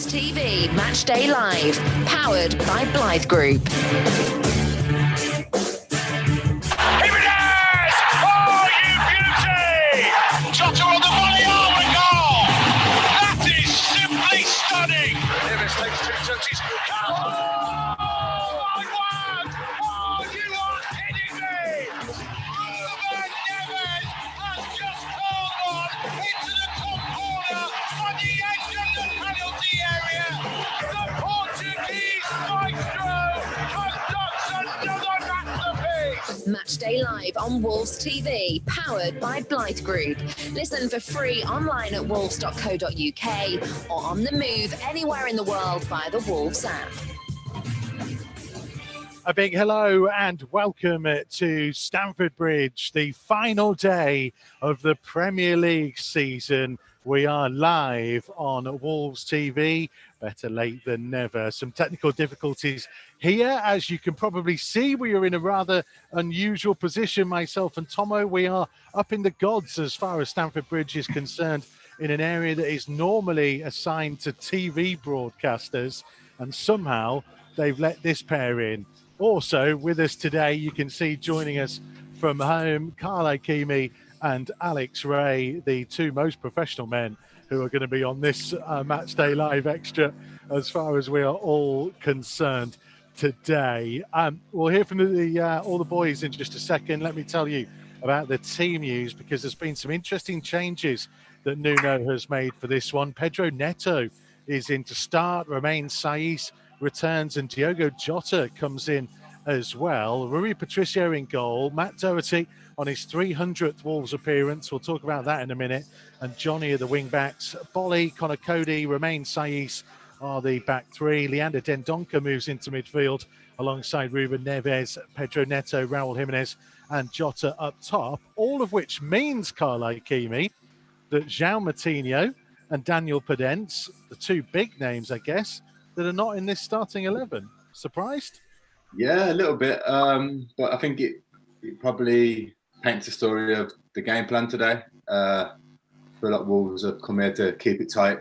TV Matchday Live, powered by Blythe Group. Jota on the volley, oh my goal! That is simply stunning! Davis takes 2 touches. Oh my word! Oh, you are kidding me! Ruben Neves has just pulled one into the top corner on the edge of the penalty area. The Portuguese maestro conducts another masterpiece. Matchday Live on Wolves TV, powered by Blythe Group. Listen for free online at wolves.co.uk or on the move anywhere in the world via the Wolves app. A big hello and welcome to Stamford Bridge, the final day of the Premier League season. We are live on Wolves TV, better late than never. Some technical difficulties here. As you can probably see, we are in a rather unusual position, myself and Tomo. We are up in the gods as far as Stamford Bridge is concerned, in an area that is normally assigned to TV broadcasters, and somehow they've let this pair in. Also with us today, you can see joining us from home, Carl Ikeme and Alex Rae, the two most professional men who are going to be on this Matchday Live Extra as far as we are all concerned today. We'll hear from all the boys in just a second. Let me tell you about the team news, because there's been some interesting changes that Nuno has made for this one. Pedro Neto is in to start, Romain Saiz returns, and Diogo Jota comes in as well. Rui Patricio in goal, Matt Doherty on his 300th Wolves appearance. We'll talk about that in a minute. And Johnny are the wing backs. Bolly, Connor Cody, Romain Saiz are the back three. Leander Dendoncker moves into midfield alongside Ruben Neves, Pedro Neto, Raul Jimenez and Jota up top. All of which means, Carl Ikeme, that João Moutinho and Daniel Podence, the two big names, I guess, that are not in this starting 11. Surprised? Yeah, a little bit. But I think it probably paints a story of the game plan today. I feel like Wolves have come here to keep it tight.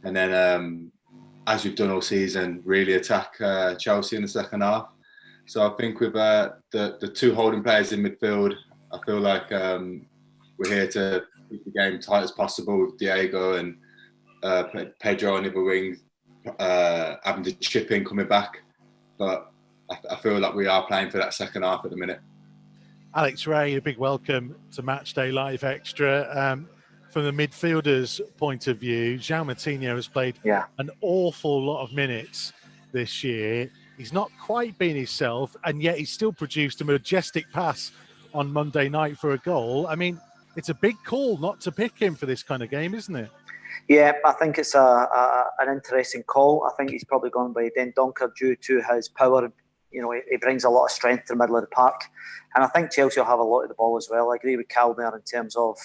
And then, as we've done all season, really attack Chelsea in the second half. So I think with the two holding players in midfield, I feel like we're here to keep the game tight as possible with Diego and Pedro on the other wing, having to chip in, coming back. But I feel like we are playing for that second half at the minute. Alex Rae, a big welcome to Matchday Live Extra. From the midfielders' point of view, João Moutinho has played an awful lot of minutes this year. He's not quite been himself, and yet he's still produced a majestic pass on Monday night for a goal. I mean, it's a big call not to pick him for this kind of game, isn't it? Yeah, I think it's an interesting call. I think he's probably gone by Dendoncker due to his power. You know, he brings a lot of strength to the middle of the park. And I think Chelsea will have a lot of the ball as well. I agree with Cal there in terms of,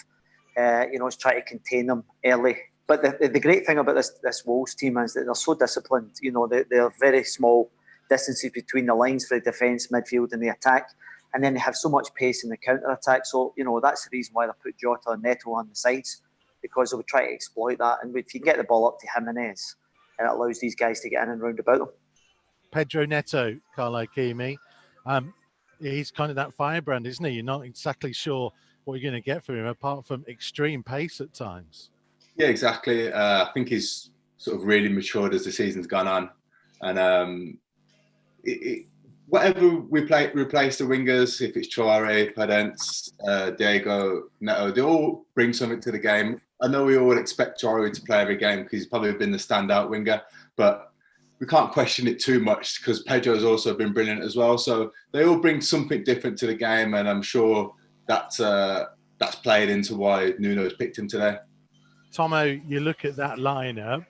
it's trying to contain them early. But the great thing about this Wolves team is that they're so disciplined. You know, they're very small distances between the lines for the defence, midfield and the attack. And then they have so much pace in the counter-attack. So, you know, that's the reason why they put Jota and Neto on the sides, because they would try to exploit that. And if you can get the ball up to Jimenez, it allows these guys to get in and round about them. Pedro Neto, Carl Ikeme, he's kind of that firebrand, isn't he? You're not exactly sure what you're going to get from him, apart from extreme pace at times. Yeah, exactly. I think he's sort of really matured as the season's gone on. And whatever we replace the wingers, if it's Traore, Podence, Diego, Neto, they all bring something to the game. I know we all expect Traore to play every game because he's probably been the standout winger, but we can't question it too much because Pedro's also been brilliant as well. So they all bring something different to the game, and I'm sure that's played into why Nuno's picked him today. Tomo, you look at that lineup,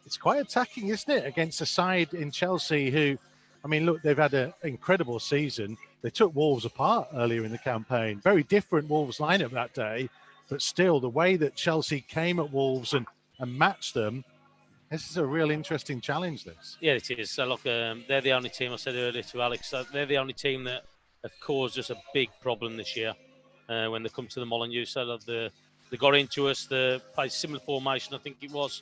it's quite attacking, isn't it, against a side in Chelsea who, I mean, look, they've had an incredible season. They took Wolves apart earlier in the campaign. Very different Wolves lineup that day, but still the way that Chelsea came at Wolves and matched them, this is a real interesting challenge, this. Yeah, it is. So look, they're the only team, I said earlier to Alex, they're the only team that have caused us a big problem this year when they come to the Molineux. So they got into us, they played similar formation, I think it was,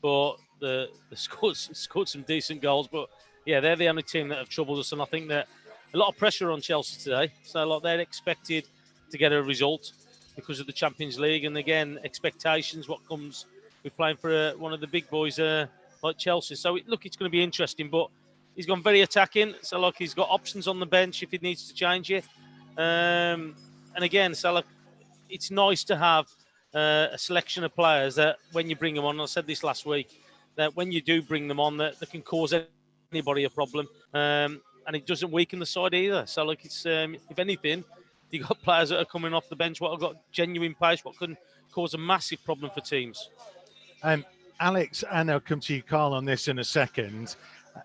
but they scored some decent goals. But yeah, they're the only team that have troubled us, and I think that a lot of pressure on Chelsea today. So like they're expected to get a result because of the Champions League, and again, expectations. What comes with playing for one of the big boys like Chelsea. So it's going to be interesting. But he's gone very attacking. So like he's got options on the bench if he needs to change it. And again, so like it's nice to have a selection of players that when you bring them on, I said this last week, that when you do bring them on, that can cause anybody a problem. And it doesn't weaken the side either. So, like, it's if anything, you've got players that are coming off the bench what have got genuine pace, what can cause a massive problem for teams. Alex, and I'll come to you, Carl, on this in a second.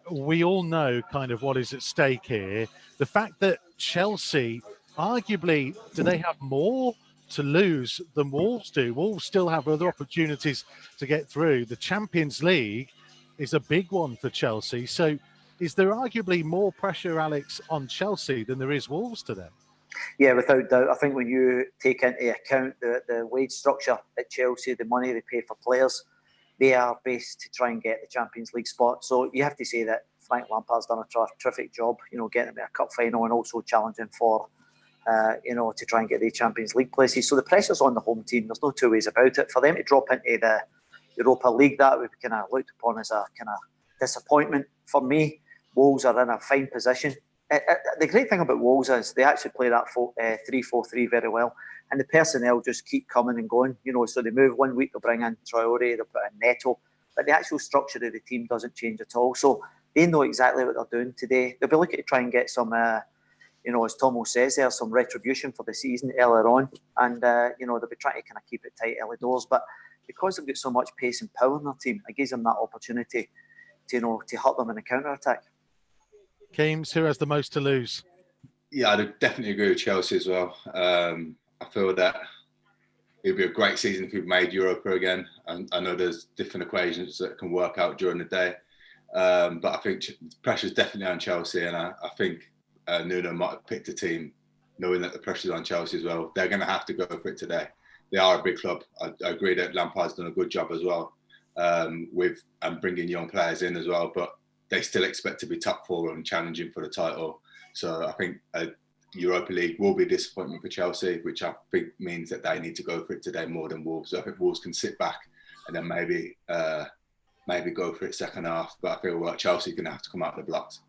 We all know kind of what is at stake here. The fact that Chelsea, arguably, do they have more to lose than Wolves do? Wolves still have other opportunities to get through. The Champions League is a big one for Chelsea. So is there arguably more pressure, Alex, on Chelsea than there is Wolves today? Yeah, without doubt. I think when you take into account the wage structure at Chelsea, the money they pay for players, they are based to try and get the Champions League spot. So you have to say that Frank Lampard's done a terrific job, getting them to a cup final and also challenging for, to try and get the Champions League places. So the pressure's on the home team. There's no two ways about it. For them to drop into the Europa League, that would be kind of looked upon as a kind of disappointment. For me, Wolves are in a fine position. The great thing about Wolves is they actually play that 3-4-3 very well, and the personnel just keep coming and going. So they move 1 week, they'll bring in Traore, they'll put in Neto, but the actual structure of the team doesn't change at all. So they know exactly what they're doing today. They'll be looking to try and get some, as Tomo says there, some retribution for the season earlier on, and they'll be trying to kind of keep it tight early doors. But because they've got so much pace and power in their team, it gives them that opportunity to hurt them in a counter attack. Keames, who has the most to lose? Yeah, I'd definitely agree with Chelsea as well. I feel that it would be a great season if we made Europa again. And I know there's different equations that can work out during the day. But I think pressure's definitely on Chelsea. And I think Nuno might have picked a team knowing that the pressure's on Chelsea as well. They're going to have to go for it today. They are a big club. I agree that Lampard's done a good job as well with bringing young players in as well. But they still expect to be top four and challenging for the title. So I think Europa League will be a disappointment for Chelsea, which I think means that they need to go for it today more than Wolves. So I think Wolves can sit back and then maybe go for it second half. But I feel like Chelsea are going to have to come out of the blocks.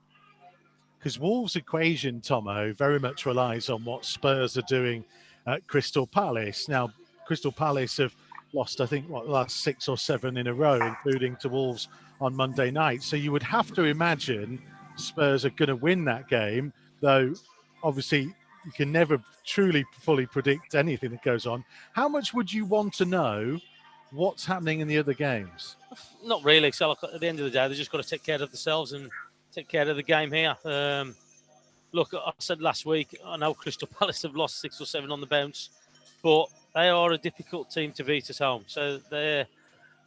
Because Wolves' equation, Tomo, very much relies on what Spurs are doing at Crystal Palace. Now, Crystal Palace have lost, I think, the last 6 or 7 in a row, including to Wolves on Monday night. So you would have to imagine Spurs are going to win that game, though obviously you can never truly fully predict anything that goes on. How much would you want to know what's happening in the other games? Not really. So at the end of the day, they've just got to take care of themselves and take care of the game here. Look, I said last week, I know Crystal Palace have lost 6 or 7 on the bounce, but they are a difficult team to beat at home. So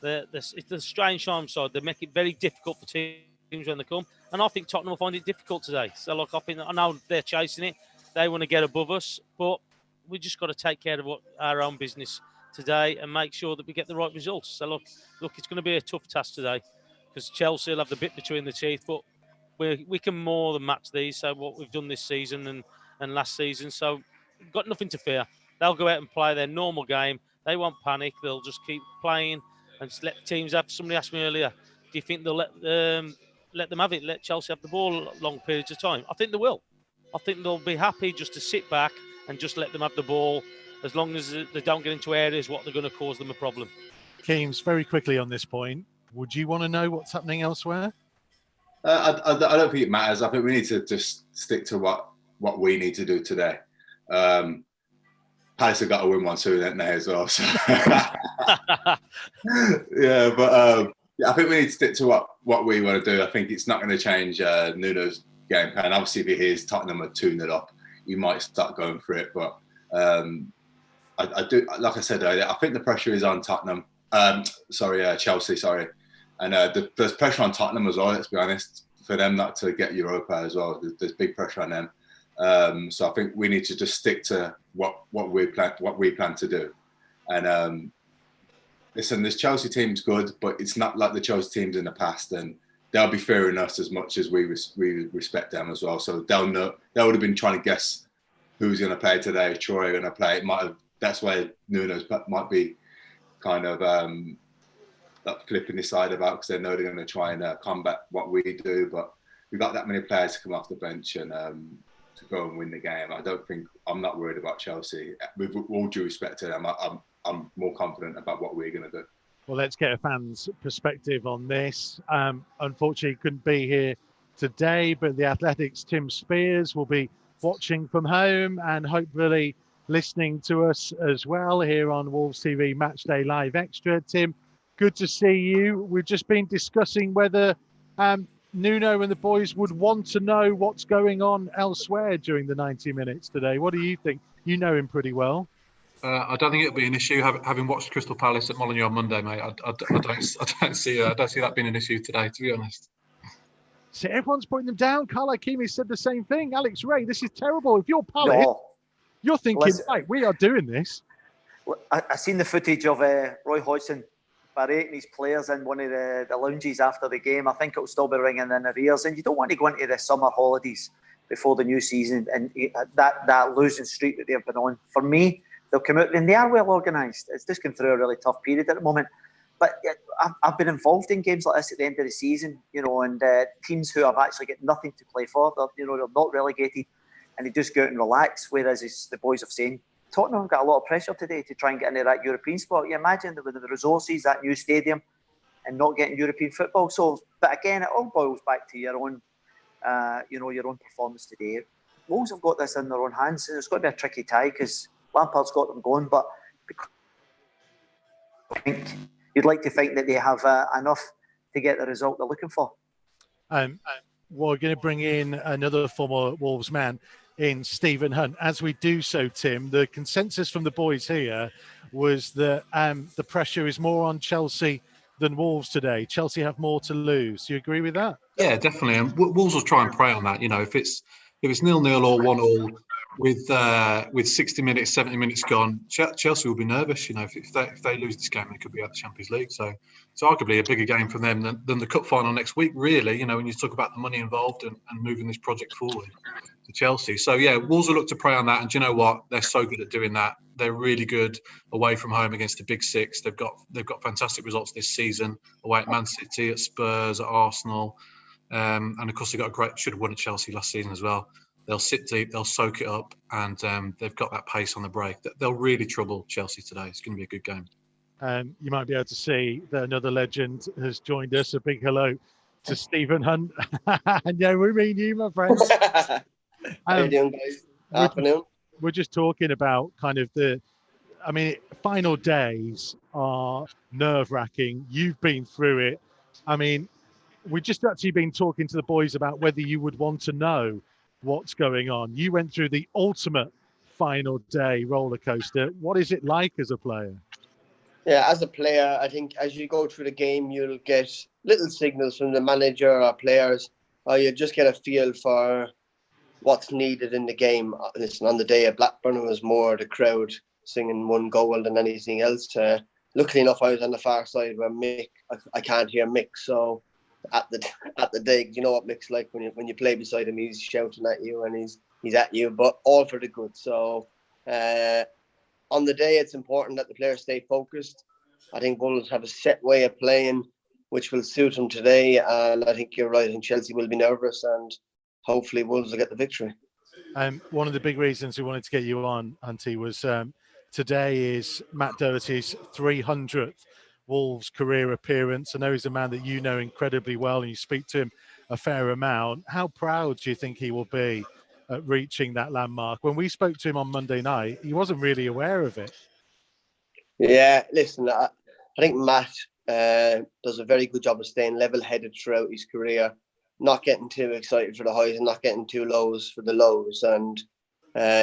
it's a strange time side. They make it very difficult for teams when they come. And I think Tottenham will find it difficult today. So, look, I know they're chasing it. They want to get above us. But we just got to take care of our own business today and make sure that we get the right results. So, look, it's going to be a tough task today because Chelsea will have the bit between the teeth. But we can more than match these. So, what we've done this season and last season. So, we've got nothing to fear. They'll go out and play their normal game. They won't panic. They'll just keep playing and just let teams have. Somebody asked me earlier, do you think they'll let them have it, let Chelsea have the ball long periods of time? I think they will. I think they'll be happy just to sit back and just let them have the ball as long as they don't get into areas what they're going to cause them a problem. Keames, very quickly on this point, would you want to know what's happening elsewhere? I don't think it matters. I think we need to just stick to what we need to do today. Palace have got to win one soon, haven't they, as well? So. Yeah, but I think we need to stick to what we want to do. I think it's not going to change Nuno's game plan. Obviously, if he hears Tottenham are 2-0 up, he might start going for it. But I do, like I said earlier, I think the pressure is on Tottenham. Chelsea, sorry. And there's pressure on Tottenham as well, let's be honest, for them not to get Europa as well. There's big pressure on them. So I think we need to just stick to what we plan to do. And listen, this Chelsea team's good, but it's not like the Chelsea teams in the past, and they'll be fearing us as much as we respect them as well. So they'll know. They would have been trying to guess who's going to play today. Troy going to play. It might have. That's why Nuno's might be kind of like flipping this side about, because they know they're going to try and combat what we do. But we've got that many players to come off the bench and to go and win the game. I'm not worried about Chelsea. With all due respect to them, I'm more confident about what we're going to do. Well, let's get a fan's perspective on this. Unfortunately, couldn't be here today, but the Athletics' Tim Spears will be watching from home and hopefully listening to us as well here on Wolves TV Matchday Live Extra. Tim, good to see you. We've just been discussing whether Nuno and the boys would want to know what's going on elsewhere during the 90 minutes today. What do you think? You know him pretty well. I don't think it'll be an issue. Having watched Crystal Palace at Molineux on Monday, mate, I don't see that being an issue today, to be honest. So everyone's putting them down. Carl Ikeme said the same thing. Alex Rae, this is terrible. If you're Palace, you're thinking, right, we are doing this. I seen the footage of Roy Hodgson berating his players in one of the lounges after the game. I think it'll still be ringing in their ears. And you don't want to go into the summer holidays before the new season and that losing streak that they've been on. For me, they'll come out and they are well organised. It's just going through a really tough period at the moment. But I've been involved in games like this at the end of the season, and teams who have actually got nothing to play for, they're not relegated, and they just go out and relax. Whereas, as the boys have said, Tottenham have got a lot of pressure today to try and get into that European spot. You imagine that with the resources, that new stadium, and not getting European football. So, but again, it all boils back to your own, your own performance today. Wolves have got this in their own hands, and it's got to be a tricky tie because Lampard's got them going, but I think you'd like to think that they have enough to get the result they're looking for. We're going to bring in another former Wolves man in Stephen Hunt. As we do so, Tim, the consensus from the boys here was that the pressure is more on Chelsea than Wolves today. Chelsea have more to lose. Do you agree with that? Yeah, definitely. And Wolves will try and prey on that. If it's 0-0 or 1-1 with 60 minutes, 70 minutes gone, Chelsea will be nervous. If they lose this game, they could be out of the Champions League. So it's arguably a bigger game for them than the cup final next week. Really, when you talk about the money involved and moving this project forward to Chelsea. So yeah, Wolves will look to prey on that. And do you know what? They're so good at doing that. They're really good away from home against the big six. They've got fantastic results this season away at Man City, at Spurs, at Arsenal, and of course they've got should have won at Chelsea last season as well. They'll sit deep, they'll soak it up, and they've got that pace on the break. They'll really trouble Chelsea today. It's going to be a good game. You might be able to see that another legend has joined us. A big hello to Stephen Hunt. Yeah, we mean you, my friend. How you doing, guys? Afternoon. We're just talking about kind of final days are nerve-wracking. You've been through it. We've just actually been talking to the boys about whether you would want to know what's going on. You went through the ultimate final day roller coaster. What is it like as a player? Yeah, as a player, I think as you go through the game, you'll get little signals from the manager or players, or you just get a feel for what's needed in the game. Listen, on the day at Blackburn, it was more the crowd singing one goal than anything else. Luckily enough, I was on the far side where Mick, I can't hear Mick, so at the dig, you know what Mick's like when you play beside him. He's shouting at you and he's at you, but all for the good. So on the day, it's important that the players stay focused. I think Wolves have a set way of playing which will suit them today, and I think you're right. I think Chelsea will be nervous, and hopefully Wolves will get the victory. One of the big reasons we wanted to get you on, Hunty, was today is Matt Doherty's 300th Wolves career appearance. I know he's a man that you know incredibly well and you speak to him a fair amount. How proud do you think he will be at reaching that landmark? When we spoke to him on Monday night, he wasn't really aware of it. Yeah, listen, I think Matt does a very good job of staying level-headed throughout his career, not getting too excited for the highs and not getting too lows for the lows. And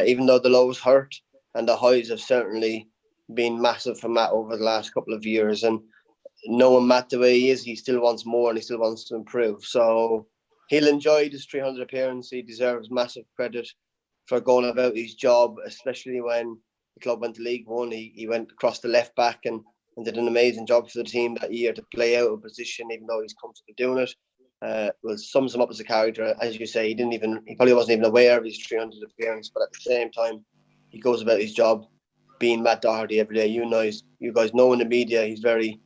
even though the lows hurt and the highs have certainly been massive for Matt over the last couple of years, and knowing Matt the way he is, he still wants more and he still wants to improve. So he'll enjoy this 300 appearance. He deserves massive credit for going about his job, especially when the club went to League One. He went across the left back and and did an amazing job for the team that year to play out of position, even though he's comfortable doing it. Sums him up as a character. As you say, he probably wasn't even aware of his 300 appearance, but at the same time, he goes about his job being Matt Doherty every day. You guys know in the media, he's very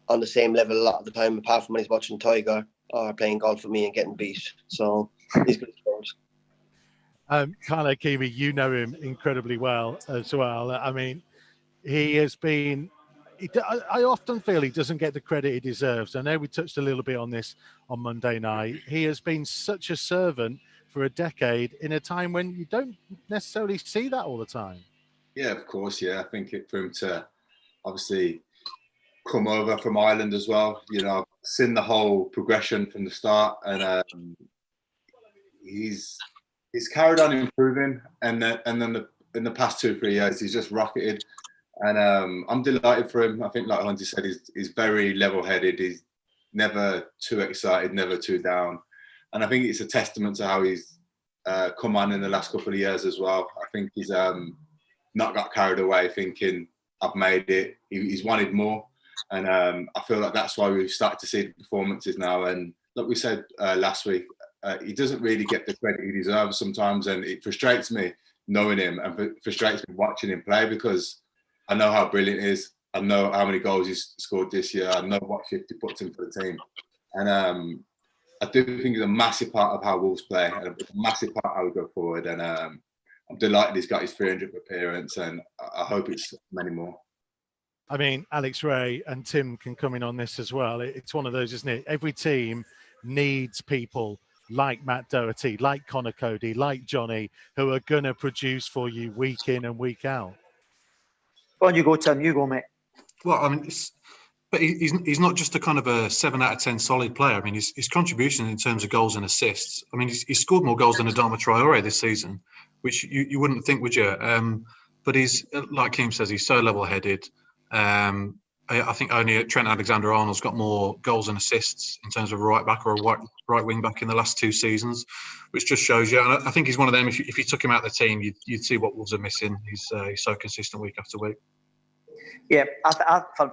on the same level a lot of the time, apart from when he's watching Tiger or playing golf with me and getting beat. So he's good sport. Carl Ikeme, you know him incredibly well as well. I mean, he has been. I often feel he doesn't get the credit he deserves. I know we touched a little bit on this on Monday night. He has been such a servant for a decade in a time when you don't necessarily see that all the time. Yeah, of course. Yeah, I think for him to obviously come over from Ireland as well. You know, I've seen the whole progression from the start, and he's carried on improving, and then in the past 2-3 years, he's just rocketed, and I'm delighted for him. I think, like Hunty said, he's very level-headed. He's never too excited, never too down, and I think it's a testament to how he's come on in the last couple of years as well. I think he's not got carried away thinking I've made it. He's wanted more, and I feel like that's why we've started to see the performances now. And like we said last week, he doesn't really get the credit he deserves sometimes, and it frustrates me knowing him and frustrates me watching him play, because I know how brilliant he is. I know how many goals he's scored this year. I know what shift he puts in for the team, and I do think it's a massive part of how Wolves play, and a massive part of how we go forward. And I'm delighted he's got his 300th appearance, and I hope it's many more. I mean, Alex, Rae and Tim can come in on this as well. It's one of those, isn't it? Every team needs people like Matt Doherty, like Connor Cody, like Johnny, who are going to produce for you week in and week out. On you go, Tim. You go, mate. Well, I mean, but he's not just a kind of a 7 out of 10 solid player. I mean, his contribution in terms of goals and assists. I mean, he's scored more goals than Adama Traore this season, which you wouldn't think, would you? But he's, like Keem says, he's so level-headed. I think only Trent Alexander-Arnold's got more goals and assists in terms of a right back or a right wing back in the last 2 seasons, which just shows you. And I think he's one of them. If you took him out of the team, you'd see what Wolves are missing. He's so consistent week after week. Yeah,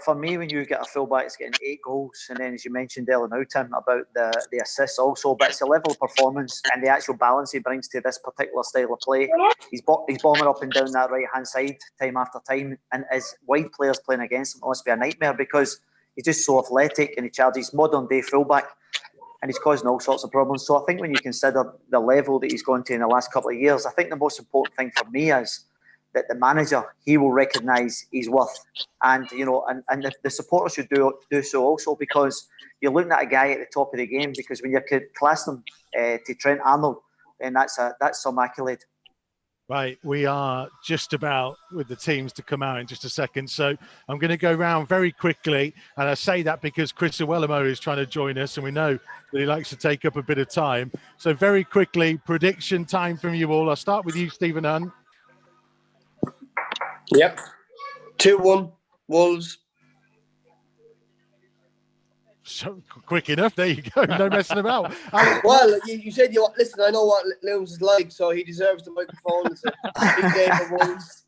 for me, when you get a fullback that's getting 8 goals, and then as you mentioned earlier now, Tim, about the assists also, but it's the level of performance and the actual balance he brings to this particular style of play. He's bombing up and down that right-hand side time after time, and as wide players playing against him, it must be a nightmare, because he's just so athletic and he charges modern-day fullback, and he's causing all sorts of problems. So I think when you consider the level that he's gone to in the last couple of years, I think the most important thing for me is that the manager, he will recognise his worth, and and the supporters should do so also, because you're looking at a guy at the top of the game, because when you're classing him to Trent Arnold, then that's some accolade. Right, we are just about with the teams to come out in just a second, so I'm going to go round very quickly, and I say that because Chris Iwelumo is trying to join us, and we know that he likes to take up a bit of time. So very quickly, prediction time from you all. I'll start with you, Stephen Hunt. Yep. 2-1 Wolves. So quick enough. There you go. No messing about. Well, you said listen. I know what Looms is like, so he deserves the microphone. It's a big game for Wolves.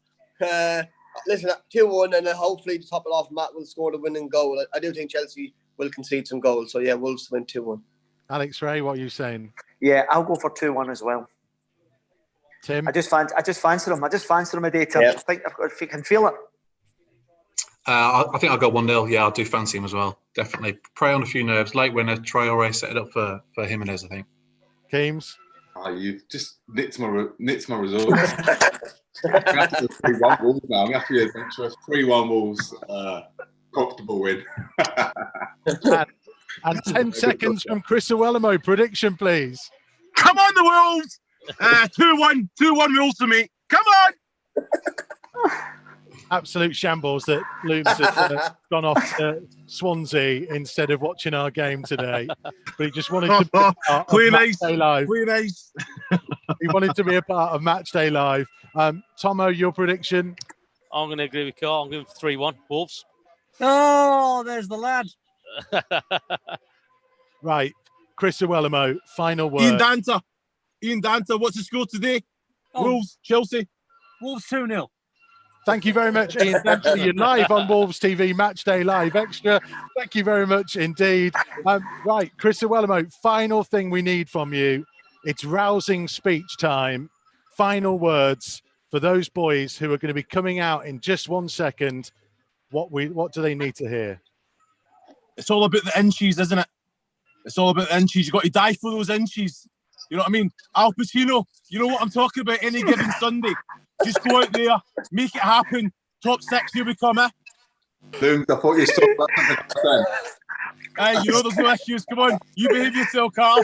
Listen, 2-1, and then hopefully to top it off, Matt will score the winning goal. I do think Chelsea will concede some goals. So yeah, Wolves win 2-1. Alex, Rae, what are you saying? Yeah, I'll go for 2-1 as well. Tim? I just fancy them. I just fancy them a day, Tim. Yeah. I think if you can feel it. I think I'll go 1-0. Yeah, I do fancy him as well. Definitely. Prey on a few nerves. Late winner, Traore set it up for Jimenez, I think. Keems? Oh, you've just nicked my results. We have to do 3-1 Wolves now. We have to be adventurous. 3-1 Wolves. Comfortable win. and 10 seconds from Chris Iwelumo. Prediction, please. Come on, the Wolves! 2-1 Wolves for me. Come on! Absolute shambles that Looms has gone off to Swansea instead of watching our game today. But he just wanted to be a part of Matchday Live. He wanted to be a part of Matchday Live. Tomo, your prediction? I'm going to agree with Carl. I'm going for 3-1 Wolves. Oh, there's the lad. Right. Chris Iwelumo, final word. Ian Danter, what's the score today? Wolves, Chelsea. Wolves 2-0. Thank you very much, Ian. Thank you. You're live on Wolves TV Matchday Live Extra. Thank you very much indeed. Right, Chris Awellamo, final thing we need from you. It's rousing speech time. Final words for those boys who are going to be coming out in just 1 second. What do they need to hear? It's all about the inches, isn't it? It's all about the inches. You've got to die for those inches. You know what I mean? Al Pacino, you know what I'm talking about any given Sunday. Just go out there, make it happen. Top 6, here we come, eh? Looms, I thought you still then. Hey, you know there's no issues. Come on, you behave yourself, Carl.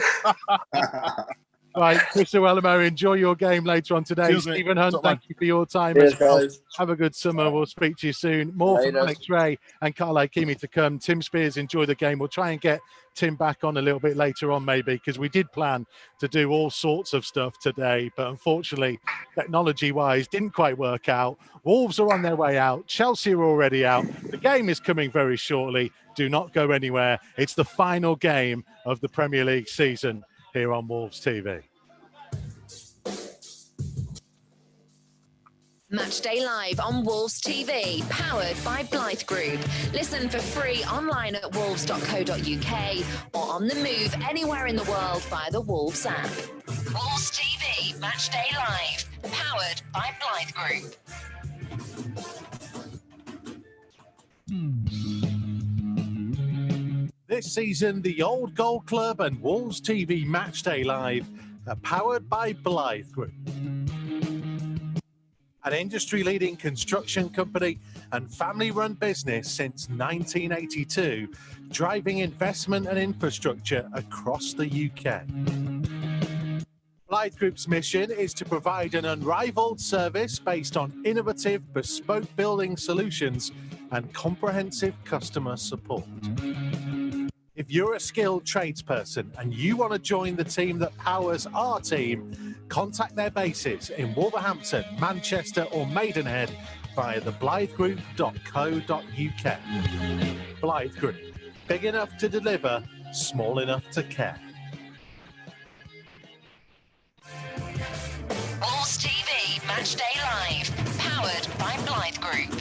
Right, Chris Awellamo, enjoy your game later on today. Cheers, Stephen Hunt, thank you for your time Cheers, as well. guys. Have a good summer. We'll speak to you soon. More from Later. Alex Rae and Carl Ikeme to come. Tim Spears, enjoy the game. We'll try and get Tim back on a little bit later on, maybe, because we did plan to do all sorts of stuff today, but unfortunately, technology-wise, didn't quite work out. Wolves are on their way out. Chelsea are already out. The game is coming very shortly. Do not go anywhere. It's the final game of the Premier League season here on Wolves TV. Matchday Live on Wolves TV, powered by Blythe Group. Listen for free online at wolves.co.uk or on the move anywhere in the world via the Wolves app. Wolves TV, Matchday Live, powered by Blythe Group. This season, the Old Gold Club and Wolves TV Matchday Live are powered by Blythe Group, an industry-leading construction company and family-run business since 1982, driving investment and infrastructure across the UK. Blythe Group's mission is to provide an unrivaled service based on innovative, bespoke building solutions and comprehensive customer support. If you're a skilled tradesperson and you want to join the team that powers our team, contact their bases in Wolverhampton, Manchester or Maidenhead via theblythegroup.co.uk. Blythe Group, big enough to deliver, small enough to care. Wolves TV, Matchday Live, powered by Blythe Group.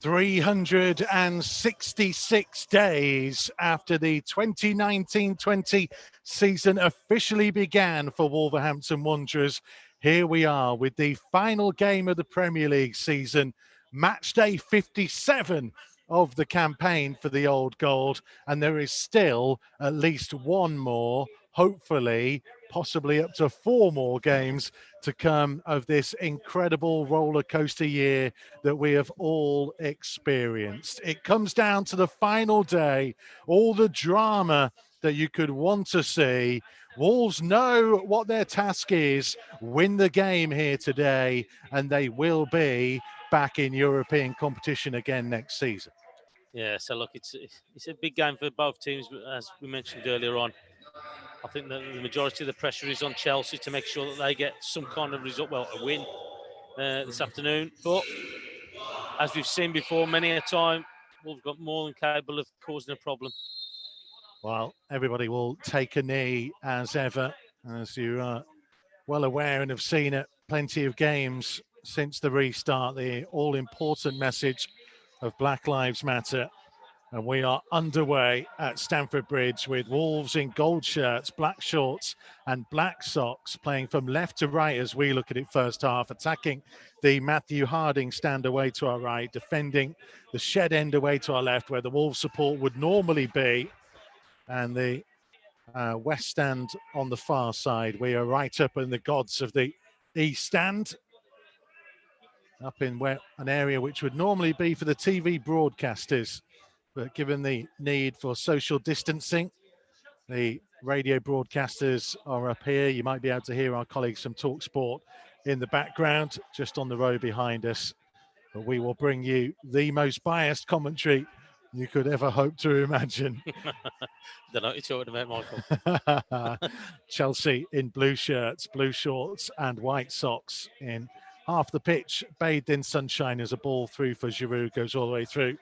366 days after the 2019-20 season officially began for Wolverhampton Wanderers, here we are with the final game of the Premier League season, match day 57 of the campaign for the Old Gold, and there is still at least one more, hopefully, possibly up to 4 more games to come of this incredible roller coaster year that we have all experienced. It comes down to the final day, all the drama that you could want to see. Wolves know what their task is, win the game here today, and they will be back in European competition again next season. Yeah, so look, it's a big game for both teams, but as we mentioned earlier on, I think that the majority of the pressure is on Chelsea to make sure that they get some kind of result, well, a win this afternoon. But as we've seen before, many a time, we've got more than capable of causing a problem. Well, everybody will take a knee as ever, as you are well aware and have seen at plenty of games since the restart, the all-important message of Black Lives Matter. And we are underway at Stamford Bridge with Wolves in gold shirts, black shorts and black socks, playing from left to right as we look at it first half, attacking the Matthew Harding stand away to our right, defending the shed end away to our left where the Wolves support would normally be, and the west stand on the far side. We are right up in the gods of the east stand, up in where an area which would normally be for the TV broadcasters. But given the need for social distancing, the radio broadcasters are up here. You might be able to hear our colleagues from TalkSport in the background, just on the row behind us. But we will bring you the most biased commentary you could ever hope to imagine. Don't know what you're talking about, Michael. Chelsea in blue shirts, blue shorts and white socks in half the pitch, bathed in sunshine as a ball through for Giroud goes all the way through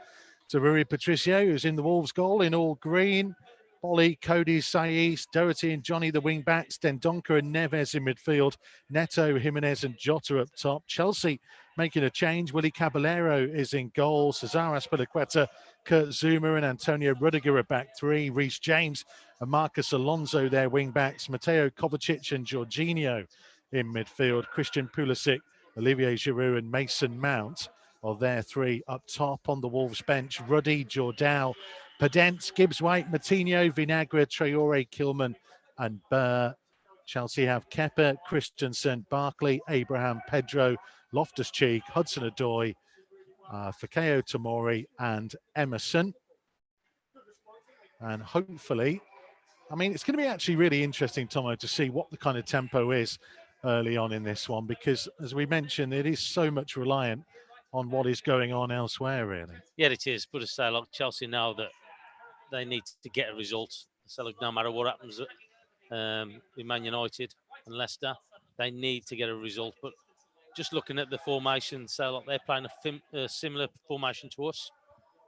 to Rui Patricio, who's in the Wolves goal in all green. Bolly, Cody, Saiz, Doherty and Johnny, the wing-backs. Dendoncker and Neves in midfield. Neto, Jimenez and Jota up top. Chelsea making a change. Willie Caballero is in goal. Cesar Azpilicueta, Kurt Zuma and Antonio Rudiger are back three. Reece James and Marcus Alonso, their wing backs. Mateo Kovacic and Jorginho in midfield. Christian Pulisic, Olivier Giroud and Mason Mount are their three up top. On the Wolves bench, Ruddy, Jordao, Pedence, Gibbs-White, Matinho, Vinagre, Traore, Kilman and Burr. Chelsea have Kepa, Christensen, Barkley, Abraham, Pedro, Loftus-Cheek, Hudson-Odoi, Fikayo Tomori and Emerson. And hopefully, I mean, it's going to be actually really interesting, Tomo, to see what the kind of tempo is early on in this one, because as we mentioned, it is so much reliant on what is going on elsewhere, really. Yeah, it is. But I say, like Chelsea know that they need to get a result. So, look, no matter what happens with Man United and Leicester, they need to get a result. But just looking at the formation, so like they're playing a similar formation to us,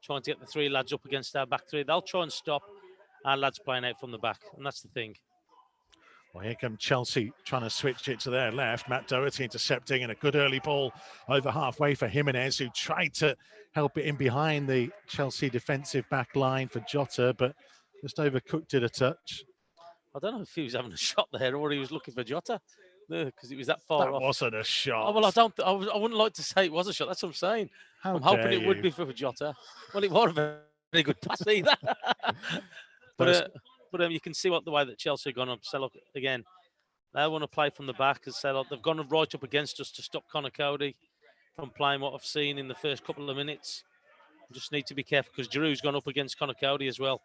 trying to get the three lads up against our back three. They'll try and stop our lads playing out from the back, and that's the thing. Well, here come Chelsea trying to switch it to their left. Matt Doherty intercepting, and a good early ball over halfway for Jimenez, who tried to help it in behind the Chelsea defensive back line for Jota, but just overcooked it a touch. I don't know if he was having a shot there or he was looking for Jota, because it was that far off. That wasn't a shot. Oh, well, I wouldn't like to say it was a shot. That's what I'm saying. I'm hoping it would be for Jota. Well, it wasn't a very good pass either. But you can see the way that Chelsea are going up. So look, again, they want to play from the back. As said, they've gone right up against us to stop Connor Cody from playing what I've seen in the first couple of minutes. Just need to be careful because Giroud's gone up against Connor Cody as well.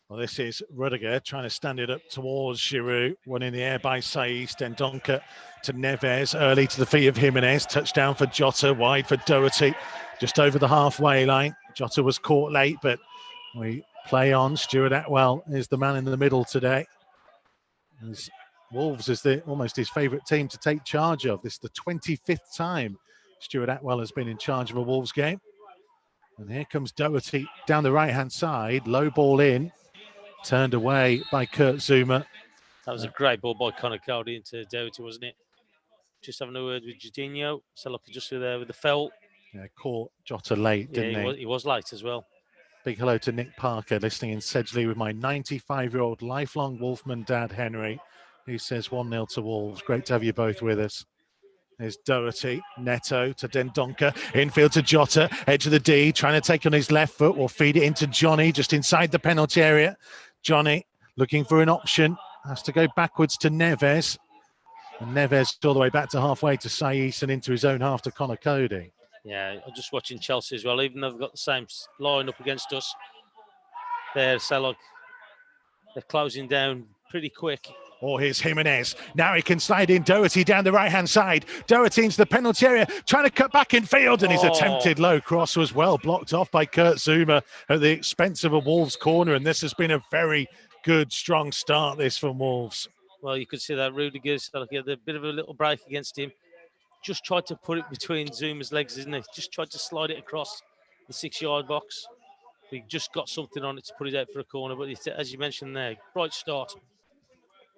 Well, this is Rudiger trying to stand it up towards Giroud. One in the air by Saiss. Dendoncker to Neves. Early to the feet of Jimenez. Touchdown for Jota. Wide for Doherty. Just over the halfway line. Jota was caught late, but we play on. Stuart Atwell is the man in the middle today. Wolves is almost his favourite team to take charge of. This is the 25th time Stuart Atwell has been in charge of a Wolves game. And here comes Doherty down the right-hand side. Low ball in. Turned away by Kurt Zuma. That was a great ball by Connor Cody into Doherty, wasn't it? Just having a word with Jorginho. So look, just there with the felt. Yeah, caught Jota late, didn't he? He was late as well. Big hello to Nick Parker, listening in Sedgley with my 95-year-old lifelong Wolfman dad, Henry, who says 1-0 to Wolves. Great to have you both with us. There's Doherty, Neto to Dendoncker, infield to Jota, edge of the D, trying to take on his left foot. Will feed it into Johnny, just inside the penalty area. Johnny looking for an option, has to go backwards to Neves. And Neves all the way back to halfway to Saiss and into his own half to Connor Cody. Yeah, I'm just watching Chelsea as well, even though they've got the same line up against us. They're closing down pretty quick. Oh, here's Jimenez. Now he can slide in Doherty down the right-hand side. Doherty into the penalty area, trying to cut back in field, and his attempted low cross was well blocked off by Kurt Zuma at the expense of a Wolves corner, and this has been a very good, strong start, this from Wolves. Well, you could see that Rudiger's had a bit of a little break against him. Just tried to put it between Zuma's legs, isn't he? Just tried to slide it across the 6-yard box. He just got something on it to put it out for a corner, but as you mentioned there, bright start.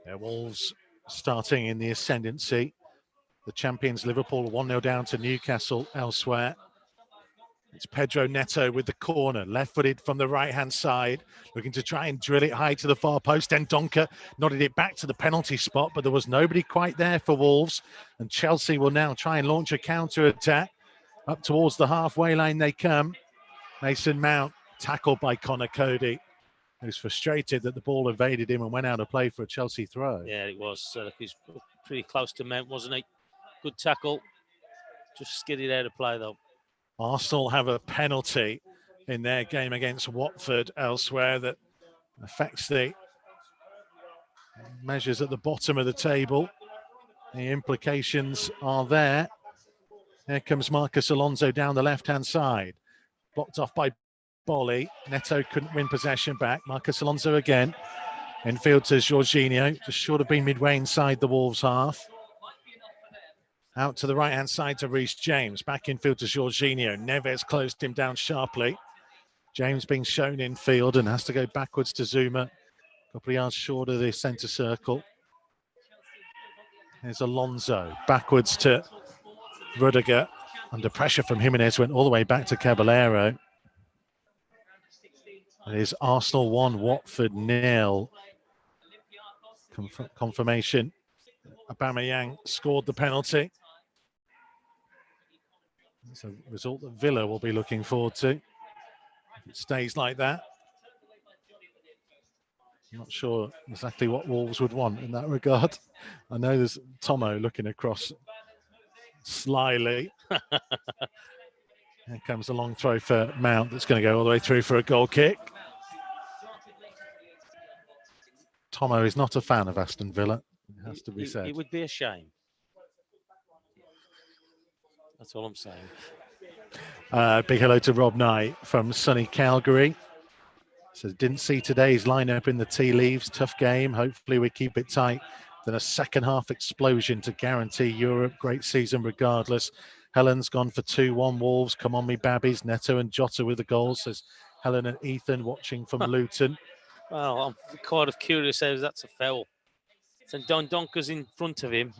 Yeah, Wolves starting in the ascendancy. The champions Liverpool 1-0 down to Newcastle elsewhere. It's Pedro Neto with the corner, left-footed from the right-hand side, looking to try and drill it high to the far post. Dendoncker nodded it back to the penalty spot, but there was nobody quite there for Wolves. And Chelsea will now try and launch a counter-attack. Up towards the halfway line they come. Mason Mount tackled by Connor Cody, who's frustrated that the ball evaded him and went out of play for a Chelsea throw. Yeah, it was. He's pretty close to Mount, wasn't he? Good tackle. Just skidded out of play, though. Arsenal have a penalty in their game against Watford elsewhere that affects the measures at the bottom of the table. The implications are there. Here comes Marcus Alonso down the left-hand side. Blocked off by Bolly. Neto couldn't win possession back. Marcus Alonso again. Infield to Jorginho, just short of being midway inside the Wolves half. Out to the right-hand side to Reece James. Back infield to Jorginho. Neves closed him down sharply. James being shown in field and has to go backwards to Zuma. A couple of yards short of the centre circle. There's Alonso. Backwards to Rudiger. under pressure from Jimenez, went all the way back to Caballero. It is Arsenal 1, Watford 0. Confirmation. Aubameyang scored the penalty. It's a result that Villa will be looking forward to if it stays like that. I'm not sure exactly what Wolves would want in that regard. I know there's Tomo looking across slyly. Here comes a long throw for Mount that's going to go all the way through for a goal kick. Tomo is not a fan of Aston Villa, it has to be said. It would be a shame. That's all I'm saying. Big hello to Rob Knight from sunny Calgary. Says, didn't see today's lineup in the tea leaves. Tough game. Hopefully we keep it tight. Then a second half explosion to guarantee Europe. Great season regardless. Helen's gone for 2-1 Wolves. Come on me babbies. Neto and Jota with the goals. Says Helen and Ethan watching from Luton. Well, I'm kind of curious how that's a foul. So Don Donker's in front of him,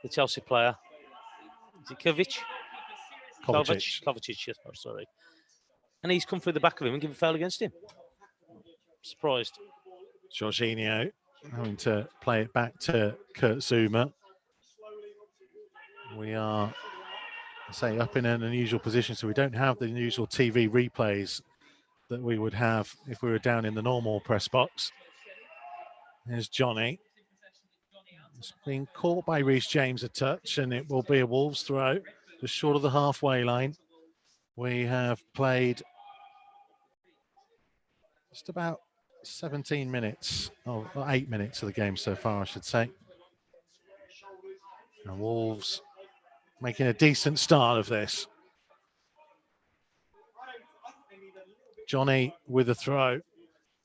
the Chelsea player. Is it Kovacic? Kovacic, yes, sorry. And he's come through the back of him and given a foul against him. Surprised. Jorginho having to play it back to Kurt Zouma. We are, say, up in an unusual position, so we don't have the usual TV replays that we would have if we were down in the normal press box. Here's Johnny. It's been caught by Reece James a touch, and it will be a Wolves throw, just short of the halfway line. We have played just about 17 minutes, or 8 minutes of the game so far, I should say. And Wolves making a decent start of this. Johnny with a throw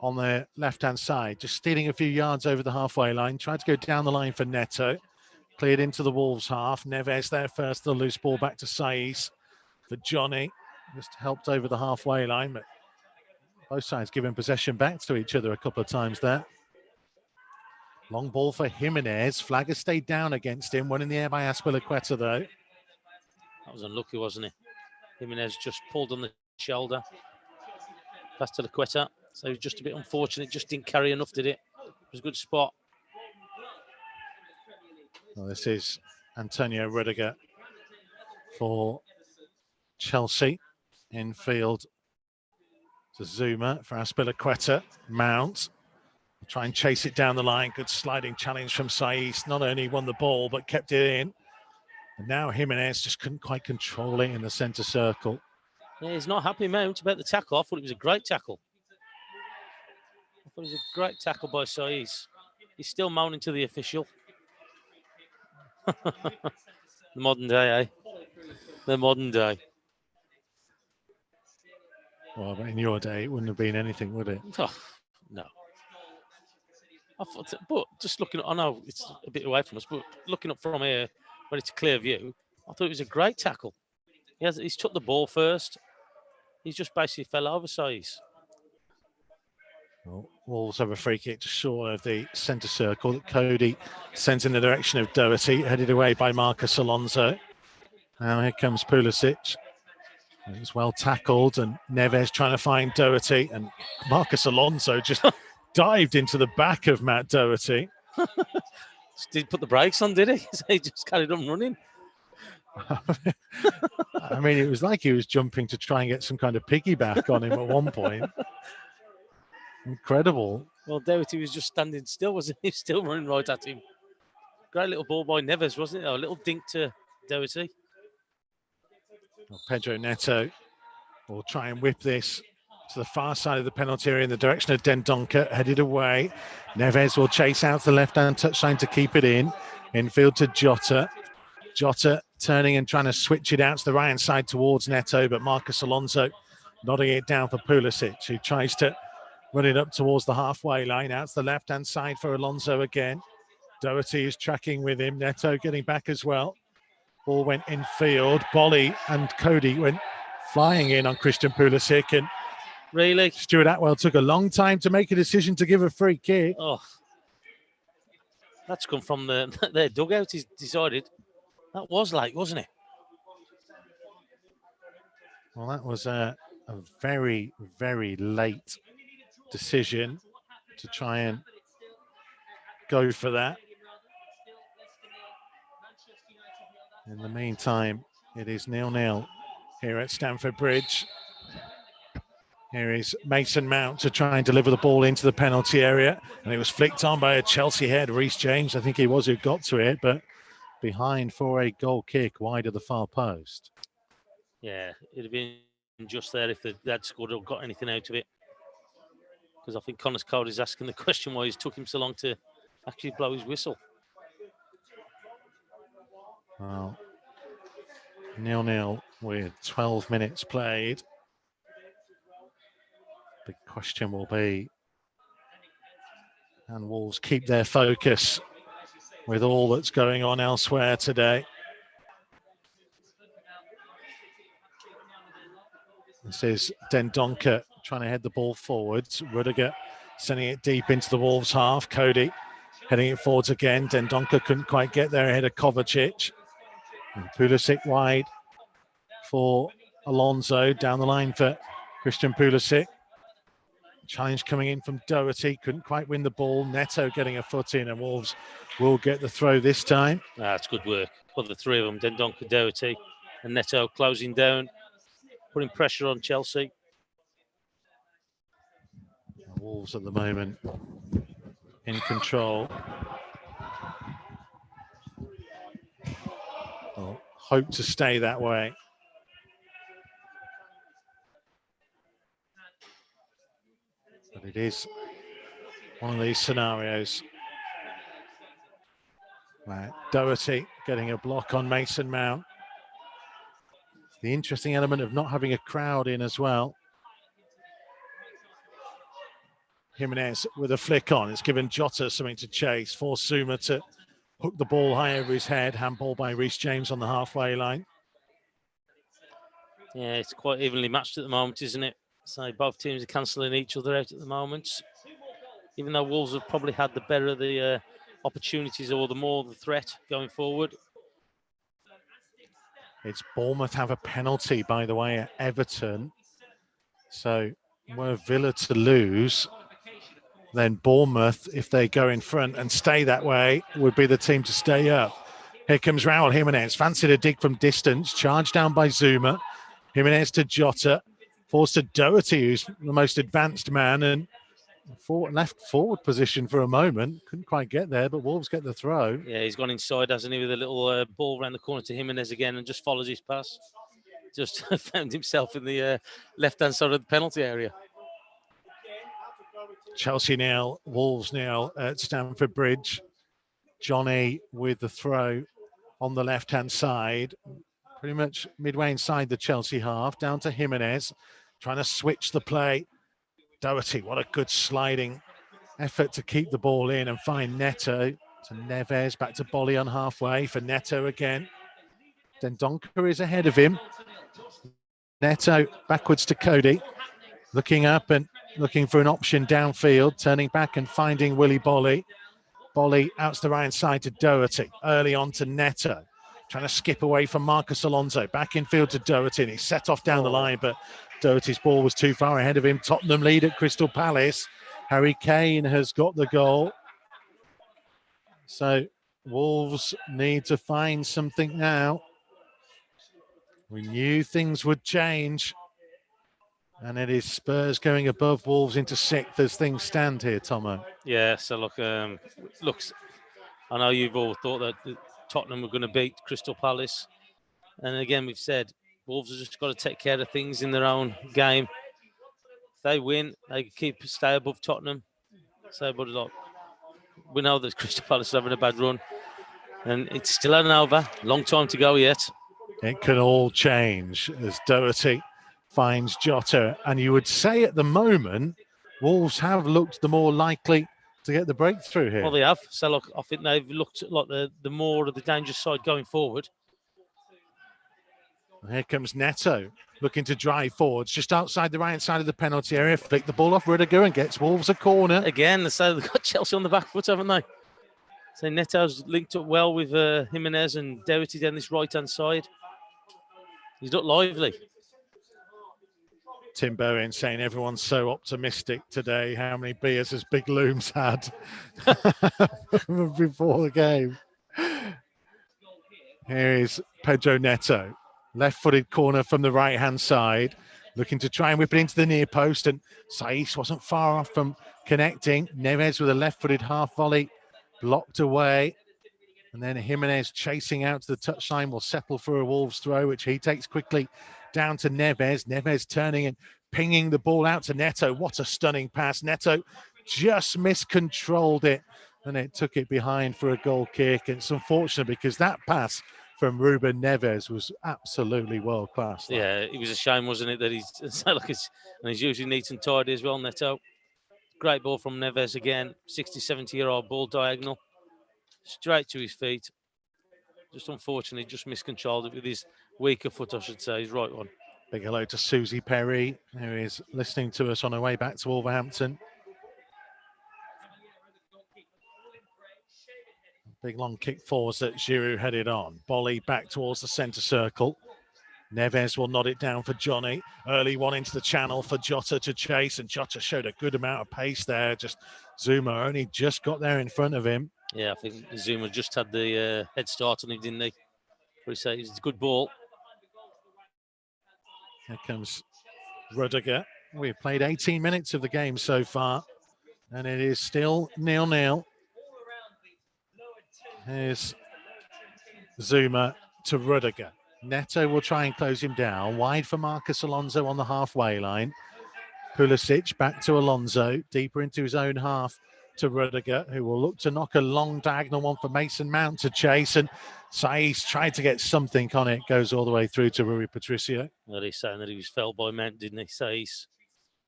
on the left-hand side, just stealing a few yards over the halfway line, tried to go down the line for Neto, cleared into the Wolves half. Neves there first, the loose ball back to Saiz for Johnny, just helped over the halfway line, but both sides giving possession back to each other a couple of times there. Long ball for Jimenez. Flagger stayed down against him, one in the air by Azpilicueta though. That was unlucky, wasn't it? Jimenez just pulled on the shoulder. Pass to Liqueta. So it was just a bit unfortunate. Just didn't carry enough, did it? It was a good spot. Well, this is Antonio Rudiger for Chelsea. Infield to Zouma for Azpilicueta. Mount. Try and chase it down the line. Good sliding challenge from Saiz. Not only won the ball, but kept it in. And now Jimenez just couldn't quite control it in the centre circle. Yeah, he's not happy, Mount, about the tackle. I thought it was a great tackle. I thought it was a great tackle by Saiz. He's still moaning to the official. The modern day, eh? The modern day. Well, but in your day, it wouldn't have been anything, would it? Oh, no. I thought, but just looking at, I know it's a bit away from us, but looking up from here, when it's a clear view, I thought it was a great tackle. He's took the ball first. He's just basically fell over Saiz. Well, Wolves have a free kick just short of the centre circle that Cody sends in the direction of Doherty, headed away by Marcus Alonso. Now here comes Pulisic. It's well tackled, and Neves trying to find Doherty, and Marcus Alonso just dived into the back of Matt Doherty. Didn't put the brakes on, did he? He just carried on running. I mean, it was like he was jumping to try and get some kind of piggyback on him at one point. Incredible. Well, Doherty was just standing still, wasn't he? Still running right at him. Great little ball by Neves, wasn't it? A little dink to Doherty. Well, Pedro Neto will try and whip this to the far side of the penalty area in the direction of Dendoncker, headed away. Neves will chase out the left-hand touchline to keep it in. Infield to Jota. Jota turning and trying to switch it out to the right-hand side towards Neto, but Marcus Alonso nodding it down for Pulisic, who tries to run it up towards the halfway line. Out to the left-hand side for Alonso again. Doherty is tracking with him. Neto getting back as well. Ball went infield. Bolly and Cody went flying in on Christian Pulisic, and really, Stuart Atwell took a long time to make a decision to give a free kick. Oh, that's come from their dugout. He's decided. That was late, wasn't it? Well, that was a very, very late decision to try and go for that. In the meantime, it is 0-0 here at Stamford Bridge. Here is Mason Mount to try and deliver the ball into the penalty area. And it was flicked on by a Chelsea head, Reece James. I think he was who got to it, but behind for a goal kick wide of the far post. Yeah, it'd have been just there if they'd scored or got anything out of it. Because I think Connor Cody's asking the question why it took him so long to actually blow his whistle. Well, 0-0 with 12 minutes played. The question will be, can Wolves keep their focus with all that's going on elsewhere today? This is Dendoncker trying to head the ball forwards. Rudiger sending it deep into the Wolves half. Cody heading it forwards again. Dendoncker couldn't quite get there ahead of Kovacic. And Pulisic wide for Alonso. Down the line for Christian Pulisic. Challenge coming in from Doherty. Couldn't quite win the ball. Neto getting a foot in, and Wolves will get the throw this time. That's good work for the three of them. Dendoncker, Doherty and Neto closing down, putting pressure on Chelsea. Wolves at the moment in control. Well, hope to stay that way. But it is one of these scenarios. Right, Doherty getting a block on Mason Mount. The interesting element of not having a crowd in as well. Jimenez with a flick on. It's given Jota something to chase. Forced Zuma to hook the ball high over his head. Handball by Reece James on the halfway line. Yeah, it's quite evenly matched at the moment, isn't it? So both teams are cancelling each other out at the moment. Even though Wolves have probably had the better of the opportunities or the more the threat going forward. It's Bournemouth have a penalty, by the way, at Everton. So were Villa to lose, then Bournemouth, if they go in front and stay that way, would be the team to stay up. Here comes Raul Jimenez, fancied a dig from distance, charged down by Zuma. Jimenez to Jota, forced to Doherty, who's the most advanced man, and left forward position for a moment. Couldn't quite get there, but Wolves get the throw. Yeah, he's gone inside, hasn't he, with a little ball around the corner to Jimenez again and just follows his pass. Just found himself in the left-hand side of the penalty area. Chelsea nil, Wolves nil at Stamford Bridge. Johnny with the throw on the left-hand side. Pretty much midway inside the Chelsea half. Down to Jimenez, trying to switch the play. Doherty, what a good sliding effort to keep the ball in and find Neto. To Neves, back to Bolly on halfway for Neto again. Then Dendoncker is ahead of him. Neto backwards to Cody. Looking up and looking for an option downfield. Turning back and finding Willy Bolly. Bolly out to the right side to Doherty. Early on to Neto. Trying to skip away from Marcus Alonso. Back in field to Doherty. And he's set off down the line, but Doherty's ball was too far ahead of him. Tottenham lead at Crystal Palace. Harry Kane has got the goal. So Wolves need to find something now. We knew things would change. And it is Spurs going above Wolves into sixth as things stand here, Tomo. Yeah, so look, I know you've all thought that Tottenham were going to beat Crystal Palace. And again, we've said Wolves have just got to take care of things in their own game. If they win, they stay above Tottenham. We know that Crystal Palace is having a bad run. And it's still an over. Long time to go yet. It can all change as Doherty finds Jota. And you would say at the moment, Wolves have looked the more likely to get the breakthrough here. Well, they have. So look, I think they've looked like the more of the dangerous side going forward. Here comes Neto, looking to drive forwards, just outside the right side of the penalty area. Flick the ball off Rudiger and gets Wolves a corner. Again, so they've got Chelsea on the back foot, haven't they? So Neto's linked up well with Jimenez and Doherty down this right-hand side. He's not lively. Tim Bowen saying everyone's so optimistic today. How many beers has Big Looms had before the game? Here is Pedro Neto, left-footed corner from the right-hand side, looking to try and whip it into the near post, and Saiss wasn't far off from connecting. Neves with a left-footed half volley, blocked away. And then Jimenez chasing out to the touchline will settle for a Wolves throw, which he takes quickly down to Neves. Neves turning and pinging the ball out to Neto. What a stunning pass. Neto just miscontrolled it, and it took it behind for a goal kick. And it's unfortunate because that pass from Ruben Neves was absolutely world class. Yeah, it was a shame, wasn't it, that he's usually neat and tidy as well, Neto. Great ball from Neves again. 60, 70-year-old ball diagonal. Straight to his feet. Just unfortunately, just miscontrolled it with his weaker foot, I should say, his right one. Big hello to Susie Perry, who is listening to us on her way back to Wolverhampton. Big long kick forwards that Giroud headed on. Bolly back towards the centre circle. Neves will nod it down for Johnny. Early one into the channel for Jota to chase, and Jota showed a good amount of pace there. Just Zuma only just got there in front of him. Yeah, I think Zuma just had the head start on him, didn't he? It's a good ball. Here comes Rudiger. We've played 18 minutes of the game so far, and it is still 0-0. Here's Zuma to Rudiger. Neto will try and close him down. Wide for Marcus Alonso on the halfway line. Pulisic back to Alonso, deeper into his own half to Rudiger, who will look to knock a long diagonal one for Mason Mount to chase. And Saiss tried to get something on it, goes all the way through to Rui Patricio. Well, he's saying that he was felled by Mount, didn't he, Saiss?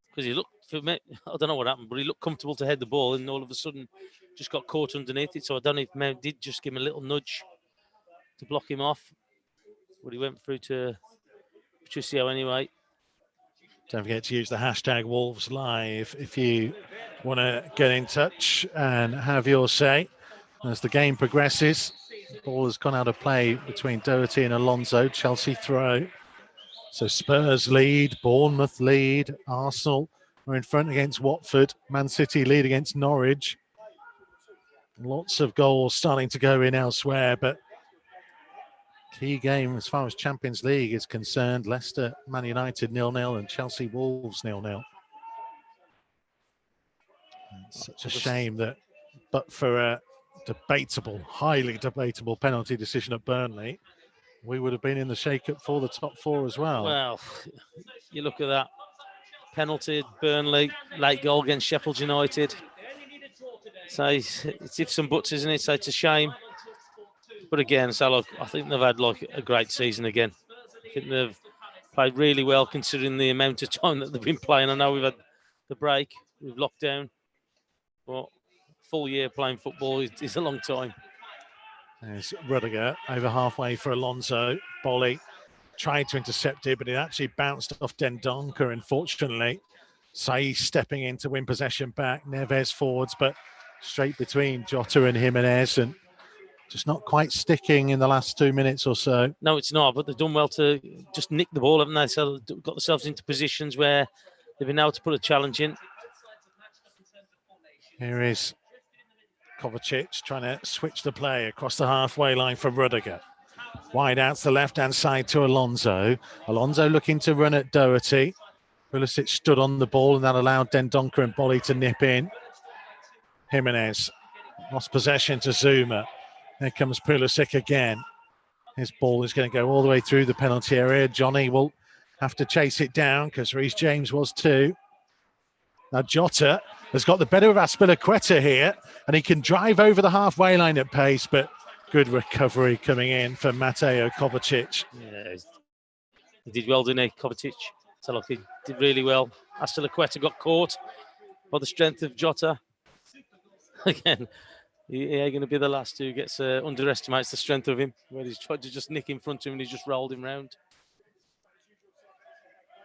Because he looked, for me, I don't know what happened, but he looked comfortable to head the ball, and all of a sudden just got caught underneath it. So I don't know if Mount did just give him a little nudge to block him off. But he went through to Patricio anyway. Don't forget to use the hashtag Wolves Live if you want to get in touch and have your say as the game progresses. The ball has gone out of play between Doherty and Alonso. Chelsea throw. So Spurs lead, Bournemouth lead, Arsenal are in front against Watford, Man City lead against Norwich. Lots of goals starting to go in elsewhere, but key game as far as Champions League is concerned, Leicester, Man United 0-0 and Chelsea Wolves 0-0. It's such a shame that, but for a debatable, highly debatable penalty decision at Burnley, we would have been in the shake-up for the top four as well. Well, you look at that. Penalty at Burnley, late goal against Sheffield United. So it's ifs and buts, isn't it? So it's a shame. But again, so look, I think they've had like a great season again. I think they've played really well considering the amount of time that they've been playing. I know we've had the break, we've locked down, but full year playing football is a long time. There's Rudiger over halfway for Alonso. Bolly tried to intercept it, but it actually bounced off Dendoncker, unfortunately. Saiss stepping in to win possession back. Neves forwards, but straight between Jota and Jimenez, and just not quite sticking in the last 2 minutes or so. No, it's not, but they've done well to just nick the ball, haven't they? So they've got themselves into positions where they've been able to put a challenge in. Here is Kovacic trying to switch the play across the halfway line for Rudiger. Wide out to the left-hand side to Alonso. Alonso looking to run at Doherty. Pulisic stood on the ball, and that allowed Dendoncker and Bolly to nip in. Jimenez lost possession to Zuma. Here comes Pulisic again. His ball is going to go all the way through the penalty area. Johnny will have to chase it down because Reece James was too. Now Jota has got the better of Azpilicueta here, and he can drive over the halfway line at pace, but good recovery coming in for Mateo Kovacic. Yeah, he did well, didn't he, Kovacic? So look, he did really well. Azpilicueta got caught by the strength of Jota. Again, he ain't going to be the last who gets underestimates the strength of him, where he's tried to just nick in front of him and he's just rolled him round.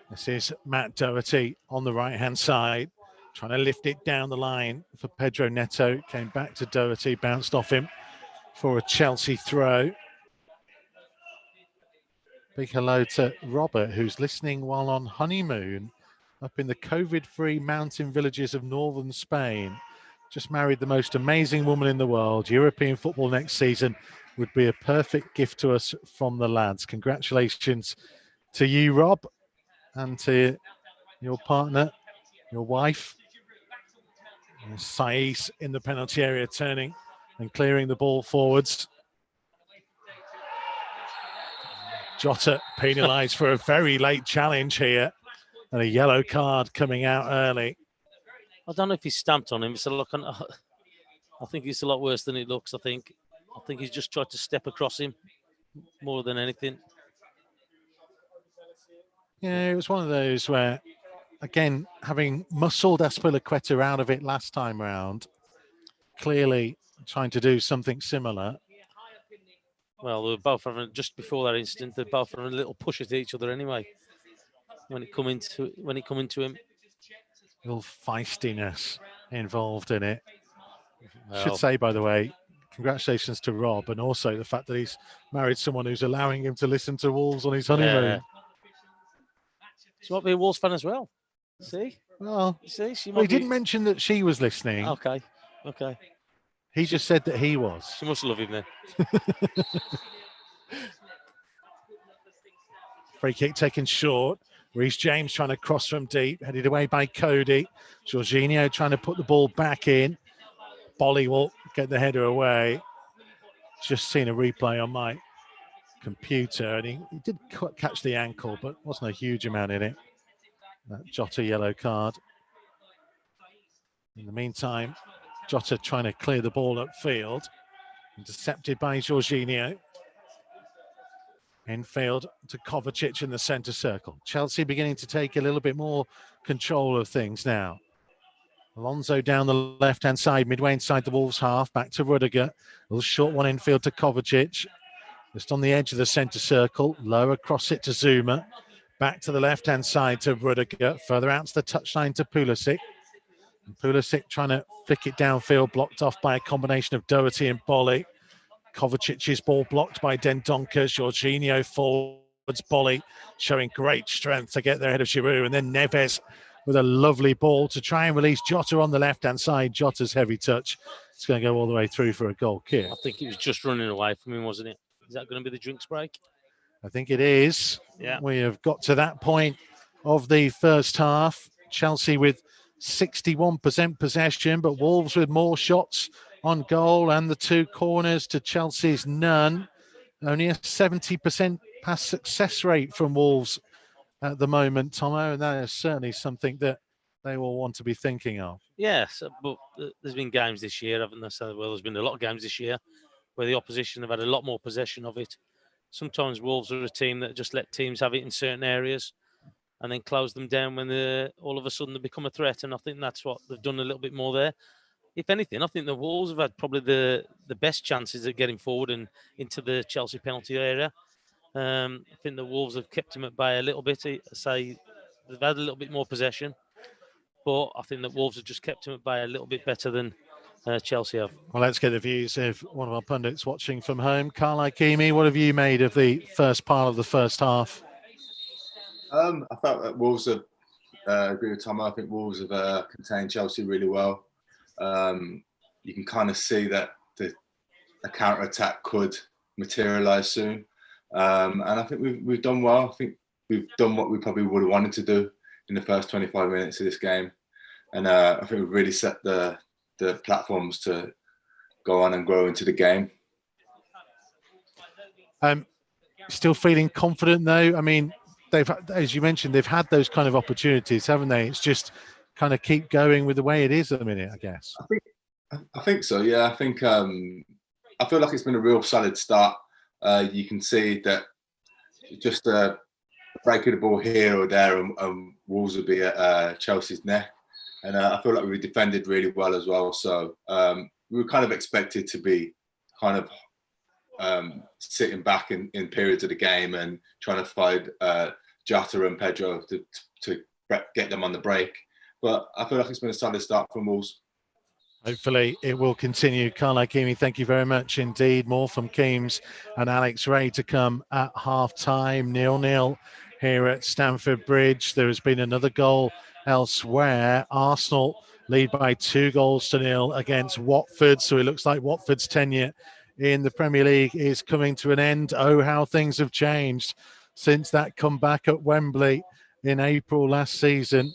This is Matt Doherty on the right-hand side, trying to lift it down the line for Pedro Neto. Came back to Doherty, bounced off him for a Chelsea throw. Big hello to Robert, who's listening while on honeymoon up in the COVID-free mountain villages of northern Spain. Just married the most amazing woman in the world. European football next season would be a perfect gift to us from the lads. Congratulations to you, Rob, and to your partner, your wife. Saiz in the penalty area, turning and clearing the ball forwards. Jota penalised for a very late challenge here, and a yellow card coming out early. I don't know if he's stamped on him. It's a look on. I think it's a lot worse than it looks. I think he's just tried to step across him more than anything. Yeah, it was one of those where, again, having muscled Azpilicueta out of it last time round, clearly trying to do something similar. Well, they were both having, just before that incident, they're both having a little push at each other anyway. When it come into him, A little feistiness involved in it. Well, Should say, by the way, congratulations to Rob, and also the fact that he's married someone who's allowing him to listen to Wolves on his honeymoon. Yeah. She might be a Wolves fan as well. See? Well, see, she he didn't mention that she was listening. Okay. He just said that he was. She must love him then. Free kick taken short. Reece James trying to cross from deep, headed away by Cody. Jorginho trying to put the ball back in. Bolly will get the header away. Just seen a replay on my computer, and he did catch the ankle, but wasn't a huge amount in it. That Jota yellow card. In the meantime, Jota trying to clear the ball upfield. Intercepted by Jorginho. Infield to Kovacic in the centre circle. Chelsea beginning to take a little bit more control of things now. Alonso down the left-hand side, midway inside the Wolves half, back to Rudiger. A little short one infield to Kovacic. Just on the edge of the centre circle, low across it to Zuma. Back to the left-hand side to Rudiger. Further out to the touchline to Pulisic. And Pulisic trying to flick it downfield, blocked off by a combination of Doherty and Bolly. Kovacic's ball blocked by Dendoncker. Jorginho forwards, Bolly showing great strength to get there ahead of Giroud. And then Neves with a lovely ball to try and release Jota on the left-hand side. Jota's heavy touch. It's going to go all the way through for a goal kick. I think he was just running away from him, wasn't it? Is that going to be the drinks break? I think it is. Yeah. We have got to that point of the first half. Chelsea with 61% possession, but Wolves with more shots on goal, and the two corners to Chelsea's none. Only a 70% pass success rate from Wolves at the moment, Tomo, and that is certainly something that they will want to be thinking of. Yes, but there's been games this year, haven't there? So, well, there's been a lot of games this year where the opposition have had a lot more possession of it. Sometimes Wolves are a team that just let teams have it in certain areas and then close them down when all of a sudden they become a threat. And I think that's what they've done a little bit more there. If anything, I think the Wolves have had probably the best chances at getting forward and into the Chelsea penalty area. I think the Wolves have kept them at bay a little bit. I say they've had a little bit more possession, but I think that Wolves have just kept them at bay a little bit better than Chelsea have. Well, let's get the views of one of our pundits watching from home. Carl Ikeme, what have you made of the first part of the first half? I felt that Wolves have, agree with Tom, I think Wolves have contained Chelsea really well. You can kind of see that a counter-attack could materialise soon. And I think we've done well. I think we've done what we probably would have wanted to do in the first 25 minutes of this game. And I think we've really set the platforms to go on and grow into the game. Still feeling confident though? I mean, they've, as you mentioned, they've had those kind of opportunities, haven't they? It's just kind of keep going with the way it is at the minute, I guess. I think so, yeah. I think I feel like it's been a real solid start. You can see that just breaking the ball here or there and Wolves will be at Chelsea's neck. And I feel like we defended really well as well. So we were kind of expected to be kind of sitting back in periods of the game and trying to find Jota and Pedro to get them on the break. But I feel like it's been a solid start from Wolves. Hopefully it will continue. Carl Ikeme, thank you very much indeed. More from Keames and Alex Rae to come at half-time. 0-0 here at Stamford Bridge. There has been another goal elsewhere. Arsenal lead by 2-0 against Watford. So it looks like Watford's tenure in the Premier League is coming to an end. Oh, how things have changed since that comeback at Wembley in April last season.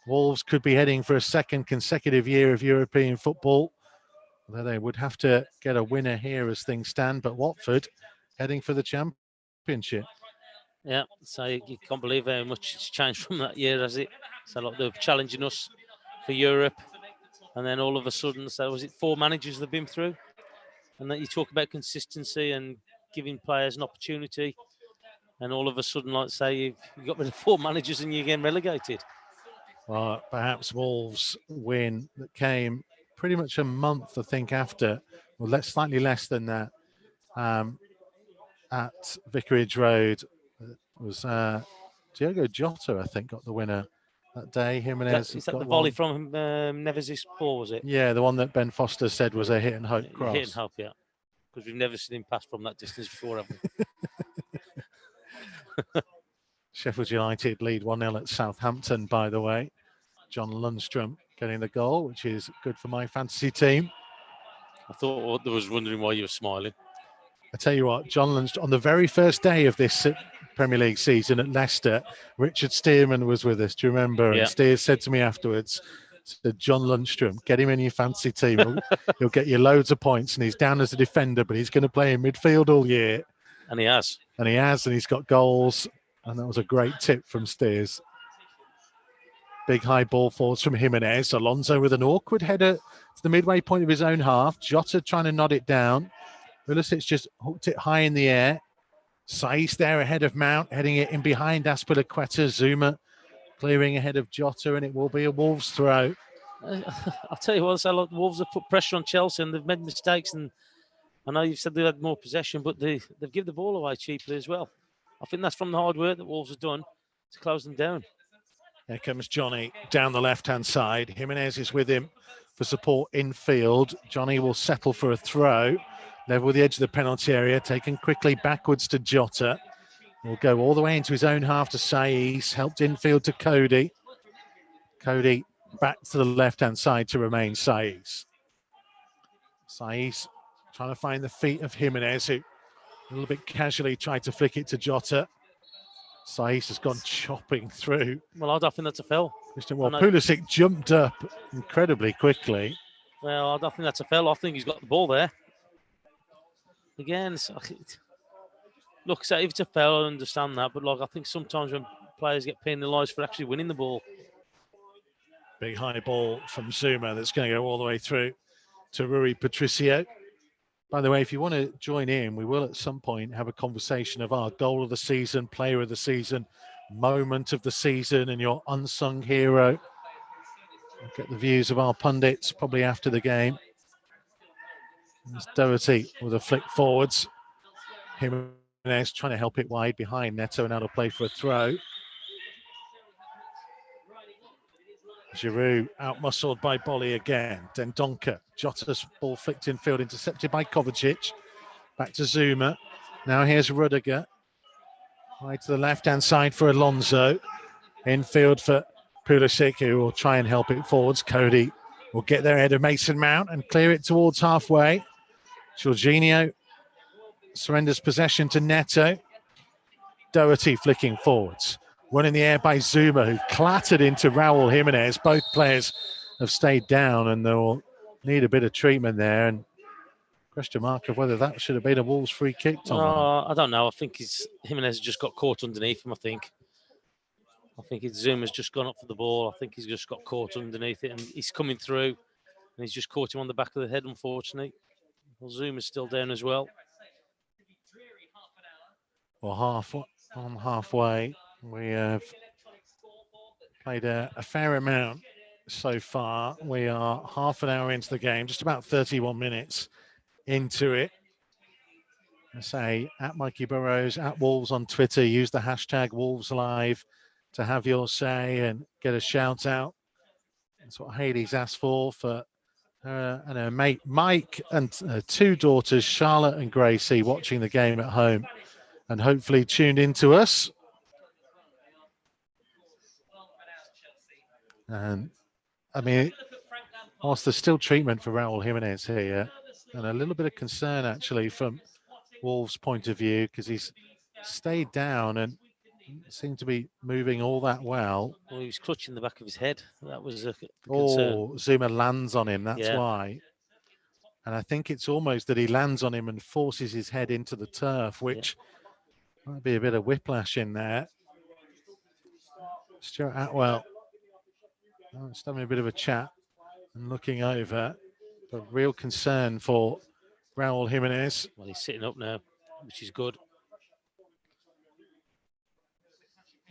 Wolves could be heading for a second consecutive year of European football. Although they would have to get a winner here as things stand. But Watford heading for the Championship. Yeah, so you can't believe how much it's changed from that year, has it? So like they're challenging us for Europe, and then all of a sudden, so was it 4 managers they've been through? And then you talk about consistency and giving players an opportunity, and all of a sudden, like say, you've got rid of 4 managers and you're getting relegated. Well, perhaps Wolves' win that came pretty much a month, I think, after, well, slightly less than that, at Vicarage Road. It was Diogo Jota, I think, got the winner that day. Jimenez Is that got the volley one from Neves' ball, was it? Yeah, the one that Ben Foster said was a hit and hope cross. Hit and hope, yeah. Because we've never seen him pass from that distance before, have we? Sheffield United lead 1-0 at Southampton, by the way. John Lundstrom getting the goal, which is good for my fantasy team. I thought I was wondering why you were smiling. I tell you what, John Lundstrom, on the very first day of this Premier League season at Leicester, Richard Stearman was with us. Do you remember? Yeah. And Steers said to me afterwards, said, John Lundstrom, get him in your fantasy team. He'll get you loads of points, and he's down as a defender, but he's going to play in midfield all year. And he has. And he's got goals. And that was a great tip from Steers. Big high ball forwards from Jimenez. Alonso with an awkward header to the midway point of his own half. Jota trying to nod it down. Pulisic just hooked it high in the air. Saiz there ahead of Mount, heading it in behind Azpilicueta. Zuma clearing ahead of Jota, and it will be a Wolves throw. I'll tell you what, so Wolves have put pressure on Chelsea and they've made mistakes. And I know you've said they had more possession, but they've given the ball away cheaply as well. I think that's from the hard work that Wolves have done to close them down. Here comes Johnny down the left-hand side. Jimenez is with him for support infield. Johnny will settle for a throw. Level with the edge of the penalty area, taken quickly backwards to Jota. Will go all the way into his own half to Saiz. Helped infield to Cody. Cody back to the left-hand side to remain Saiz. Saiz trying to find the feet of Jimenez, who a little bit casually tried to flick it to Jota. Saiz has gone chopping through. Well, I don't think that's a foul. Pulisic jumped up incredibly quickly. Well, I don't think that's a foul. I think he's got the ball there. Again, look, so if it's a foul, I understand that. But I think sometimes when players get penalised for actually winning the ball. Big high ball from Zuma that's going to go all the way through to Rui Patricio. By the way, if you want to join in, we will at some point have a conversation of our goal of the season, player of the season, moment of the season, and your unsung hero. We'll get the views of our pundits probably after the game. There's Doherty with a flick forwards. Jimenez trying to help it wide behind Neto, and that'll play for a throw. Giroud outmuscled by Bolly again. Dendoncker, Jota's ball flicked infield, intercepted by Kovacic. Back to Zuma. Now here's Rudiger. Right to the left-hand side for Alonso. Infield for Pulisic, who will try and help it forwards. Cody will get there ahead of Mason Mount and clear it towards halfway. Jorginho surrenders possession to Neto. Doherty flicking forwards. One in the air by Zuma, who clattered into Raul Jimenez. Both players have stayed down, and they'll need a bit of treatment there. And question mark of whether that should have been a Wolves free kick, Tom. I don't know. I think Jimenez just got caught underneath him, I think Zuma's just gone up for the ball. I think he's just got caught underneath it, and he's coming through, and he's just caught him on the back of the head, unfortunately. Well, Zuma's still down as well. Well, halfway. We have played a fair amount so far. We are half an hour into the game, just about 31 minutes into it. I say at Mikey Burrows, at Wolves on Twitter, use the hashtag WolvesLive to have your say and get a shout out. That's what Hayley's asked for her and her mate Mike and her 2 daughters, Charlotte and Gracie, watching the game at home and hopefully tuned into us. And I mean, whilst there's still treatment for Raul Jimenez here, and a little bit of concern actually from Wolves' point of view, because he's stayed down and seemed to be moving all that well. Well, he was clutching the back of his head. That was a concern. Oh, Zuma lands on him. That's Yeah. why. And I think it's almost that he lands on him and forces his head into the turf, which might be a bit of whiplash in there. Stuart Atwell just having a bit of a chat and looking over. But real concern for Raul Jimenez. Well, he's sitting up now, which is good.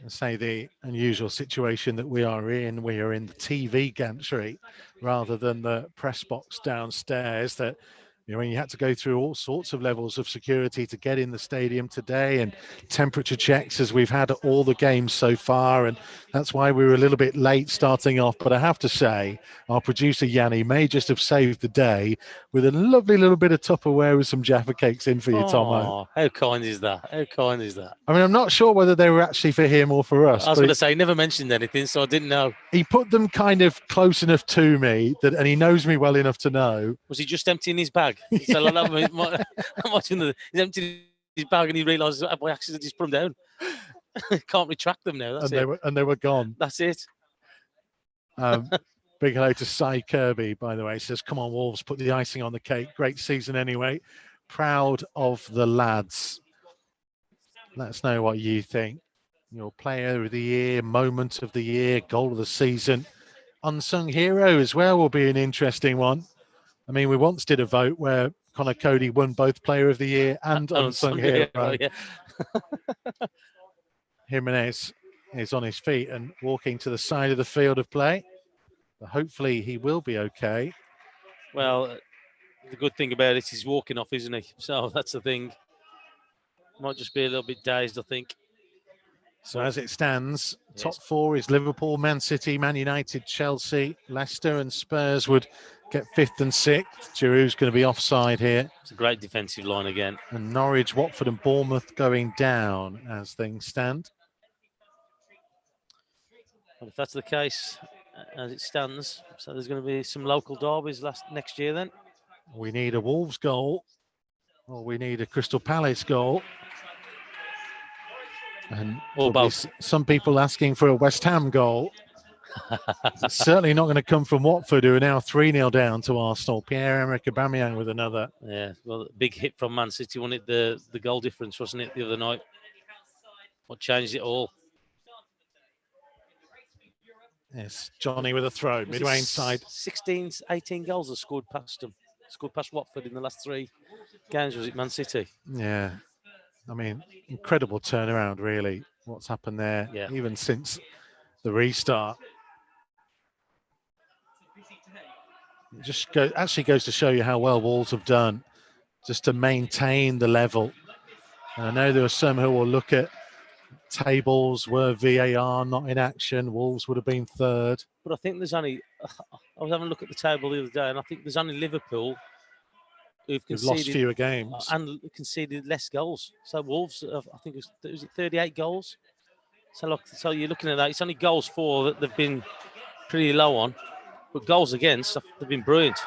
And say the unusual situation that we are in the TV gantry rather than the press box downstairs. That, you know, when you had to go through all sorts of levels of security to get in the stadium today, and temperature checks as we've had at all the games so far, and that's why we were a little bit late starting off. But I have to say, our producer Yanni may just have saved the day with a lovely little bit of Tupperware with some Jaffa cakes in for you, Tomo. How kind is that? How kind is that? I mean, I'm not sure whether they were actually for him or for us. I was going to say, he never mentioned anything, so I didn't know. He put them kind of close enough to me that, and he knows me well enough to know. Was he just emptying his bag? So like that, I'm watching he's emptying his bag and he realised by accident he's put them down. Can't retract them now. That's it. They were gone. That's it. Big hello to Cy Kirby, by the way. Says, come on, Wolves, put the icing on the cake. Great season anyway. Proud of the lads. Let us know what you think. Your player of the year, moment of the year, goal of the season. Unsung hero as well will be an interesting one. I mean, we once did a vote where Connor Cody won both player of the year and unsung hero. Yeah. Jimenez is on his feet and walking to the side of the field of play. But hopefully he will be okay. Well, the good thing about it is he's walking off, isn't he? So that's the thing. Might just be a little bit dazed, I think. So as it stands, top four is Liverpool, Man City, Man United, Chelsea, Leicester and Spurs would get fifth and sixth. Giroud's going to be offside here. It's a great defensive line again. And Norwich, Watford and Bournemouth going down as things stand. Well, if that's the case, as it stands, so there's going to be some local derbies next year then. We need a Wolves goal, or we need a Crystal Palace goal. And some people asking for a West Ham goal. It's certainly not going to come from Watford, who are now 3-0 down to Arsenal. Pierre-Emerick Aubameyang with another. Yeah, well, big hit from Man City, wasn't it? The goal difference, wasn't it, the other night? What changed it all? Yes, Johnny with a throw, midway inside. 18 goals have scored past Watford in the last 3 games. Was it Man City? Yeah. I mean, incredible turnaround, really, what's happened there, even since the restart. It just actually goes to show you how well Wolves have done just to maintain the level. And I know there are some who will look at tables where VAR not in action, Wolves would have been third. But I think there's only, I was having a look at the table the other day, and I think there's only Liverpool who've lost fewer games and conceded less goals. So Wolves, I think it was 38 goals. So look, so you're looking at that. It's only goals for that they've been pretty low on, but goals against they've been brilliant.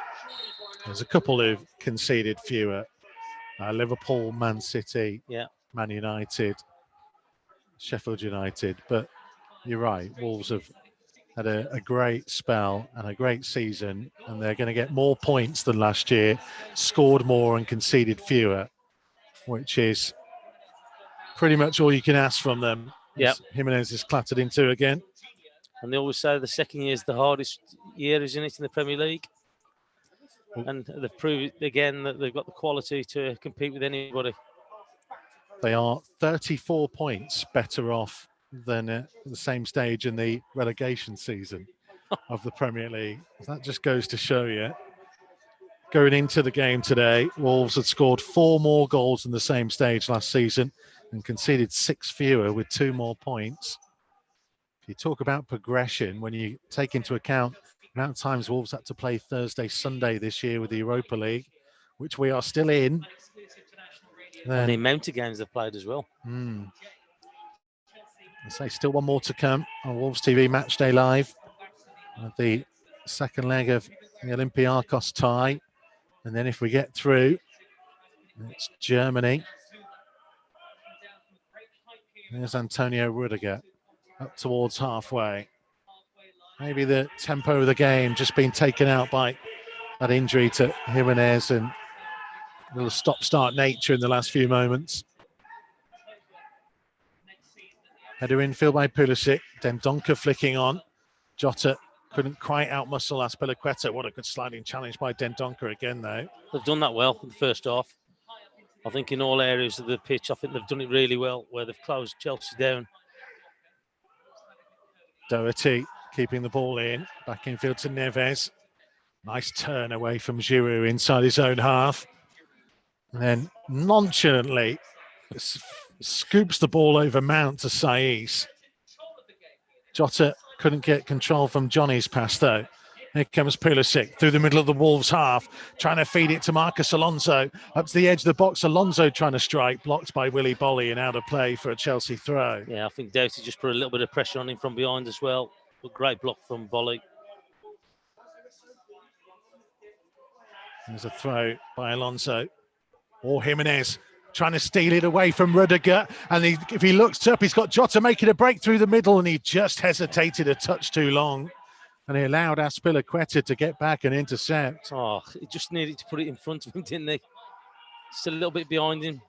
There's a couple who've conceded fewer: Liverpool, Man City, Man United, Sheffield United. But you're right, Wolves have had a great spell and a great season, and they're going to get more points than last year, scored more and conceded fewer, which is pretty much all you can ask from them. Yeah, Jimenez is clattered into again. And they always say the second year is the hardest year, isn't it, in the Premier League? And they've proved again that they've got the quality to compete with anybody. They are 34 points better off than at the same stage in the relegation season of the Premier League. That just goes to show you. Going into the game today, Wolves had scored 4 more goals in the same stage last season and conceded 6 fewer with 2 more points. If you talk about progression, when you take into account the amount of times Wolves had to play Thursday, Sunday this year with the Europa League, which we are still in. And the amount of games they've played as well. I say still one more to come on Wolves TV Matchday Live. the second leg of the Olympiacos tie. And then if we get through, it's Germany. There's Antonio Rudiger up towards halfway. Maybe the tempo of the game just being taken out by that injury to Jimenez and a little stop-start nature in the last few moments. Header infield by Pulisic. Dendoncker flicking on. Jota couldn't quite outmuscle Azpilicueta. What a good sliding challenge by Dendoncker again, though. They've done that well in the first half. I think in all areas of the pitch, I think they've done it really well, where they've closed Chelsea down. Doherty keeping the ball in. Back infield to Neves. Nice turn away from Giroud inside his own half. And then nonchalantly scoops the ball over Mount to Saiz. Jota couldn't get control from Johnny's pass, though. Here comes Pulisic through the middle of the Wolves half, trying to feed it to Marcus Alonso. Up to the edge of the box, Alonso trying to strike, blocked by Willy Bolly and out of play for a Chelsea throw. Yeah, I think Doughty just put a little bit of pressure on him from behind as well. But great block from Bolly. There's a throw by Alonso. Or Jimenez trying to steal it away from Rudiger. And if he looks up, he's got Jota making a break through the middle, and he just hesitated a touch too long. And he allowed Azpilicueta to get back and intercept. Oh, he just needed to put it in front of him, didn't he? Still a little bit behind him.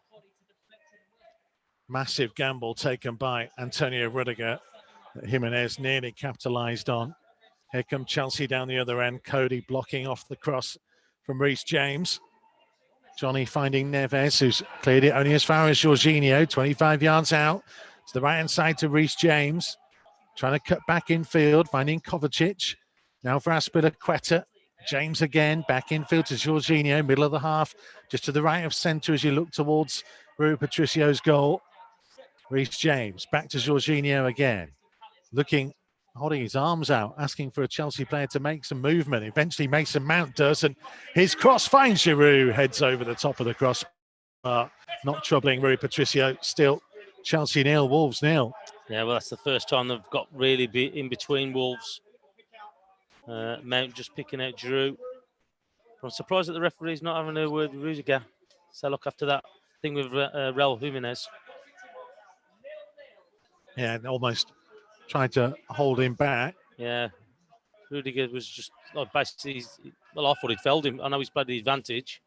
Massive gamble taken by Antonio Rudiger that Jimenez nearly capitalised on. Here come Chelsea down the other end. Cody blocking off the cross from Reece James. Johnny finding Neves, who's cleared it only as far as Jorginho, 25 yards out. To the right-hand side to Reece James. Trying to cut back infield, finding Kovacic. Now for Azpilicueta. James again, back infield to Jorginho, middle of the half, just to the right of centre as you look towards Rui Patricio's goal. Reece James, back to Jorginho again. Looking, holding his arms out, asking for a Chelsea player to make some movement. Eventually Mason Mount does, and his cross finds Giroud, heads over the top of the crossbar. Not troubling Rui Patricio, still Chelsea 0, Wolves 0. Yeah, well, that's the first time they've got really in between Wolves. Mount just picking out Giroud. I'm surprised that the referee's not having a word with Rudiger. So look after that thing with Raul Jimenez. Yeah, almost tried to hold him back. Yeah, Rudiger was just basically, well, I thought he'd felled him. I know he's played the advantage,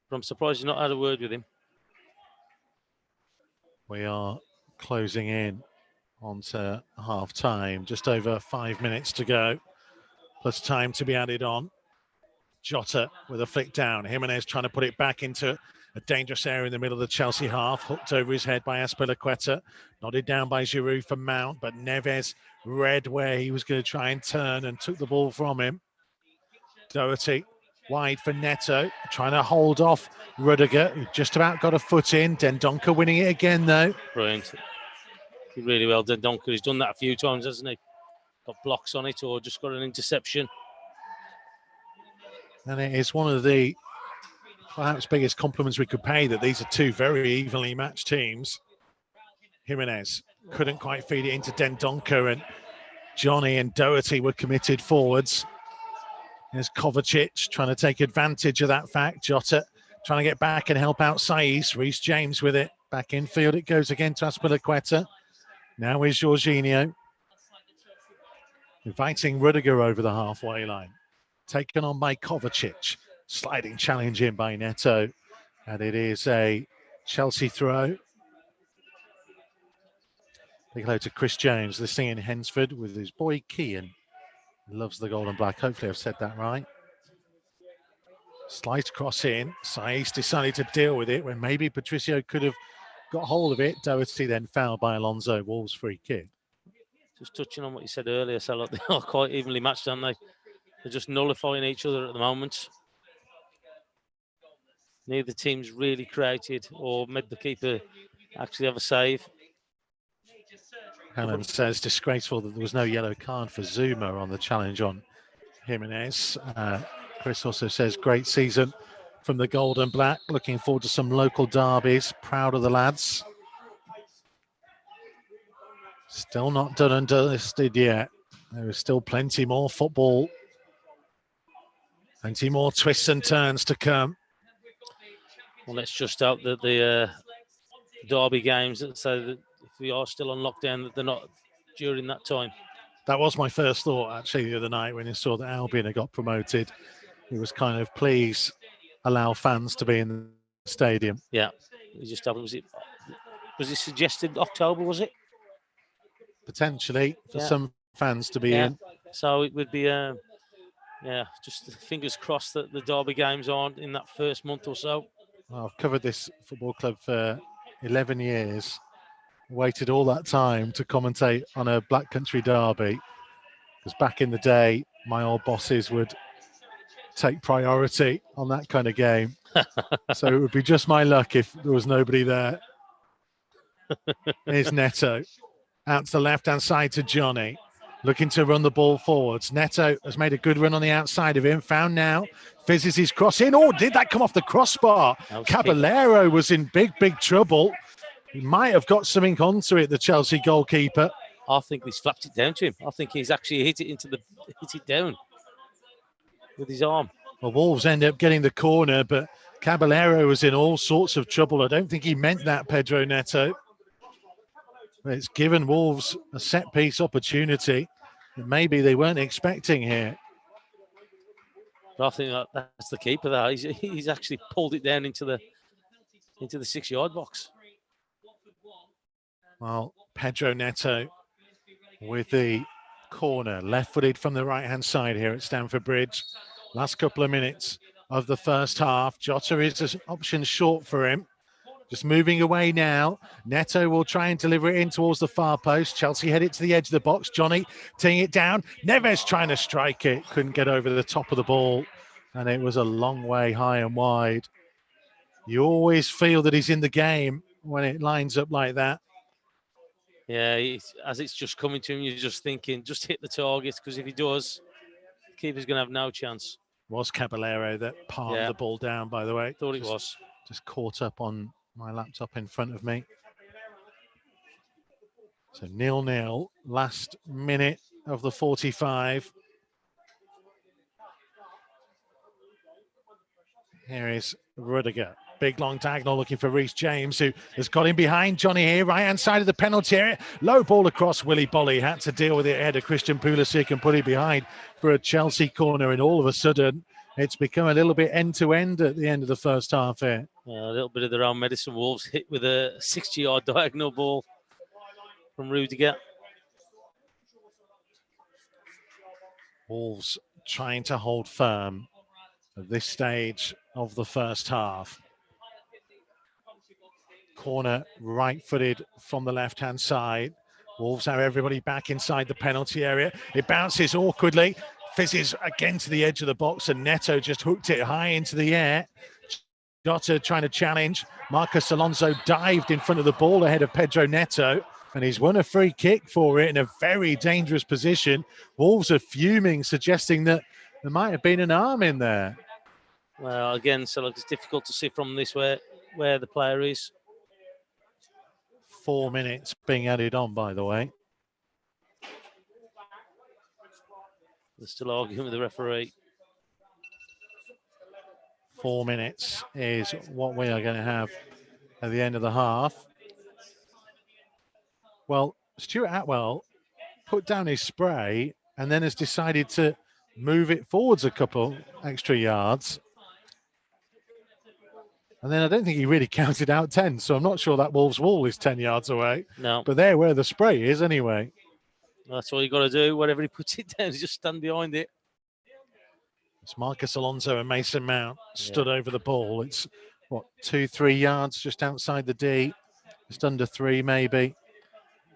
but I'm surprised he's not had a word with him. We are closing in onto half time, just over 5 minutes to go, plus time to be added on. Jota with a flick down. Jimenez trying to put it back into a dangerous area in the middle of the Chelsea half, hooked over his head by Azpilicueta, nodded down by Giroud for Mount, but Neves read where he was going to try and turn and took the ball from him. Doherty wide for Neto, trying to hold off Rudiger, who just about got a foot in. Dendoncker winning it again, though. Brilliant. Did really well, Dendoncker. He's done that a few times, hasn't he? Got blocks on it or just got an interception. And it is one of the perhaps biggest compliments we could pay, that these are two very evenly matched teams. Jimenez couldn't quite feed it into Dendoncker, and Johnny and Doherty were committed forwards. There's Kovacic trying to take advantage of that fact. Jota trying to get back and help out Saiz. Reece James with it. Back infield it goes again to Azpilicueta. Now is Jorginho. Inviting Rudiger over the halfway line. Taken on by Kovacic. Sliding challenge in by Neto. And it is a Chelsea throw. Big hello to Chris Jones, listening in Hensford with his boy Kean. Loves the gold and black. Hopefully I've said that right. Slice cross in. Saiz decided to deal with it when maybe Patricio could have got hold of it. Doherty then fouled by Alonso. Wolves free kick. Just touching on what you said earlier, so look, they are quite evenly matched, aren't they? They're just nullifying each other at the moment. Neither team's really created or made the keeper actually have a save. Helen says disgraceful that there was no yellow card for Zuma on the challenge on Jimenez. Chris also says great season from the Gold and Black. Looking forward to some local derbies. Proud of the lads. Still not done and dusted yet. There is still plenty more football, plenty more twists and turns to come. Well, let's just hope that the derby games, so that if we are still on lockdown, that they're not during that time. That was my first thought, actually, the other night when he saw that Albion had got promoted. He was kind of, please allow fans to be in the stadium. Yeah, he just happened. Was it suggested October, was it? Potentially for some fans to be in. So it would be, just fingers crossed that the derby games aren't in that first month or so. Well, I've covered this football club for 11 years, waited all that time to commentate on a Black Country derby, because back in the day, my old bosses would take priority on that kind of game. So it would be just my luck if there was nobody there. Here's Neto. Out to the left-hand side to Johnny. Looking to run the ball forwards. Neto has made a good run on the outside of him. Found now. Fizzes his cross in. Oh, did that come off the crossbar? Caballero was in big, big trouble. He might have got something onto it, the Chelsea goalkeeper. I think he's flapped it down to him. I think he's actually hit it down with his arm. Well, Wolves end up getting the corner, but Caballero was in all sorts of trouble. I don't think he meant that, Pedro Neto. It's given Wolves a set-piece opportunity that maybe they weren't expecting here. But I think that's the keeper there. He's actually pulled it down into the 6-yard box. Well, Pedro Neto with the corner, left-footed from the right-hand side here at Stamford Bridge. Last couple of minutes of the first half. Jota is an option short for him. Just moving away now. Neto will try and deliver it in towards the far post. Chelsea head it to the edge of the box. Johnny teeing it down. Neves trying to strike it. Couldn't get over the top of the ball. And it was a long way high and wide. You always feel that he's in the game when it lines up like that. Yeah, as it's just coming to him, you're just thinking, just hit the target, because if he does, the keeper's going to have no chance. Was Caballero that palmed the ball down, by the way? Thought it was. Just caught up on my laptop in front of me. So 0-0, last minute of the 45. Here is Rudiger. Big long diagonal looking for Reece James, who has got him behind Johnny here, right-hand side of the penalty area. Low ball across. Willy Bolly had to deal with it ahead of Christian Pulisic and put it behind for a Chelsea corner. And all of a sudden, it's become a little bit end-to-end at the end of the first half here. A little bit of their own medicine. Wolves hit with a 60-yard diagonal ball from Rudiger. Wolves trying to hold firm at this stage of the first half. Corner right-footed from the left-hand side. Wolves have everybody back inside the penalty area. It bounces awkwardly, fizzes again to the edge of the box, and Neto just hooked it high into the air. Jota trying to challenge. Marcos Alonso dived in front of the ball ahead of Pedro Neto, and he's won a free kick for it in a very dangerous position. Wolves are fuming, suggesting that there might have been an arm in there. Well, again, so it's difficult to see from this where the player is. 4 minutes being added on, by the way. They're still arguing with the referee. 4 minutes is what we are going to have at the end of the half. Well, Stuart Atwell put down his spray and then has decided to move it forwards a couple extra yards. And then I don't think he really counted out 10, so I'm not sure that Wolves wall is 10 yards away. No. But there where the spray is anyway. That's all you got to do. Whatever he puts it down, just stand behind it. It's Marcos Alonso and Mason Mount stood over the ball. It's, 2-3 yards just outside the D. Just under 3 maybe.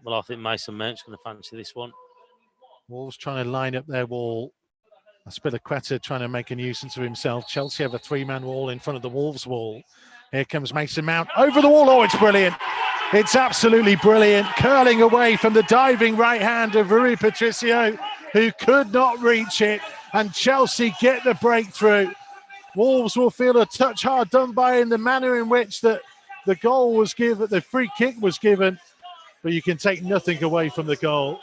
Well, I think Mason Mount's going to fancy this one. Wolves trying to line up their wall. Aspilicueta trying to make a nuisance of himself. Chelsea have a 3-man wall in front of the Wolves wall. Here comes Mason Mount over the wall. Oh, it's brilliant. It's absolutely brilliant. Curling away from the diving right hand of Rui Patricio, who could not reach it. And Chelsea get the breakthrough. Wolves will feel a touch hard done by in the manner in which the goal was given, the free kick was given. But you can take nothing away from the goal.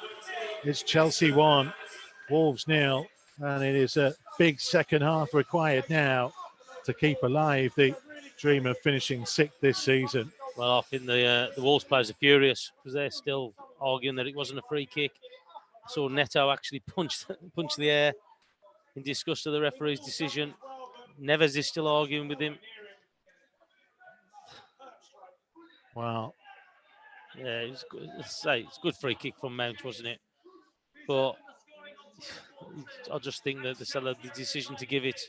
It's Chelsea 1, Wolves nil, and it is a big second half required now to keep alive the dream of finishing sixth this season. Well, I think the Wolves players are furious because they're still arguing that it wasn't a free kick. I saw Neto actually punch the air in disgust of the referee's decision. Neves is still arguing with him. Wow. Yeah, it's good free kick from Mount, wasn't it? But I just think that the decision to give it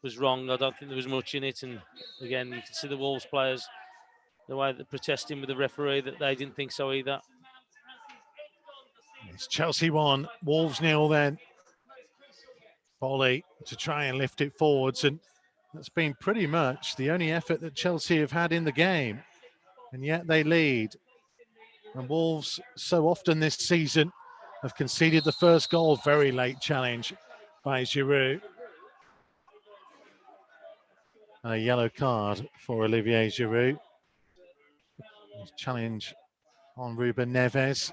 was wrong. I don't think there was much in it. And again, you can see the Wolves players, the way they're protesting with the referee, that they didn't think so either. It's Chelsea 1, Wolves nil then. Volley to try and lift it forwards, and that's been pretty much the only effort that Chelsea have had in the game. And yet they lead. And Wolves, so often this season, have conceded the first goal. Very late challenge by Giroud. And a yellow card for Olivier Giroud. Challenge on Ruben Neves.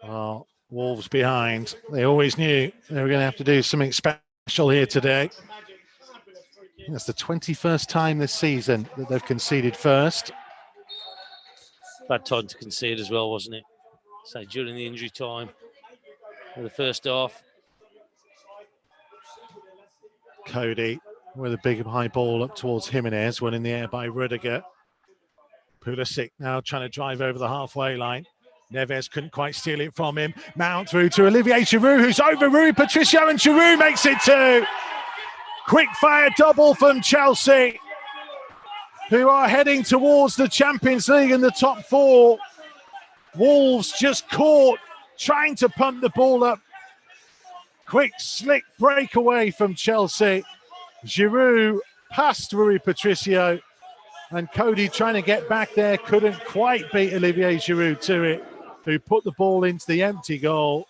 Well, Wolves behind. They always knew they were going to have to do something special here today. That's the 21st time this season that they've conceded first. Bad time to concede as well, wasn't it? So during the injury time of the first half. Cody with a big high ball up towards Jimenez, one in the air by Rudiger. Pulisic now trying to drive over the halfway line. Neves couldn't quite steal it from him. Mount through to Olivier Giroud, who's over Rui Patricio, and Giroud makes it 2. Quick fire double from Chelsea, who are heading towards the Champions League in the top 4. Wolves just caught, trying to pump the ball up. Quick, slick breakaway from Chelsea. Giroud past Rui Patricio, and Cody trying to get back there, couldn't quite beat Olivier Giroud to it, who put the ball into the empty goal.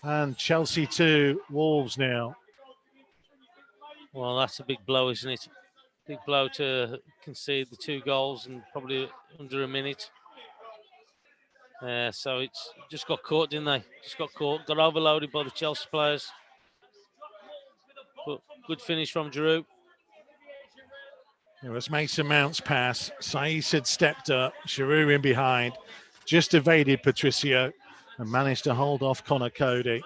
And Chelsea 2, Wolves nil. Well, that's a big blow, isn't it? Big blow to concede the 2 goals in probably under a minute. So it's just got caught, didn't they? Just got caught, got overloaded by the Chelsea players. But good finish from Giroud. It was Mason Mount's pass. Saiss had stepped up. Giroud in behind. Just evaded Patricio and managed to hold off Connor Cody.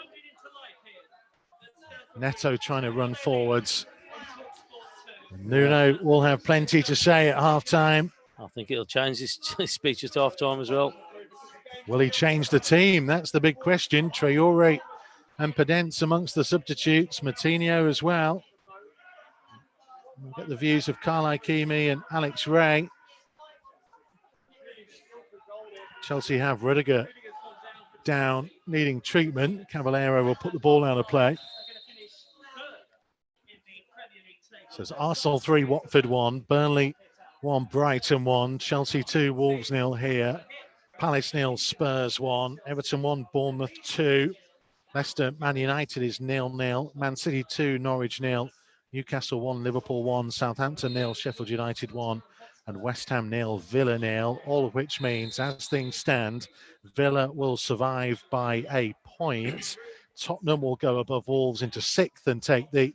Neto trying to run forwards. Nuno will have plenty to say at half-time. I think it'll change his speech at half-time as well. Will he change the team? That's the big question. Traore and Pedence amongst the substitutes. Moutinho as well. We'll get the views of Carl Ikeme and Alex Rae. Chelsea have Rudiger down, needing treatment. Caballero will put the ball out of play. So it's Arsenal 3, Watford 1, Burnley 1, Brighton 1, Chelsea 2, Wolves 0 here. Palace 0, Spurs 1, Everton 1, Bournemouth 2. Leicester, Man United is 0-0. Man City 2, Norwich 0. Newcastle 1, Liverpool 1, Southampton 0, Sheffield United 1, and West Ham 0, Villa 0. All of which means, as things stand, Villa will survive by a point. Tottenham will go above Wolves into 6th and take the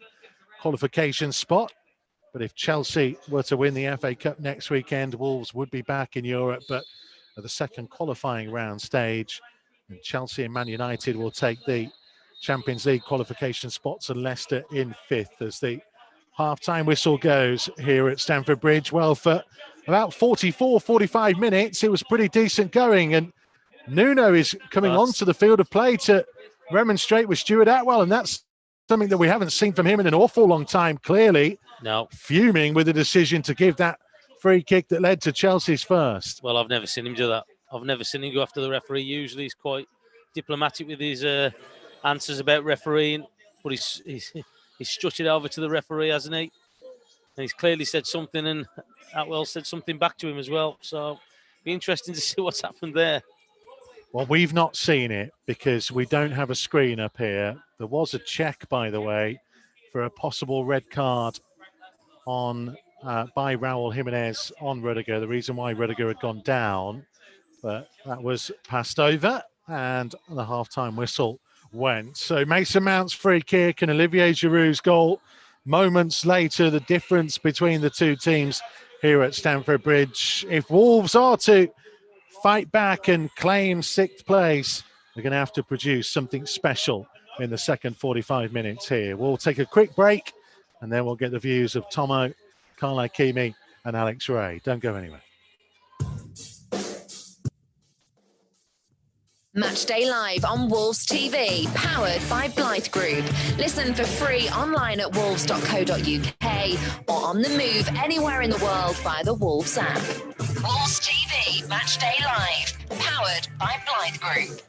qualification spot. But if Chelsea were to win the FA Cup next weekend, Wolves would be back in Europe, but at the second qualifying round stage, and Chelsea and Man United will take the Champions League qualification spots, and Leicester in 5th as the half-time whistle goes here at Stamford Bridge. Well, for about 45 minutes, it was pretty decent going, and Nuno is coming onto the field of play to remonstrate with Stuart Atwell, and that's something that we haven't seen from him in an awful long time, clearly. No. Fuming with the decision to give that free kick that led to Chelsea's first. Well, I've never seen him do that. I've never seen him go after the referee. Usually he's quite diplomatic with his answers about refereeing, but he's strutted over to the referee, hasn't he? And he's clearly said something, and Atwell said something back to him as well. So be interesting to see what's happened there. Well, we've not seen it because we don't have a screen up here. There was a check, by the way, for a possible red card on by Raul Jimenez on Rudiger. The reason why Rudiger had gone down, but that was passed over, and the half-time whistle went. So Mason Mount's free kick and Olivier Giroud's goal. Moments later, the difference between the two teams here at Stamford Bridge. If Wolves are to fight back and claim 6th place, they're going to have to produce something special in the second 45 minutes here. We'll take a quick break, and then we'll get the views of Tomo, Carl Ikeme, and Alex Rae. Don't go anywhere. Matchday Live on Wolves TV, powered by Blythe Group. Listen for free online at wolves.co.uk or on the move anywhere in the world via the Wolves app. Wolves TV, Matchday Live, powered by Blythe Group.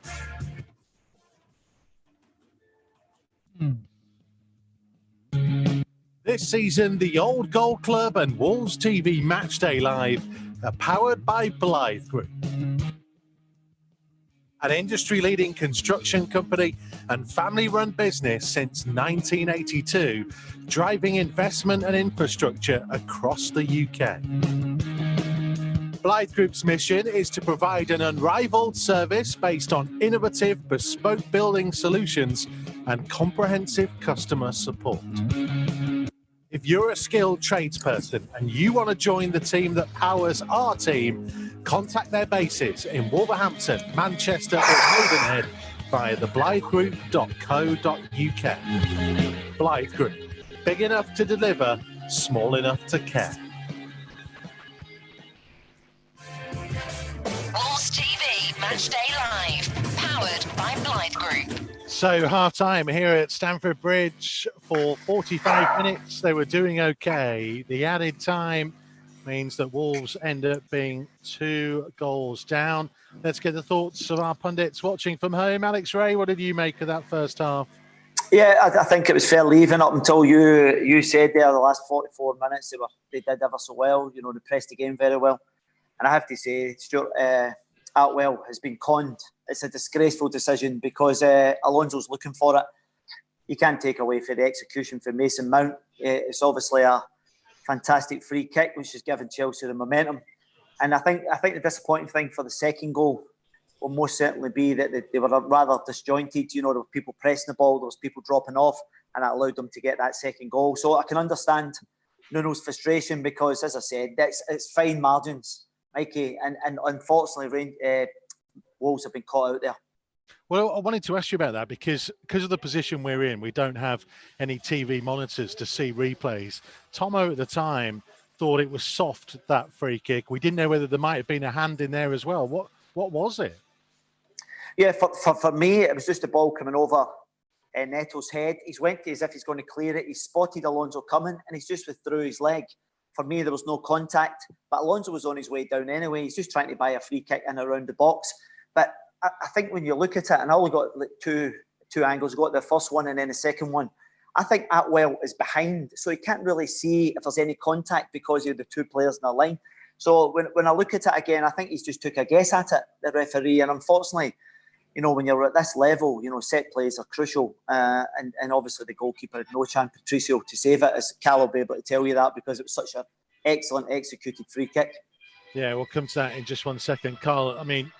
This season, the Old Gold Club and Wolves TV Matchday Live are powered by Blythe Group, an industry-leading construction company and family-run business since 1982, driving investment and infrastructure across the UK. Blythe Group's mission is to provide an unrivaled service based on innovative, bespoke building solutions and comprehensive customer support. If you're a skilled tradesperson and you want to join the team that powers our team, contact their bases in Wolverhampton, Manchester or Maidenhead via theblythegroup.co.uk. Blythe Group, big enough to deliver, small enough to care. Wolves TV, Matchday Live, powered by Blythe Group. So half-time here at Stamford Bridge for 45 minutes. They were doing okay. The added time means that Wolves end up being 2 goals down. Let's get the thoughts of our pundits watching from home. Alex Rae, what did you make of that first half? Yeah, I think it was fairly even up until you said there the last 44 minutes they did ever so well. You know, they pressed the game very well. And I have to say, Stuart Atwell has been conned. It's a disgraceful decision because Alonso's looking for it. You can't take away for the execution for Mason Mount. It's obviously a fantastic free kick, which has given Chelsea the momentum. And I think the disappointing thing for the second goal will most certainly be that they were rather disjointed. You know, there were people pressing the ball, there was people dropping off, and that allowed them to get that second goal. So I can understand Nuno's frustration because, as I said, it's fine margins, Mikey, and unfortunately, Wolves have been caught out there. Well, I wanted to ask you about that because of the position we're in, we don't have any TV monitors to see replays. Tomo at the time thought it was soft, that free kick. We didn't know whether there might have been a hand in there as well. What was it? Yeah, for me, it was just the ball coming over Neto's head. He's went as if he's going to clear it. He spotted Alonso coming and he's just withdrew his leg. For me, there was no contact, but Alonso was on his way down anyway. He's just trying to buy a free kick in around the box. But I think when you look at it, and I only got like two angles, got the first one and then the second one, I think Atwell is behind, so he can't really see if there's any contact because of the two players in the line. So when I look at it again, I think he's just took a guess at it, the referee, and unfortunately, you know, when you're at this level, you know, set plays are crucial, and obviously the goalkeeper had no chance, Patricio, to save it, as Cal will be able to tell you that because it was such an excellent executed free kick. Yeah, we'll come to that in just one second. Carl, I mean,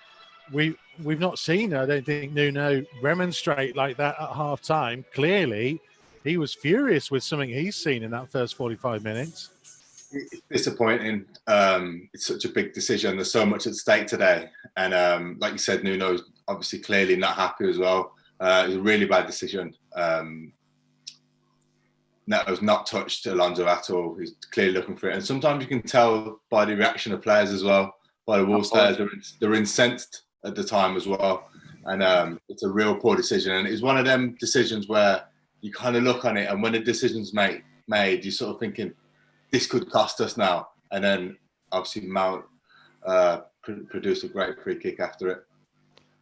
we've not seen, I don't think, Nuno remonstrate like that at half-time. Clearly, he was furious with something he's seen in that first 45 minutes. It's disappointing. It's such a big decision. There's so much at stake today. And like you said, Nuno's obviously clearly not happy as well. It was a really bad decision. Neto's not touched Alonso at all. He's clearly looking for it. And sometimes you can tell by the reaction of players as well, by the Wolves players. They're incensed at the time as well. And it's a real poor decision. And it's one of them decisions where you kind of look on it and when the decision's made, you're sort of thinking, this could cost us now. And then obviously Mount produced a great free kick after it.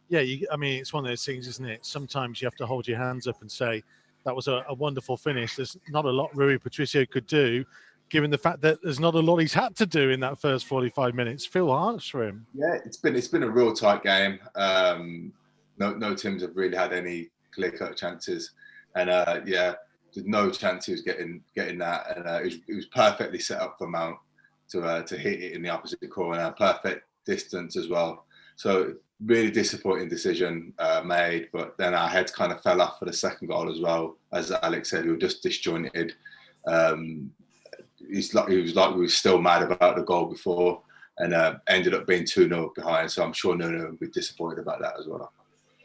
Yeah, I mean, it's one of those things, isn't it? Sometimes you have to hold your hands up and say, that was a wonderful finish. There's not a lot Rui Patricio could do, given the fact that there's not a lot he's had to do in that first 45 minutes. Feel harsh for him. Yeah, it's been a real tight game. No teams have really had any clear-cut chances. And there's no chance he was getting that. And it was perfectly set up for Mount to hit it in the opposite corner. Perfect distance as well. So really disappointing decision made. But then our heads kind of fell off for the second goal as well. As Alex said, we were just disjointed. He was like we were still mad about the goal before, and ended up being 2-0 behind. So I'm sure Nuno will be disappointed about that as well.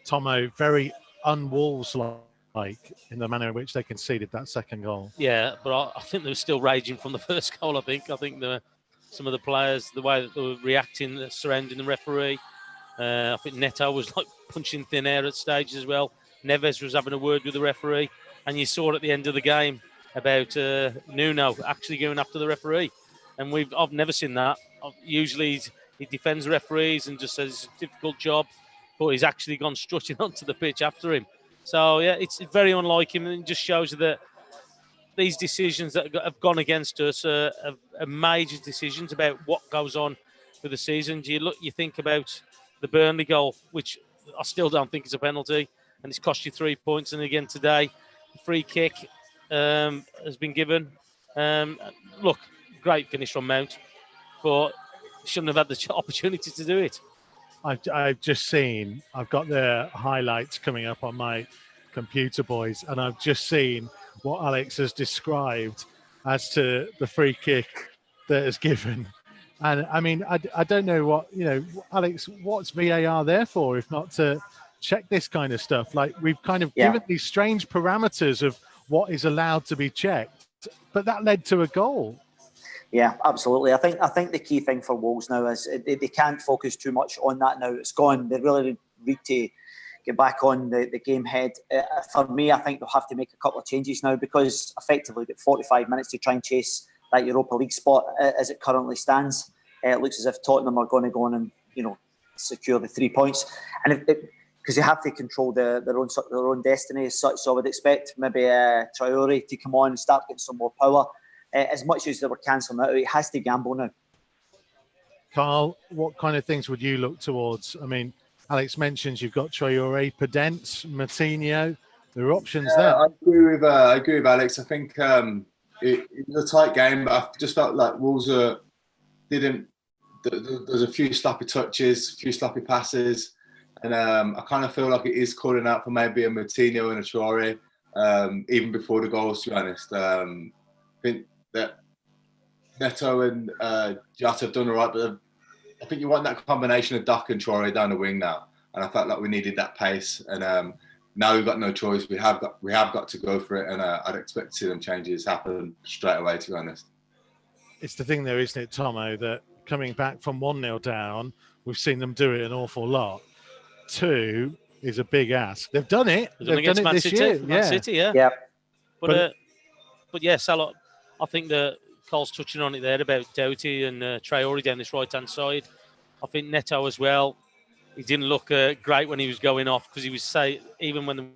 Tomo, very un-Wolves-like in the manner in which they conceded that second goal. Yeah, but I think they were still raging from the first goal. I think some of the players, the way that they were reacting, surrounding the referee. I think Neto was like punching thin air at stages as well. Neves was having a word with the referee, and you saw at the end of the game about Nuno actually going after the referee, and I've never seen that. Usually he defends referees and just says it's a difficult job, but he's actually gone strutting onto the pitch after him. So yeah, it's very unlike him, and it just shows that these decisions that have gone against us are major decisions about what goes on with the season. You think about the Burnley goal, which I still don't think is a penalty, and it's cost you 3 points. And again today, the free kick has been given. Look, great finish from Mount, but shouldn't have had the opportunity to do it. I've just seen, I've got the highlights coming up on my computer, boys, and I've just seen what Alex has described as to the free kick that is given. And I mean, I don't know what, Alex, what's VAR there for if not to check this kind of stuff? Like, we've kind of given these strange parameters of what is allowed to be checked, but that led to a goal. Yeah, absolutely. I think the key thing for Wolves now is they can't focus too much on that now. It's gone. They really need to get back on the game head. For me, I think they'll have to make a couple of changes now, because effectively they've got 45 minutes to try and chase that Europa League spot as it currently stands. It looks as if Tottenham are going to go on and secure the 3 points, and because they have to control their own destiny as such. So I would expect maybe Traore to come on and start getting some more power. As much as they were cancelling out, it has to gamble now. Carl, what kind of things would you look towards? I mean, Alex mentions you've got Traore, Podence, Martinho. There are options there. I agree with Alex. I think it was a tight game, but I just felt like Wolves there's a few sloppy touches, a few sloppy passes, and I kind of feel like it is calling out for maybe a Martinho and a Traore, even before the goals, to be honest. I think that Neto and Jota have done all right, but I think you want that combination of Duck and Traore down the wing now, and I felt like we needed that pace. And now we've got no choice. We have got to go for it, and I'd expect to see them changes happen straight away, to be honest. It's the thing, though, isn't it, Tomo, that coming back from 1-0 down, we've seen them do it an awful lot. 2 is a big ask. They've done it. They've done it this year. Man City, yeah. Yeah. But yeah, Salah, I think that Carl's touching on it there about Doughty and Traore down this right-hand side. I think Neto as well. He didn't look great when he was going off, because he was even when the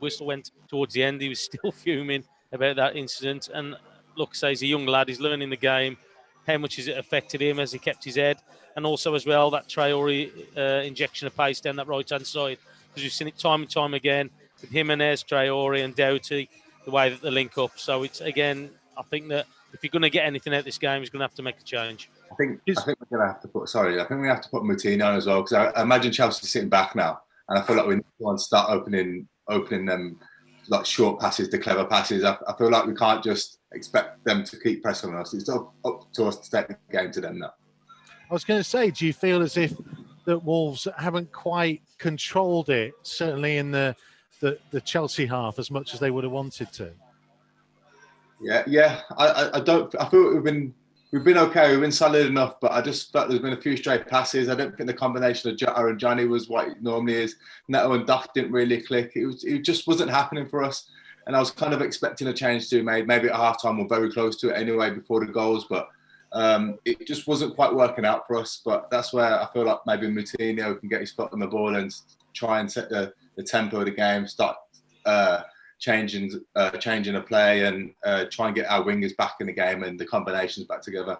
whistle went towards the end, he was still fuming about that incident. And look, he's a young lad. He's learning the game. How much has it affected him as he kept his head? And also as well, that Traore injection of pace down that right-hand side, because we've seen it time and time again with Jimenez, Traore and Doughty, the way that they link up. So it's, again, I think that if you're going to get anything out of this game, he's going to have to make a change. I think we're going to have to put Martinho on as well, because I imagine Chelsea sitting back now, and I feel like we need to start opening them like short passes, the clever passes. I feel like we can't just expect them to keep pressing on us. It's up to us to take the game to them now. I was going to say, do you feel as if that Wolves haven't quite controlled it, certainly in the Chelsea half, as much as they would have wanted to? Yeah. I don't. I feel we've been okay. We've been solid enough, but I just felt there's been a few stray passes. I don't think the combination of Jota and Johnny was what it normally is. Neto and Duff didn't really click. It just wasn't happening for us. And I was kind of expecting a change to be made, maybe at halftime or very close to it anyway before the goals, but it just wasn't quite working out for us. But that's where I feel like maybe Moutinho can get his foot on the ball and try and set the tempo of the game, start changing a play, and try and get our wingers back in the game and the combinations back together.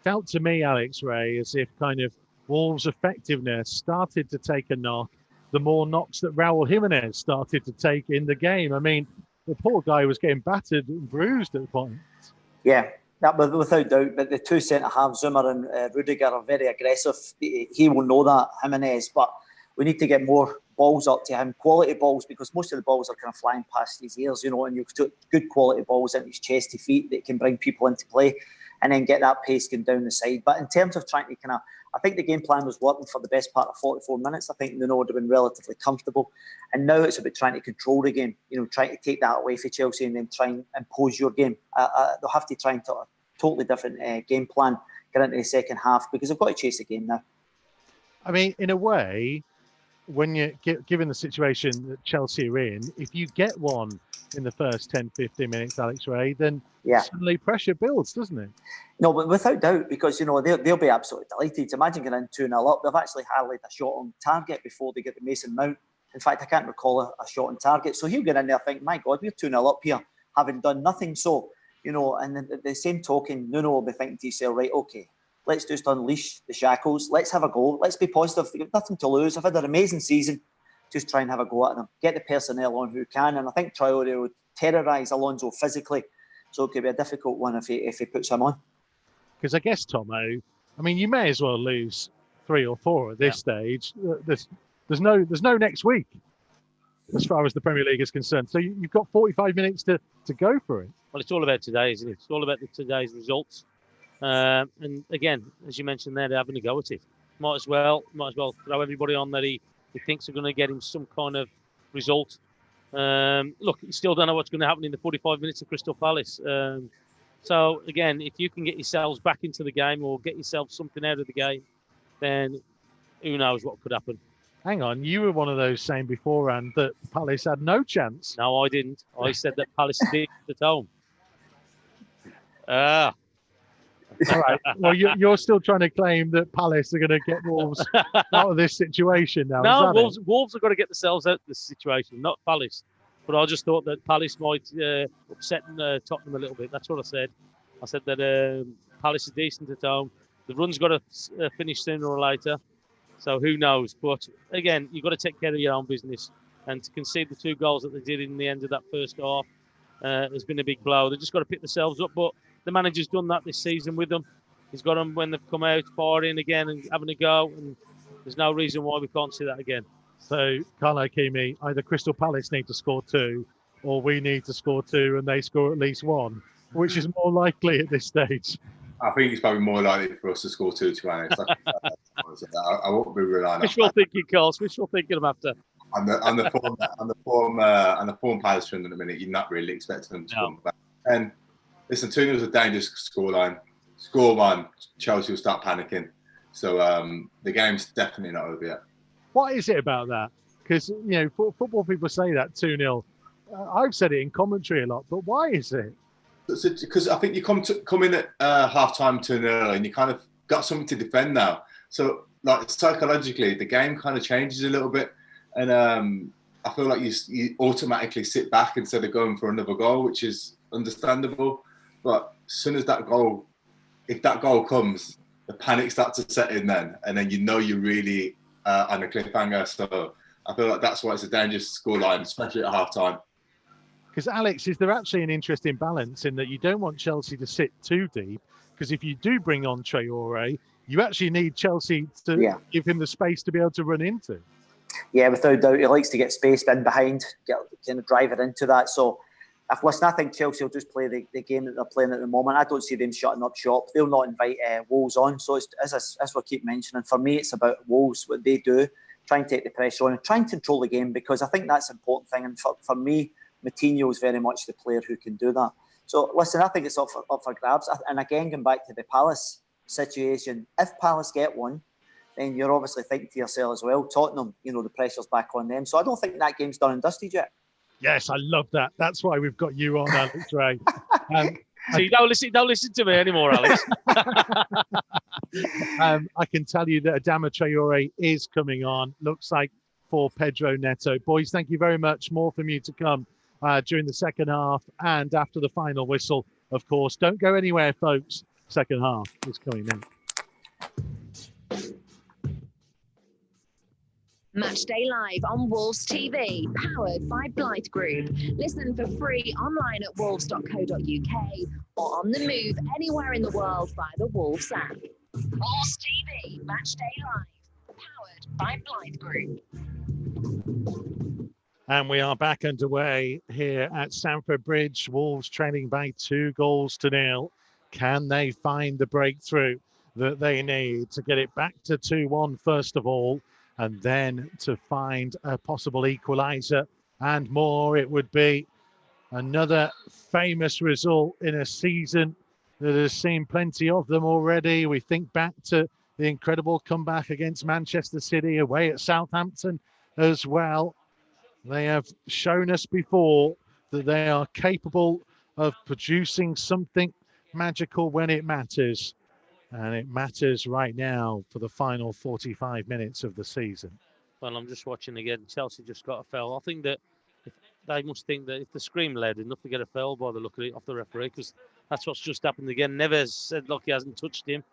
Felt to me, Alex, Rae, as if kind of Wolves' effectiveness started to take a knock the more knocks that Raul Jimenez started to take in the game. I mean, the poor guy was getting battered and bruised at points. Yeah, Yeah, but without doubt, but the two centre halves, Zuma and Rudiger, are very aggressive. He will know that, Jimenez, but we need to get more balls up to him, quality balls, because most of the balls are kind of flying past his ears, you know, and you've got good quality balls into his chesty feet that can bring people into play and then get that pace going down the side. But in terms of trying to kind of, I think the game plan was working for the best part of 44 minutes. I think Nuno would have been relatively comfortable. And now it's about trying to control the game, you know, trying to take that away for Chelsea and then try and impose your game. They'll have to try and a totally different game plan get into the second half because they've got to chase the game now. I mean, in a way, when you're given the situation that Chelsea are in, if you get one in the first 10, 15 minutes, Alex Rae, then suddenly pressure builds, doesn't it? No, but without doubt, because, you know, they'll be absolutely delighted. Imagine getting in 2-0 up. They've actually highlighted a shot on target before they get the Mason Mount. In fact, I can't recall a shot on target. So he'll get in there think, my God, we're 2-0 up here, having done nothing. So, you know, and the same token, Nuno will be thinking to himself, right, okay, let's just unleash the shackles. Let's have a go. Let's be positive. They've got nothing to lose. I've had an amazing season. Just try and have a go at them. Get the personnel on who can. And I think Traore would terrorise Alonso physically. So it could be a difficult one if he puts him on. Because I guess, Tomo, I mean, you may as well lose 3 or 4 at this stage. There's no next week as far as the Premier League is concerned. So you've got 45 minutes to go for it. Well, it's all about today, isn't it? It's all about today's results. And again, as you mentioned there, they're having a go at it. Might as well throw everybody on that he thinks are going to get him some kind of result. Look, you still don't know what's going to happen in the 45 minutes of Crystal Palace. So again, if you can get yourselves back into the game or get yourself something out of the game, then who knows what could happen. Hang on, you were one of those saying beforehand that Palace had no chance. No, I didn't. I said that Palace did at home. All right. Well, you're still trying to claim that Palace are going to get Wolves out of this situation now. No, Wolves have got to get themselves out of this situation, not Palace. But I just thought that Palace might upset Tottenham a little bit. That's what I said. I said that Palace is decent at home. The run's got to finish sooner or later. So who knows? But again, you've got to take care of your own business. And to concede the 2 goals that they did in the end of that first half has been a big blow. They've just got to pick themselves up. But the manager's done that this season with them. He's got them when they've come out, firing again and having a go. And there's no reason why we can't see that again. So, Carl Ikeme, either Crystal Palace need to score 2 or we need to score 2 and they score at least 1. Which is more likely at this stage? I think it's probably more likely for us to score 2, to be honest. I won't be relying on wishful thinking, Carl. Wishful thinking, I'm after. On the form Palace at the minute, you're not really expecting them to come back. And listen, 2-0 is a dangerous scoreline. Score 1, Chelsea will start panicking. So the game's definitely not over yet. What is it about that? Because, you know, football people say that 2-0. I've said it in commentary a lot, but why is it? Because I think you come in at half-time 2-0 and you kind of got something to defend now. So, like, psychologically, the game kind of changes a little bit. And I feel like you automatically sit back instead of going for another goal, which is understandable. But as soon as if that goal comes, the panic starts to set in then. And then you know you're really on a cliffhanger. So I feel like that's why it's a dangerous scoreline, especially at half-time. Because, Alex, is there actually an interesting balance in that you don't want Chelsea to sit too deep? Because if you do bring on Traore, you actually need Chelsea to give him the space to be able to run into. Yeah, without doubt. He likes to get space in behind, kind of drive it into that. So, I think Chelsea will just play the game that they're playing at the moment. I don't see them shutting up shop. They'll not invite Wolves on. So, as we keep mentioning, for me, it's about Wolves, what they do, try and take the pressure on and try and control the game, because I think that's an important thing. And for me, Moutinho is very much the player who can do that. So, listen, I think it's up for grabs. And again, going back to the Palace situation, if Palace get one, then you're obviously thinking to yourself as well, Tottenham, you know, the pressure's back on them. So I don't think that game's done and dusted yet. Yes, I love that. That's why we've got you on, Alex Rae. See, don't listen to me anymore, Alex. I can tell you that Adama Traore is coming on. Looks like for Pedro Neto. Boys, thank you very much. More from you to come during the second half and after the final whistle, of course. Don't go anywhere, folks. Second half is coming in. Matchday live on Wolves TV, powered by Blight Group. Listen for free online at wolves.co.uk or on the move anywhere in the world via the Wolves app. Wolves TV, Matchday live, powered by Blight Group. And we are back underway here at Stamford Bridge. Wolves trailing by 2-0. Can they find the breakthrough that they need to get it back to 2-1 first of all, and then to find a possible equaliser and more? It would be another famous result in a season that has seen plenty of them already. We think back to the incredible comeback against Manchester City away at Southampton as well. They have shown us before that they are capable of producing something magical when it matters. And it matters right now for the final 45 minutes of the season. Well, I'm just watching again. Chelsea just got a foul. I think that they must think that if the scream led enough to get a foul by the look of it off the referee, because that's what's just happened again. Neves said, look, he hasn't touched him,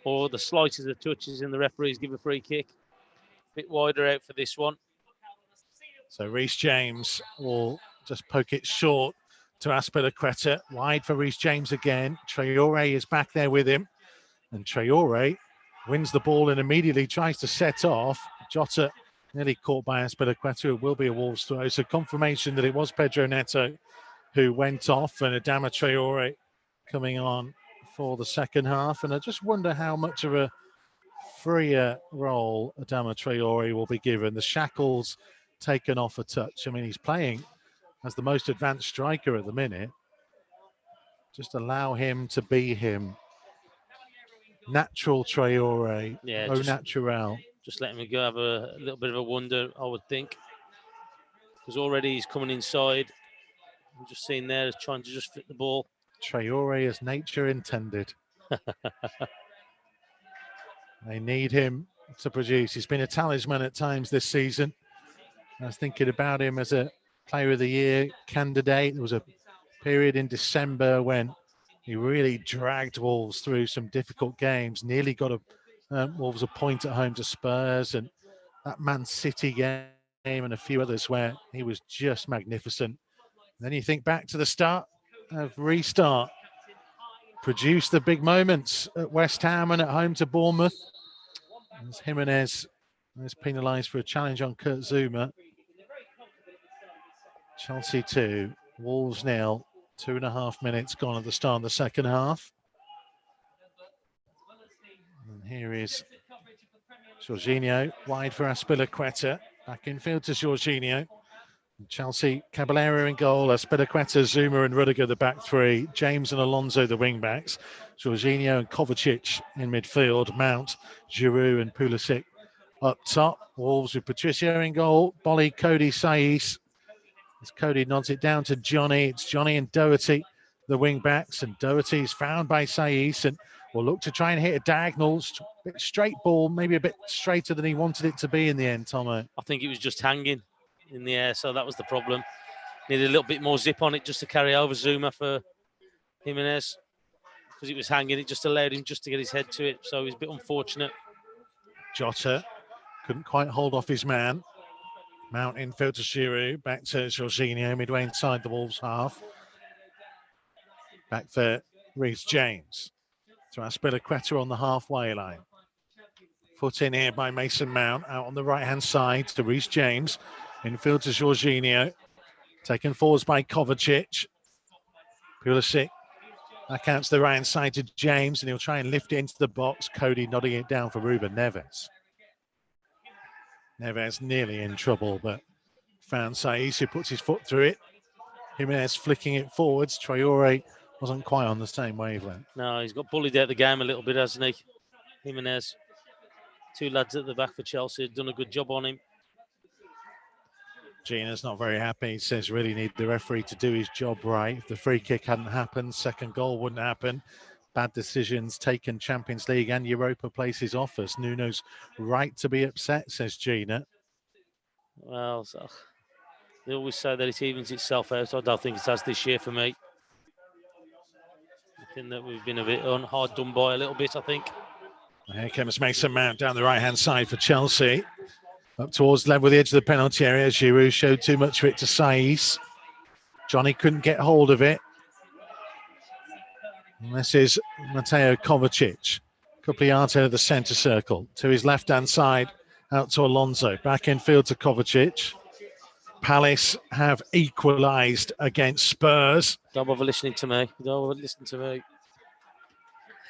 or the slightest of touches, and the referees give a free kick. A bit wider out for this one. So Reece James will just poke it short to Azpilicueta. Wide for Reece James again. Traore is back there with him. And Traore wins the ball and immediately tries to set off. Jota nearly caught by Azpilicueta. It will be a Wolves throw. So confirmation that it was Pedro Neto who went off, and Adama Traore coming on for the second half. And I just wonder how much of a freer role Adama Traore will be given. The shackles taken off a touch. I mean, he's playing as the most advanced striker at the minute. Just allow him to be him. Natural Traore, au natural. Just letting me go have a little bit of a wonder, I would think. Because already he's coming inside. I'm just seeing there, trying to just fit the ball. Traore as nature intended. They need him to produce. He's been a talisman at times this season. I was thinking about him as a Player of the Year candidate. There was a period in December when he really dragged Wolves through some difficult games. Nearly got Wolves a point at home to Spurs, and that Man City game and a few others where he was just magnificent. And then you think back to the start of restart. Produced the big moments at West Ham and at home to Bournemouth. As Jimenez is penalised for a challenge on Kurt Zouma. Chelsea 2, Wolves 0. 2.5 minutes gone at the start of the second half. And here is Jorginho, wide for Azpilicueta. Back infield to Jorginho. Chelsea, Caballero in goal, Azpilicueta, Zouma and Rudiger the back three. James and Alonso the wing backs. Jorginho and Kovacic in midfield. Mount, Giroud and Pulisic up top. Wolves with Patricio in goal. Bolly, Cody, Saiss. As Cody nods it down to Johnny. It's Johnny and Doherty, the wing backs, and Doherty is found by Saiss and will look to try and hit a diagonal. Straight ball, maybe a bit straighter than he wanted it to be in the end, Tomo. I think it was just hanging in the air, so that was the problem. Needed a little bit more zip on it just to carry over Zouma for Jimenez, because it was hanging. It just allowed him just to get his head to it, so it was a bit unfortunate. Jota couldn't quite hold off his man. Mount infield to Giroud, back to Jorginho, midway inside the Wolves half. Back for Reece James. To Azpilicueta on the halfway line. Put in here by Mason Mount, out on the right-hand side to Reece James. Infield to Jorginho. Taken forwards by Kovacic. Pulisic. Back out to the right-hand side to James, and he'll try and lift it into the box. Cody nodding it down for Ruben Neves. Neves nearly in trouble, but found Saiss, who puts his foot through it. Jimenez flicking it forwards. Traore wasn't quite on the same wavelength. No, he's got bullied out the game a little bit, hasn't he? Jimenez. Two lads at the back for Chelsea have done a good job on him. Gina's not very happy. He says really need the referee to do his job right. If the free kick hadn't happened, second goal wouldn't happen. Bad decisions taken Champions League and Europa places off us. Nuno's right to be upset, says Gina. Well, they always say that it evens itself out. I don't think it has this year for me. I think that we've been a bit hard done by a little bit, I think. Here comes Mason Mount down the right-hand side for Chelsea. Up towards level with the edge of the penalty area. Giroud showed too much of it to Saiss. Johnny couldn't get hold of it. And this is Mateo Kovacic. A couple of yards out of the centre circle. To his left-hand side, out to Alonso. Back in field to Kovacic. Palace have equalised against Spurs. Don't bother listening to me. Don't bother listening to me.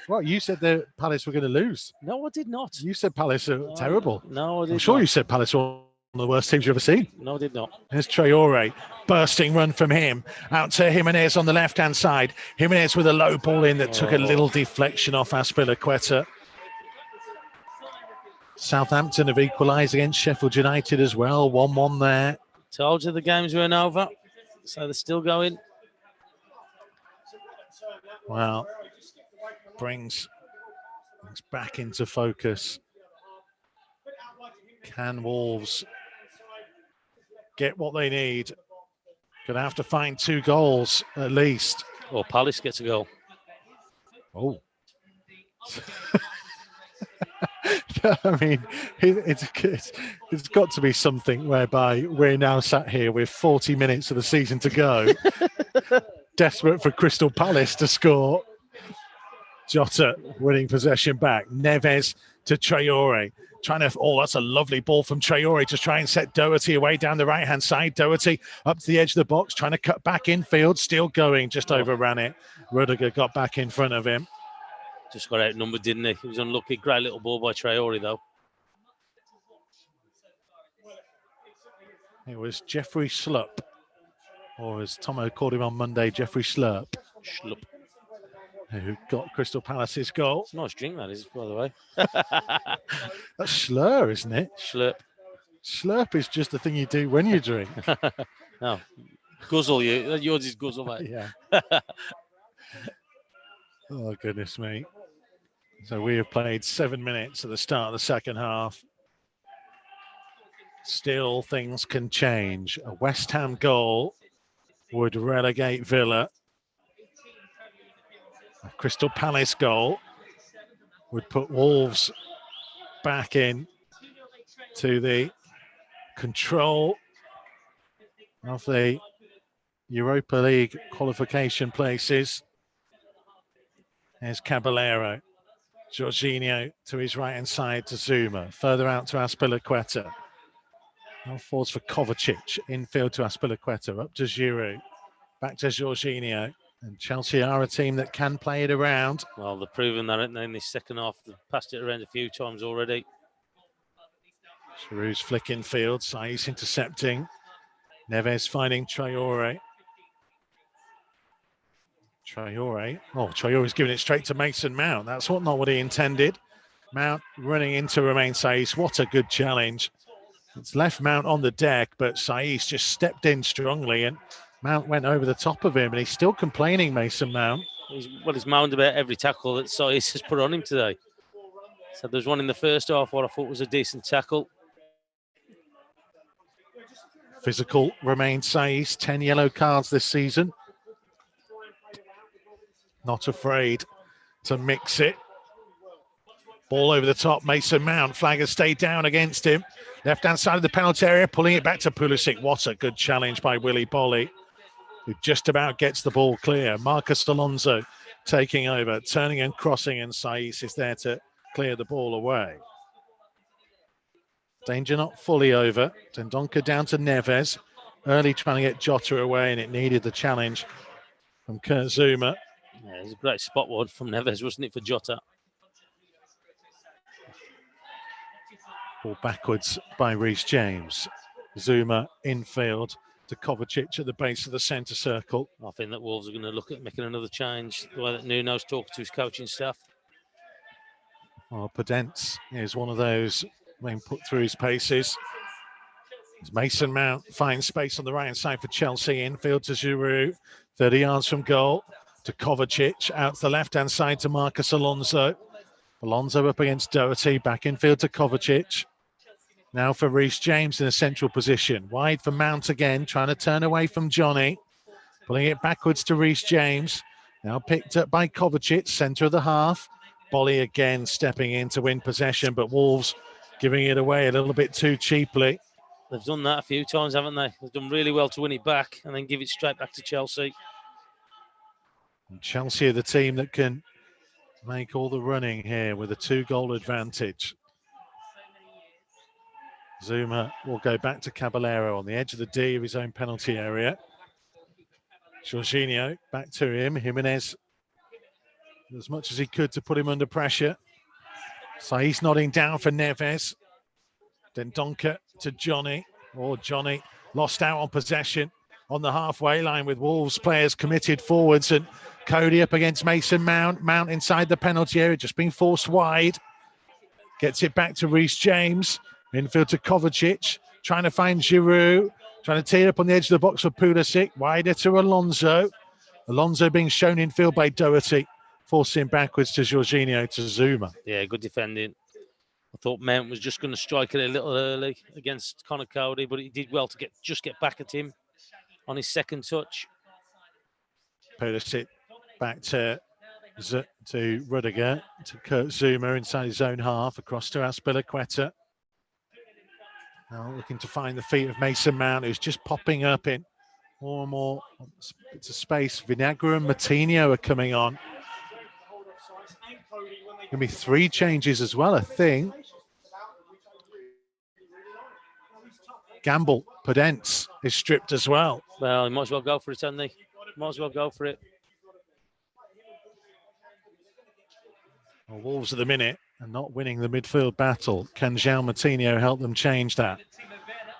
Well, you said that Palace were going to lose. No, I did not. You said Palace are terrible. No, I did I'm sure not. you said Palace were one of the worst teams you've ever seen. No, I did not. There's Traore. Bursting run from him. Out to Jimenez on the left-hand side. Jimenez with a low ball in that took a little deflection off Azpilicueta. Southampton have equalised against Sheffield United as well. 1-1 there. Told you the games weren't over. So they're still going. Well, brings back into focus. Can Wolves get what they need? Gonna have to find 2 goals at least. Or Palace gets a goal. Oh. I mean, it's got to be something whereby we're now sat here with 40 minutes of the season to go, desperate for Crystal Palace to score. Jota winning possession back. Neves to Traore. That's a lovely ball from Traore to try and set Doherty away down the right-hand side. Doherty up to the edge of the box, trying to cut back infield. Still going, just overran it. Rudiger got back in front of him. Just got outnumbered, didn't he? He was unlucky. Great little ball by Traore, though. It was Jeffrey Schlupp, or as Tomo called him on Monday, Jeffrey Slurp. Schlupp. Who got Crystal Palace's goal. It's a nice drink, that is, by the way. That's slur, isn't it? Slurp. Slurp is just the thing you do when you drink. No. Guzzle, you. Yours is guzzle, mate. Yeah. Oh, goodness me. So we have played 7 minutes at the start of the second half. Still, things can change. A West Ham goal would relegate Villa. A Crystal Palace goal would put Wolves back in to the control of the Europa League qualification places. There's Caballero. Jorginho to his right-hand side to Zuma. Further out to Azpilicueta. Now forwards for Kovacic. Infield to Azpilicueta. Up to Giroud. Back to Jorginho. And Chelsea are a team that can play it around. Well, they've proven that in this second half. They've passed it around a few times already. Giroud's flicking field. Saiss intercepting. Neves finding Traore. Traore's giving it straight to Mason Mount. That's not what he intended. Mount running into Romain Saiss. What a good challenge. It's left Mount on the deck, but Saiss just stepped in strongly and Mount went over the top of him, and he's still complaining, Mason Mount. He's moaned about every tackle that Saiss has put on him today. So there's one in the first half what I thought was a decent tackle. Physical Romain Saiss, 10 yellow cards this season. Not afraid to mix it. Ball over the top, Mason Mount. Flag has stayed down against him. Left-hand side of the penalty area, pulling it back to Pulisic. What a good challenge by Willy Bolly, who just about gets the ball clear. Marcus Alonso taking over, turning and crossing, and Saiss is there to clear the ball away. Danger not fully over. Dendoncker down to Neves. Early trying to get Jota away, and it needed the challenge from Kurt Zuma. Yeah, it was a great spot one from Neves, wasn't it, for Jota? Ball backwards by Reece James. Zuma infield to Kovacic at the base of the centre circle. I think that Wolves are going to look at making another change, the way that Nuno's talking to his coaching staff. Well, Podence is one of those being put through his paces. As Mason Mount finds space on the right-hand side for Chelsea. Infield to Giroud, 30 yards from goal. To Kovacic, out to the left-hand side to Marcus Alonso. Alonso up against Doherty, back infield to Kovacic. Now for Reece James in a central position. Wide for Mount again, trying to turn away from Johnny. Pulling it backwards to Reece James. Now picked up by Kovacic, centre of the half. Bolly again stepping in to win possession, but Wolves giving it away a little bit too cheaply. They've done that a few times, haven't they? They've done really well to win it back and then give it straight back to Chelsea. And Chelsea are the team that can make all the running here with a 2-goal advantage. Zuma will go back to Caballero on the edge of the D of his own penalty area. Jorginho back to him. Jimenez as much as he could to put him under pressure. So he's nodding down for Neves. Then Donker to Johnny. Johnny lost out on possession on the halfway line with Wolves players committed forwards, and Cody up against Mason Mount. Mount inside the penalty area, just being forced wide. Gets it back to Reece James. Infield to Kovacic, trying to find Giroud. Trying to tee up on the edge of the box for Pulisic. Wider to Alonso. Alonso being shown in field by Doherty. Forcing backwards to Jorginho to Zuma. Yeah, good defending. I thought Mount was just going to strike it a little early against Connor Cody, but he did well to just get back at him on his second touch. Pulisic back to Rudiger, to Kurt Zuma inside his own half, across to Azpilicueta. Now looking to find the feet of Mason Mount, who's just popping up in more and more bits of space. Vinagre and Matinho are coming on. Going to be 3 changes as well, I think. Gamble, Podence is stripped as well. Well, he might as well go for it, hasn't he? Might as well go for it. Well, Wolves at the minute are not winning the midfield battle. Can João Matinho help them change that?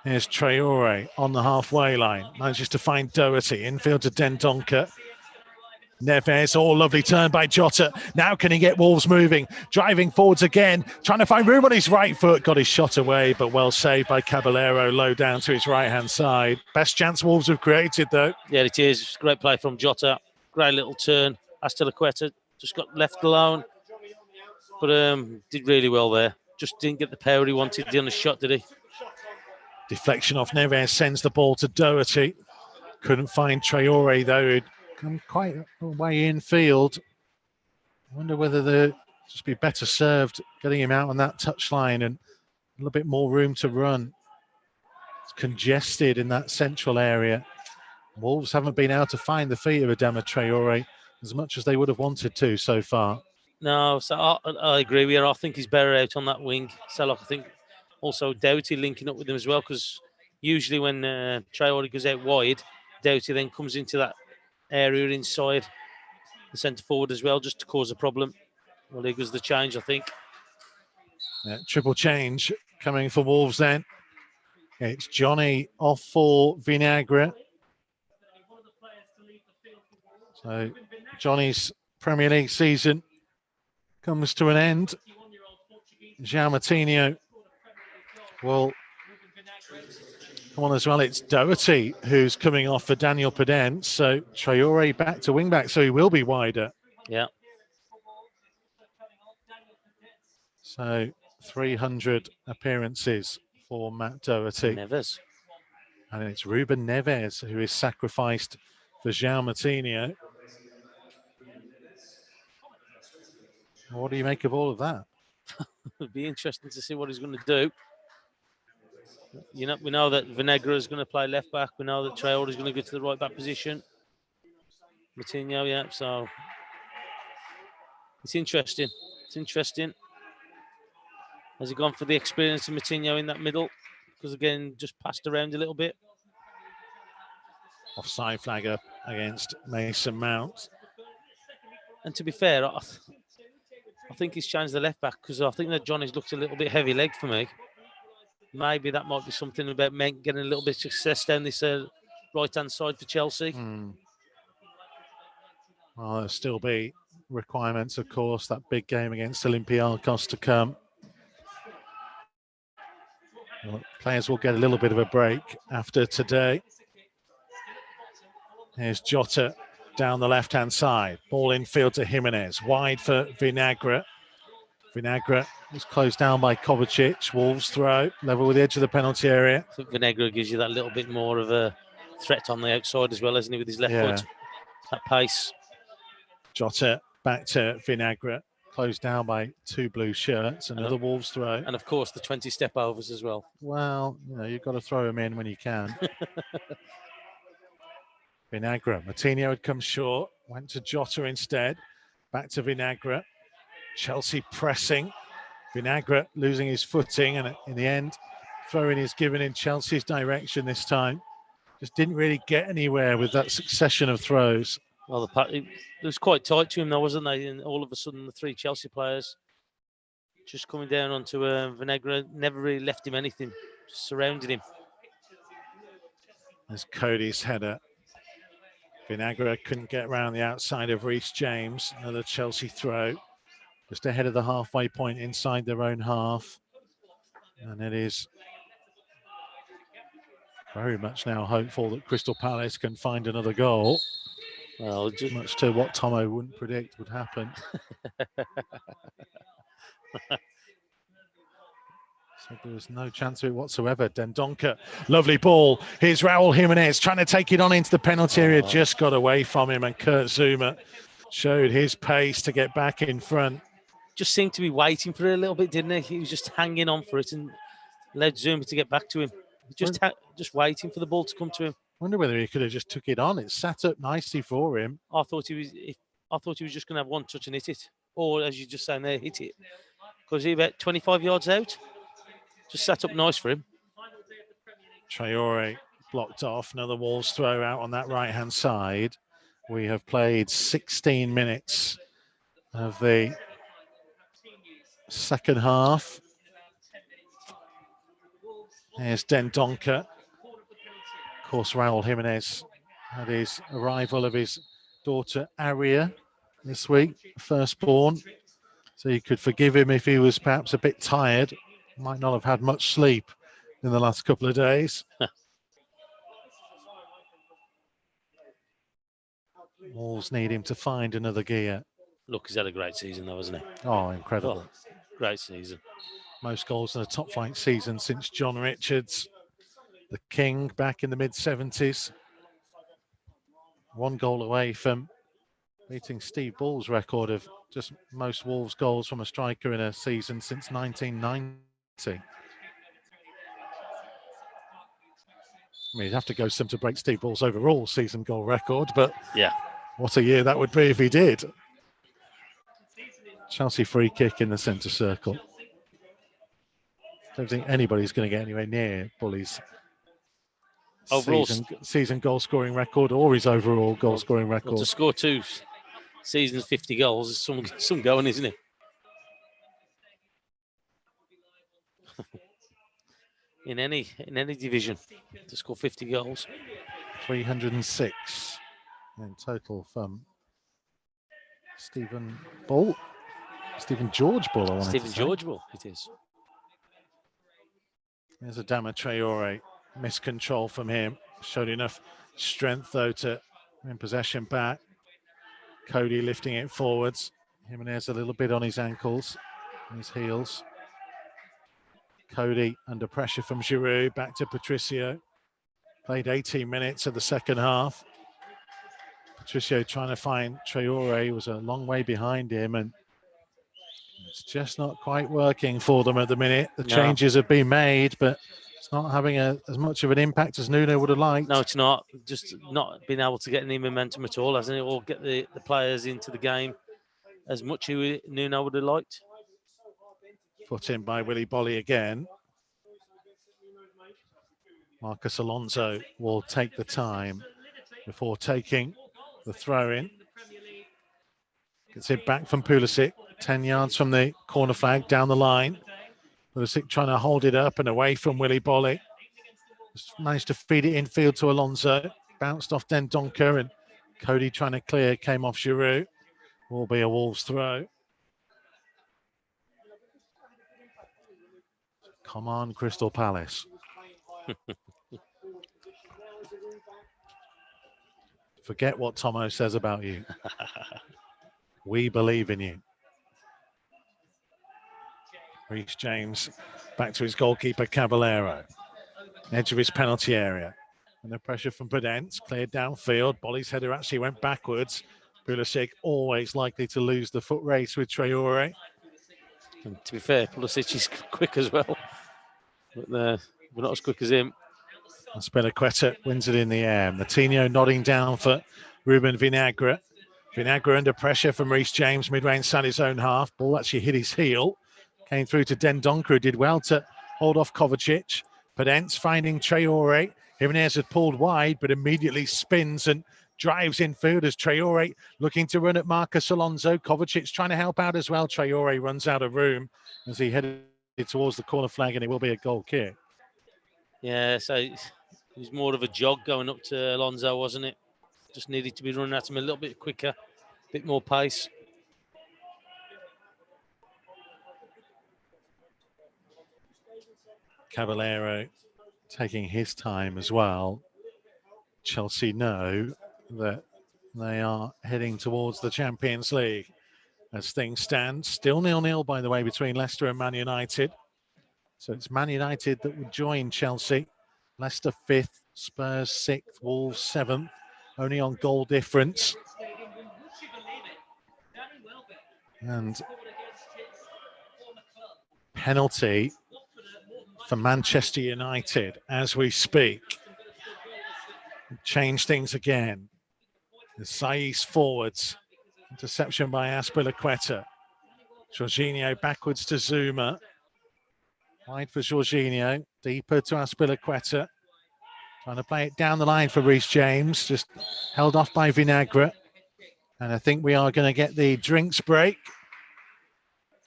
Here's Traore on the halfway line. Manages to find Doherty. Infield to Dendoncker. Neves, lovely turn by Jota. Now can he get Wolves moving? Driving forwards again. Trying to find room on his right foot. Got his shot away, but well saved by Caballero. Low down to his right-hand side. Best chance Wolves have created, though. Yeah, it is. Great play from Jota. Great little turn. Azpilicueta just got left alone. But did really well there. Just didn't get the power he wanted on the shot, did he? Deflection off Neves sends the ball to Doherty. Couldn't find Traore, though, who'd come quite a way in field. I wonder whether they'd just be better served getting him out on that touchline and a little bit more room to run. It's congested in that central area. Wolves haven't been able to find the feet of Adama Traore as much as they would have wanted to so far. No, so I agree with you. I think he's better out on that wing. So I think also Doughty linking up with him as well, because usually when Traore goes out wide, Doughty then comes into that area inside the centre forward as well, just to cause a problem. Well, there goes the change, I think. Yeah, triple change coming for Wolves then. It's Johnny off for Vinagre. So Johnny's Premier League season comes to an end. João Matinho will come on as well. It's Doherty who's coming off for Daniel Podence. So Traore back to wing back, so he will be wider. Yeah. So 300 appearances for Matt Doherty. Neves. And it's Ruben Neves who is sacrificed for João Matinho. What do you make of all of that? It'll be interesting to see what he's going to do. You know, we know that Vinagre is going to play left back. We know that Traore is going to go to the right back position. Matinho, yeah. So it's interesting. It's interesting. Has he gone for the experience of Matinho in that middle? Because again, just passed around a little bit. Offside flag up against Mason Mount. And to be fair, I think he's changed the left back, because I think that Johnny's looked a little bit heavy legged for me. Maybe that might be something about getting a little bit of success down this right-hand side for Chelsea. Well, there'll still be requirements, of course, that big game against Olympiacos to come. Well, players will get a little bit of a break after today. Here's Jota down the left-hand side. Ball infield to Jimenez. Wide for Vinagre. Vinagre is closed down by Kovacic. Wolves throw, level with the edge of the penalty area. I think Vinagre gives you that little bit more of a threat on the outside as well, isn't he, with his left foot? That pace. Jota back to Vinagre. closed down by 2 blue shirts. Another Wolves throw. And of course, the 20 step overs as well. Well, you've got to throw them in when you can. Vinagre. Martinho had come short. Went to Jota instead. Back to Vinagre. Chelsea pressing. Vinagre losing his footing. And in the end, throwing is given in Chelsea's direction this time. Just didn't really get anywhere with that succession of throws. Well, it was quite tight to him, though, wasn't they? And all of a sudden, the 3 Chelsea players just coming down onto Vinagre, never really left him anything, just surrounded him. There's Cody's header. Vinagre couldn't get around the outside of Reece James. Another Chelsea throw, just ahead of the halfway point inside their own half. And it is very much now hopeful that Crystal Palace can find another goal. Well, much to what Tomo wouldn't predict would happen. So there's no chance of it whatsoever. Dendoncker, lovely ball. Here's Raul Jimenez trying to take it on into the penalty area. Just got away from him, and Kurt Zouma showed his pace to get back in front. Just seemed to be waiting for it a little bit, didn't he? He was just hanging on for it and led Zouma to get back to him. Just waiting for the ball to come to him. Wonder whether he could have just took it on. It sat up nicely for him. I thought he was just going to have one touch and hit it, or as you just saying there, hit it, because he about 25 yards out. Just sat up nice for him. Traore blocked off. Another Wolves throw out on that right-hand side. We have played 16 minutes of the second half. There's Dendoncker. Of course, Raul Jimenez had his arrival of his daughter Aria this week, firstborn. So you could forgive him if he was perhaps a bit tired. Might not have had much sleep in the last couple of days. Wolves need him to find another gear. Look, he's had a great season though, hasn't he? Oh, incredible. Oh, great season. Most goals in a top flight season since John Richards, the King, back in the mid-70s. 1 goal away from beating Steve Bull's record of just most Wolves goals from a striker in a season since 1990. I mean, you'd have to go some to break Steve Bull's overall season goal record, but yeah, what a year that would be if he did. Chelsea free kick in the centre circle. Don't think anybody's going to get anywhere near Bully's season goal scoring record or his overall goal scoring record. Well, to score 2 seasons 50 goals is some going, isn't it? in any division, to score 50 goals. 306 in total from Stephen George Bull. Stephen George Bull, it is. There's Adama Traore, miscontrol from him. Showed enough strength though to win possession back. Cody lifting it forwards. Jimenez a little bit on his ankles, and his heels. Cody under pressure from Giroud, back to Patricio. Played 18 minutes of the second half. Patricio trying to find Traore, was a long way behind him, and it's just not quite working for them at the minute. The changes have been made, but it's not having as much of an impact as Nuno would have liked. No, it's not. Just not being able to get any momentum at all, hasn't it? Or get the players into the game as much as Nuno would have liked. Put in by Willy Bolly again. Marcus Alonso will take the time before taking the throw in. Gets it back from Pulisic, 10 yards from the corner flag, down the line. Pulisic trying to hold it up and away from Willy Bolly. Just managed to feed it infield to Alonso. Bounced off Dendoncker, and Cody trying to clear, came off Giroud. Will be a Wolves throw. Come on, Crystal Palace. Forget what Tomo says about you. We believe in you. Reece James back to his goalkeeper, Caballero. Edge of his penalty area. And the pressure from Podence, cleared downfield. Bolly's header actually went backwards. Pulisic always likely to lose the foot race with Traore. And to be fair, Pulisic is quick as well. But we're not as quick as him. Azpilicueta wins it in the air. Matinho nodding down for Ruben Vinagre. Vinagre under pressure from Reece James midway inside his own half. Ball actually hit his heel. Came through to Dendoncker, who did well to hold off Kovacic. Podence finding Traore. Jimenez had pulled wide, but immediately spins and drives in field as Traore looking to run at Marcus Alonso. Kovacic trying to help out as well. Traore runs out of room as he headed towards the corner flag, and it will be a goal kick. Yeah, so it was more of a jog going up to Alonso, wasn't it? Just needed to be running at him a little bit quicker, a bit more pace. Caballero taking his time as well. Chelsea know that they are heading towards the Champions League as things stand. Still 0-0, by the way, between Leicester and Man United. So it's Man United that would join Chelsea. Leicester 5th, Spurs 6th, Wolves 7th, only on goal difference. And penalty for Manchester United as we speak. Change things again. The Saiz forwards. Interception by Azpilicueta. Jorginho backwards to Zuma. Wide for Jorginho. Deeper to Azpilicueta. Trying to play it down the line for Reece James. Just held off by Vinagre. And I think we are going to get the drinks break.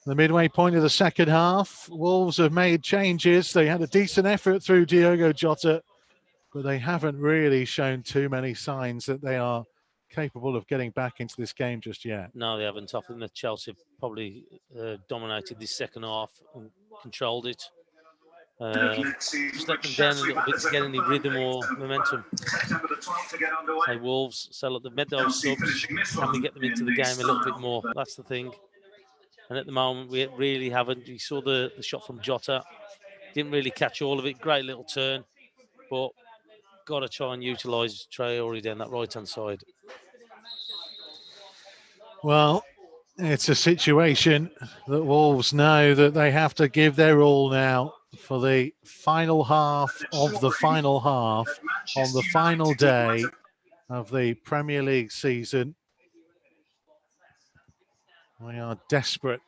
The midway point of the second half. Wolves have made changes. They had a decent effort through Diogo Jota, but they haven't really shown too many signs that they are capable of getting back into this game just yet. No, they haven't. I think that Chelsea probably dominated this second half and controlled it. Just let them down a little bit to get any rhythm or momentum. Say Wolves sell at the mid those subs. Can we get them into the game a little bit more? That's the thing. And at the moment, we really haven't. We saw the shot from Jota. Didn't really catch all of it. Great little turn. But got to try and utilise Traore down that right-hand side. Well, it's a situation that Wolves know that they have to give their all now for the final half of the final half on the final day of the Premier League season. We are desperate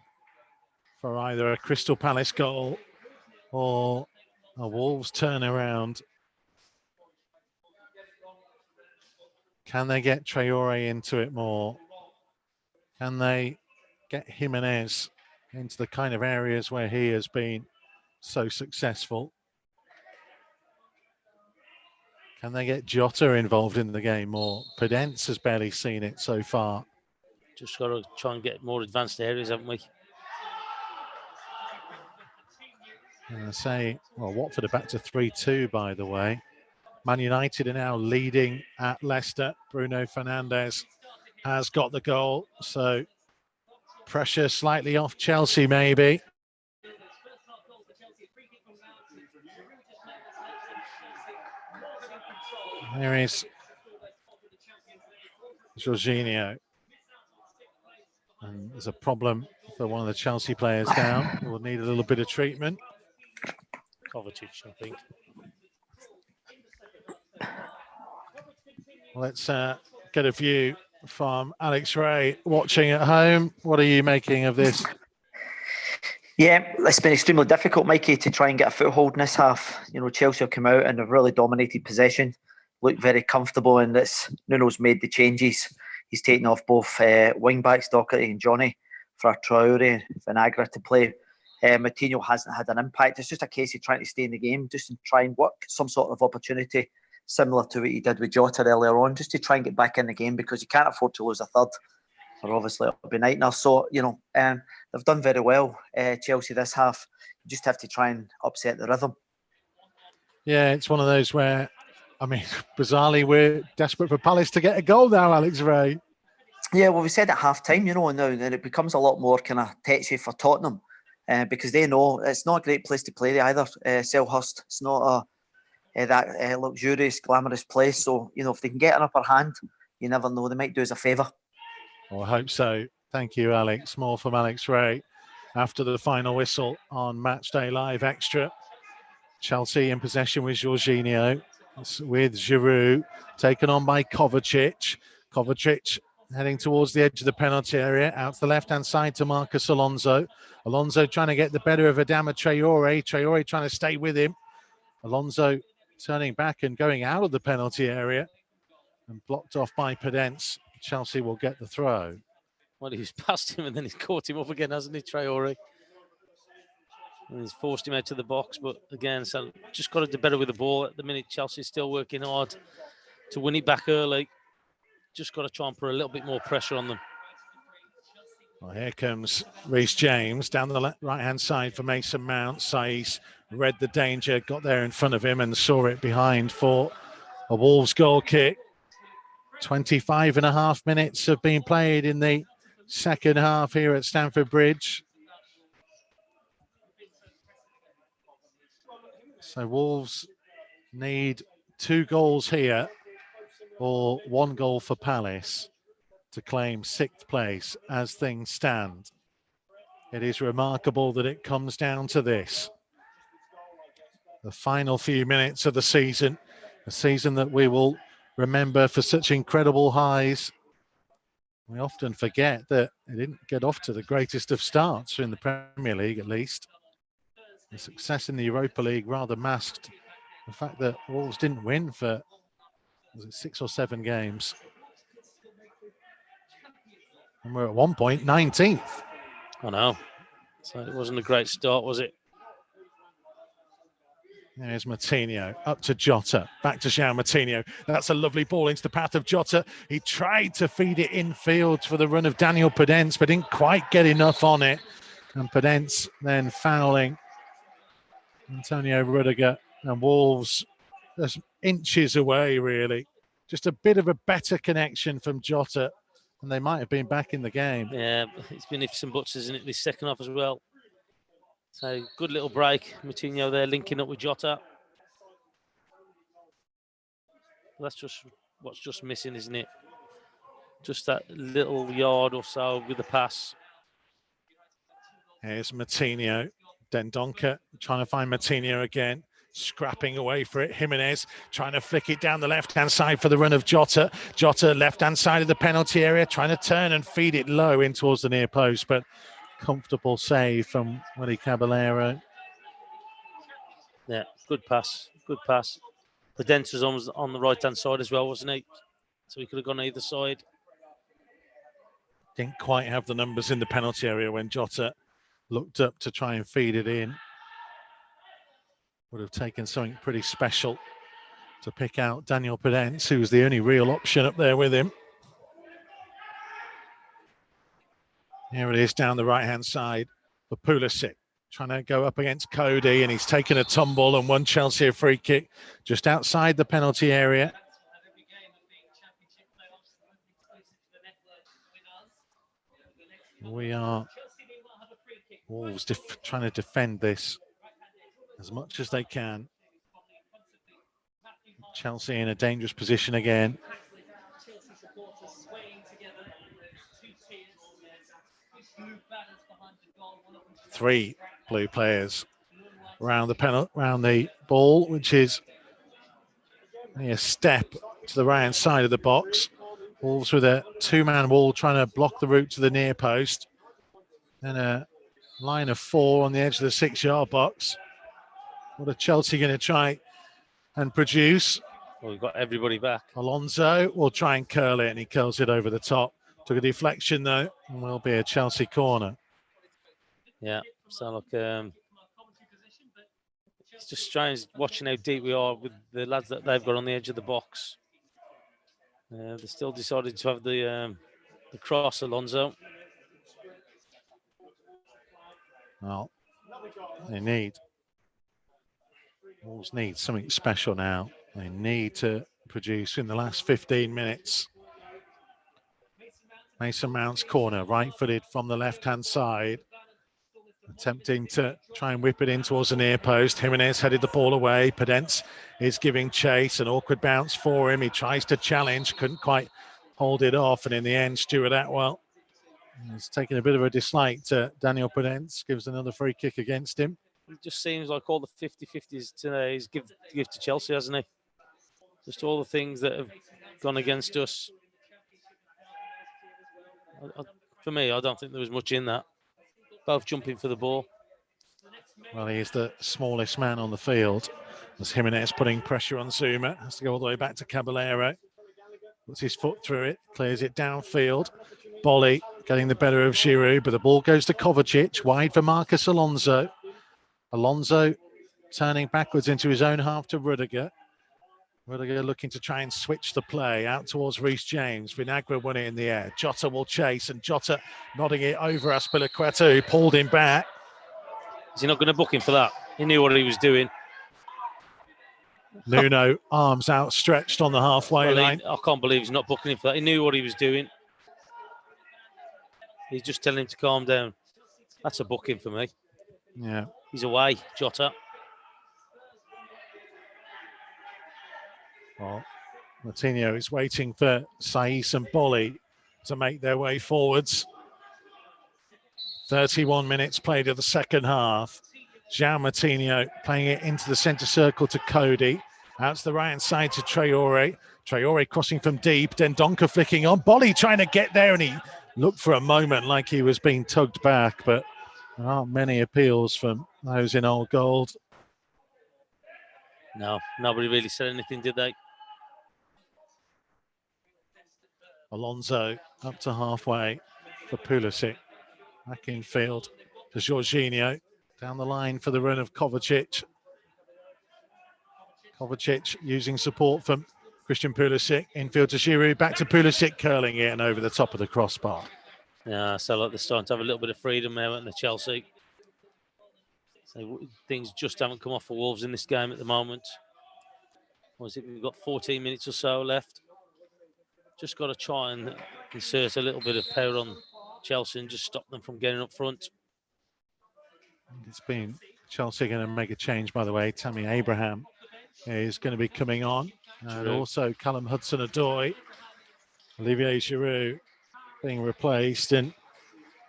for either a Crystal Palace goal or a Wolves turnaround. Can they get Traore into it more? Can they get Jimenez into the kind of areas where he has been so successful? Can they get Jota involved in the game more? Podence has barely seen it so far. Just got to try and get more advanced areas, haven't we? And I say, well, Watford are back to 3-2, by the way. Man United are now leading at Leicester. Bruno Fernandes has got the goal, so pressure slightly off Chelsea, maybe. There is Jorginho. And there's a problem for one of the Chelsea players down. Will need a little bit of treatment. Kovacic, I think. Let's get a view from Alex Rae watching at home. What are you making of this? Yeah, it's been extremely difficult, Mikey, to try and get a foothold in this half. You know, Chelsea have come out and have really dominated possession, looked very comfortable, and Nuno's made the changes. He's taken off both wing backs, Doherty and Johnny, for Traore and Vinagre to play. Matinho hasn't had an impact. It's just a case of trying to stay in the game, just to try and work some sort of opportunity similar to what he did with Jota earlier on, just to try and get back in the game, because you can't afford to lose a third, or obviously it'll be nightmare. So, you know, they've done very well, Chelsea, this half. You just have to try and upset the rhythm. Yeah, it's one of those where, I mean, bizarrely, we're desperate for Palace to get a goal now, Alex Rae. Yeah, well, we said at half-time, you know, now then it becomes a lot more kind of touchy for Tottenham, because they know it's not a great place to play either, Selhurst. It's not that luxurious, glamorous place. So, you know, if they can get an upper hand, you never know, they might do us a favour. Well, I hope so. Thank you, Alex. More from Alex Rae after the final whistle on Matchday Live Extra. Chelsea in possession with Jorginho, with Giroud, taken on by Kovacic. Kovacic heading towards the edge of the penalty area, out to the left-hand side to Marcus Alonso. Alonso trying to get the better of Adama Traore. Traore trying to stay with him. Alonso turning back and going out of the penalty area and blocked off by Podence. Chelsea will get the throw. Well, he's past him and then he's caught him up again, hasn't he, Traore? And he's forced him out to the box, but again, so just got to do better with the ball. At the minute, Chelsea's still working hard to win it back early. Just got to try and put a little bit more pressure on them. Well, here comes Reece James down the right-hand side for Mason Mount. Saiss read the danger, got there in front of him and saw it behind for a Wolves goal kick. 25.5 minutes have been played in the second half here at Stamford Bridge. So Wolves need 2 goals here or 1 goal for Palace to claim 6th place as things stand. It is remarkable that it comes down to this. The final few minutes of the season, a season that we will remember for such incredible highs. We often forget that it didn't get off to the greatest of starts in the Premier League, at least. The success in the Europa League rather masked the fact that Wolves didn't win for, was it 6 or 7 games? And we're at one point 19th. I know. So it wasn't a great start, was it? There's Moutinho, up to Jota, back to João Moutinho. That's a lovely ball into the path of Jota. He tried to feed it infield for the run of Daniel Podence, but didn't quite get enough on it. And Podence then fouling Antonio Rudiger, and Wolves just inches away, really. Just a bit of a better connection from Jota, and they might have been back in the game. Yeah, it's been ifs and buts, isn't it, this second half as well. So good little break. Moutinho there linking up with Jota. That's just what's just missing, isn't it? Just that little yard or so with the pass. Here's Moutinho. Dendoncker trying to find Moutinho again. Scrapping away for it. Jimenez trying to flick it down the left-hand side for the run of Jota. Jota, left-hand side of the penalty area, trying to turn and feed it low in towards the near post, but comfortable save from Willy Caballero. Yeah, good pass. Good pass. Podence was on the right-hand side as well, wasn't he? So he could have gone either side. Didn't quite have the numbers in the penalty area when Jota looked up to try and feed it in. Would have taken something pretty special to pick out Daniel Podence, who was the only real option up there with him. Here it is down the right-hand side for Pulisic, trying to go up against Cody, and he's taken a tumble and won Chelsea a free kick just outside the penalty area. We are Wolves trying to defend this as much as they can. Chelsea in a dangerous position again. Three blue players around the ball, which is a step to the right-hand side of the box. Wolves with a 2-man wall trying to block the route to the near post. And a line of 4 on the edge of the 6-yard box. What are Chelsea going to try and produce? Well, we've got everybody back. Alonso will try and curl it, and he curls it over the top. Took a deflection, though, and will be a Chelsea corner. Yeah, so look, it's just strange watching how deep we are with the lads that they've got on the edge of the box. They still decided to have the cross, Alonso. Well, Wolves need something special now. They need to produce in the last 15 minutes. Mason Mount's corner, right-footed from the left-hand side. Attempting to try and whip it in towards the near post. Jimenez headed the ball away. Podence is giving chase. An awkward bounce for him. He tries to challenge. Couldn't quite hold it off. And in the end, Stuart Atwell is taking a bit of a dislike to Daniel Podence, gives another free kick against him. It just seems like all the 50-50s today is give to Chelsea, hasn't he? Just all the things that have gone against us. For me, I don't think there was much in that. Both jumping for the ball. Well, he is the smallest man on the field. As Jimenez putting pressure on Zuma. Has to go all the way back to Caballero. Puts his foot through it, clears it downfield. Bolly getting the better of Giroud, but the ball goes to Kovacic, wide for Marcus Alonso. Alonso turning backwards into his own half to Rudiger. Rudiger looking to try and switch the play out towards Reece James. Vinagre won it in the air. Jota will chase, and Jota nodding it over Azpilicueta, who pulled him back. Is he not going to book him for that? He knew what he was doing. Nuno, arms outstretched on the halfway line. I can't believe he's not booking him for that. He knew what he was doing. He's just telling him to calm down. That's a booking for me. Yeah. He's away, Jota. Well, Martinho is waiting for Saiss and Bolly to make their way forwards. 31 minutes played of the second half. João Martinho playing it into the centre circle to Cody. Out to the right-hand side to Traore. Traore crossing from deep. Dendoncker flicking on. Bolly trying to get there, and he looked for a moment like he was being tugged back, but there aren't many appeals from those in old gold. No, nobody really said anything, did they? Alonso up to halfway for Pulisic. Back in field to Jorginho. Down the line for the run of Kovacic. Kovacic using support from Christian Pulisic. Infield to Giroud. Back to Pulisic, curling it and over the top of the crossbar. Yeah, so like they're starting to have a little bit of freedom there in the Chelsea. So things just haven't come off for Wolves in this game at the moment. What is it? We've got 14 minutes or so left. Just got to try and insert a little bit of power on Chelsea and just stop them from getting up front. It's been Chelsea going to make a change, by the way. Tammy Abraham is going to be coming on. And also Callum Hudson-Odoi, Olivier Giroud being replaced. And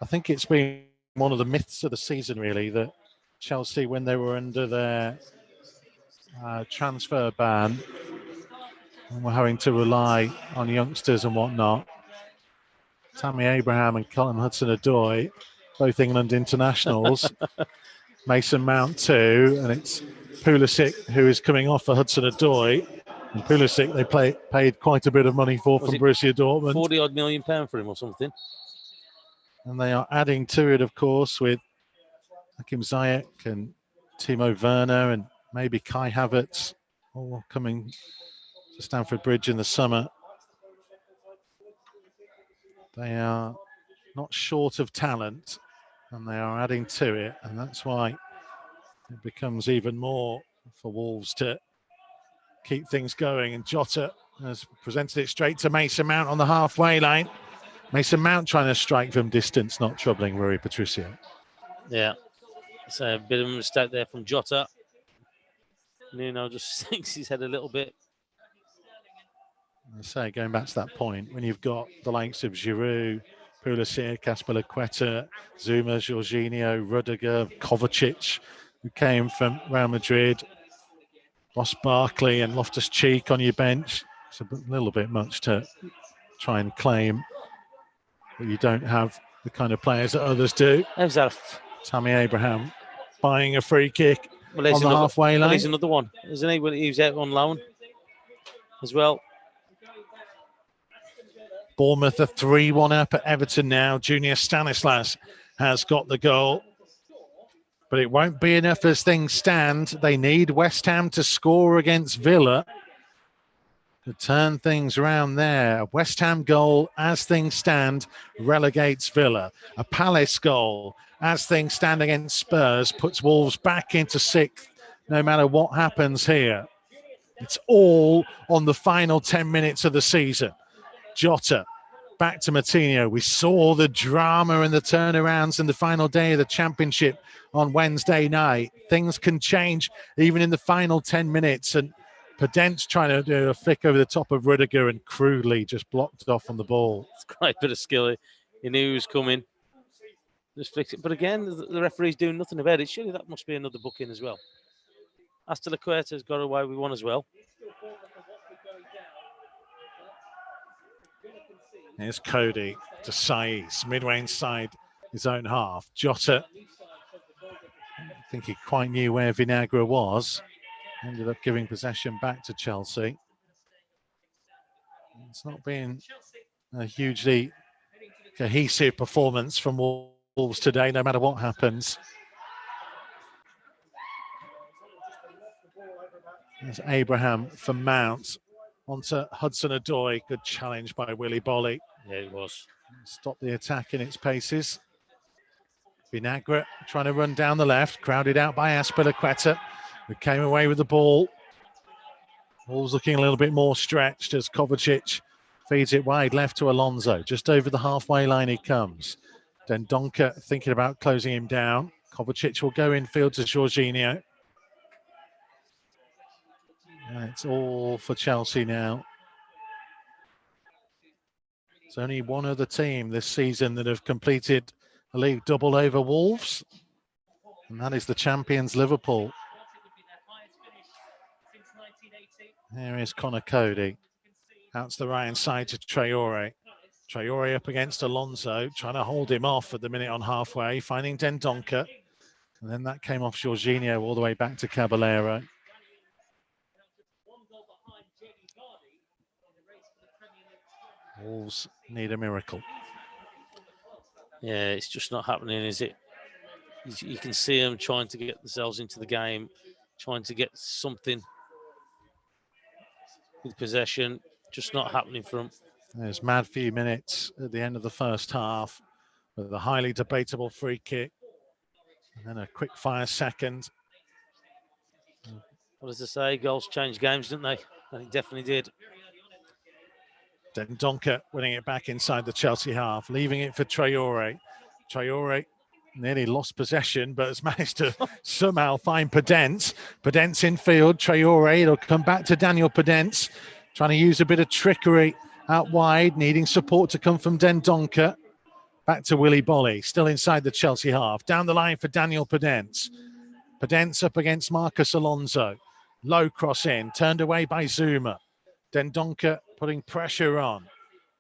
I think it's been one of the myths of the season, really, that Chelsea, when they were under their transfer ban, and were having to rely on youngsters and whatnot, Tammy Abraham and Callum Hudson-Odoi, both England internationals, Mason Mount too, and it's Pulisic who is coming off for Hudson-Odoi. And Pulisic, they paid quite a bit of money for from Borussia Dortmund. £40-odd million for him or something. And they are adding to it, of course, with Hakim Ziyech and Timo Werner and maybe Kai Havertz, all coming to Stamford Bridge in the summer. They are not short of talent, and they are adding to it, and that's why it becomes even more for Wolves to keep things going. And Jota has presented it straight to Mason Mount on the halfway line. Mason Mount trying to strike from distance, not troubling Rui Patricio. Yeah, it's a bit of a mistake there from Jota. Nuno just thinks he's had a little bit. I say, going back to that point, when you've got the likes of Giroud, Pulisic, Azpilicueta, Zuma, Jorginho, Rudiger, Kovacic, who came from Real Madrid, Ross Barkley and Loftus-Cheek on your bench, it's a little bit much to try and claim that you don't have the kind of players that others do. How's that? Tammy Abraham buying a free kick on the another, halfway line. Well, he's another one, isn't he? He was out on loan as well. Bournemouth are 3-1 up at Everton now. Junior Stanislas has got the goal. But it won't be enough as things stand. They need West Ham to score against Villa to turn things around there. A West Ham goal, as things stand, relegates Villa. A Palace goal, as things stand against Spurs, puts Wolves back into sixth, no matter what happens here. It's all on the final 10 minutes of the season. Jota, back to Martinho. We saw the drama and the turnarounds in the final day of the Championship on Wednesday night. Things can change even in the final 10 minutes. And Pedence trying to do a flick over the top of Rudiger and crudely just blocked off on the ball. It's quite a bit of skill. He knew he was coming. Just fix it. But again, the referee's doing nothing about it. Surely that must be another booking as well. Astelaqueta's got away with one as well. Here's Cody to Saiz, midway inside his own half. Jota, I think he quite knew where Vinagre was. Ended up giving possession back to Chelsea. It's not been a hugely cohesive performance from Wolves today, no matter what happens. There's Abraham for Mount. Onto Hudson-Odoi. Good challenge by Willy Bolly. Yeah, it was. Stop the attack in its paces. Vinagre trying to run down the left, crowded out by Astelaqueta, who came away with the ball. Ball's looking a little bit more stretched as Kovacic feeds it wide left to Alonso. Just over the halfway line he comes. Dendoncker thinking about closing him down. Kovacic will go infield to Jorginho. It's all for Chelsea now. There's only one other team this season that have completed a league double over Wolves, and that is the champions Liverpool. Here is Connor Cody. Out to the right hand side to Traore. Traore up against Alonso, trying to hold him off at the minute on halfway, finding Dendoncker. And then that came off Jorginho all the way back to Caballero. Wolves need a miracle. Yeah, it's just not happening, is it? You can see them trying to get themselves into the game, trying to get something with possession, just not happening for them. There's mad few minutes at the end of the first half with a highly debatable free kick and then a quick fire second. What does it say? Goals change games, didn't they? And it definitely did. Dendoncker winning it back inside the Chelsea half, leaving it for Traore. Traore nearly lost possession, but has managed to somehow find Pedence. Pedence in field. Traore, it'll come back to Daniel Pedence, trying to use a bit of trickery out wide, needing support to come from Dendoncker. Back to Willy Bolly, still inside the Chelsea half. Down the line for Daniel Pedence. Pedence up against Marcus Alonso. Low cross in, turned away by Zuma. Dendoncker putting pressure on.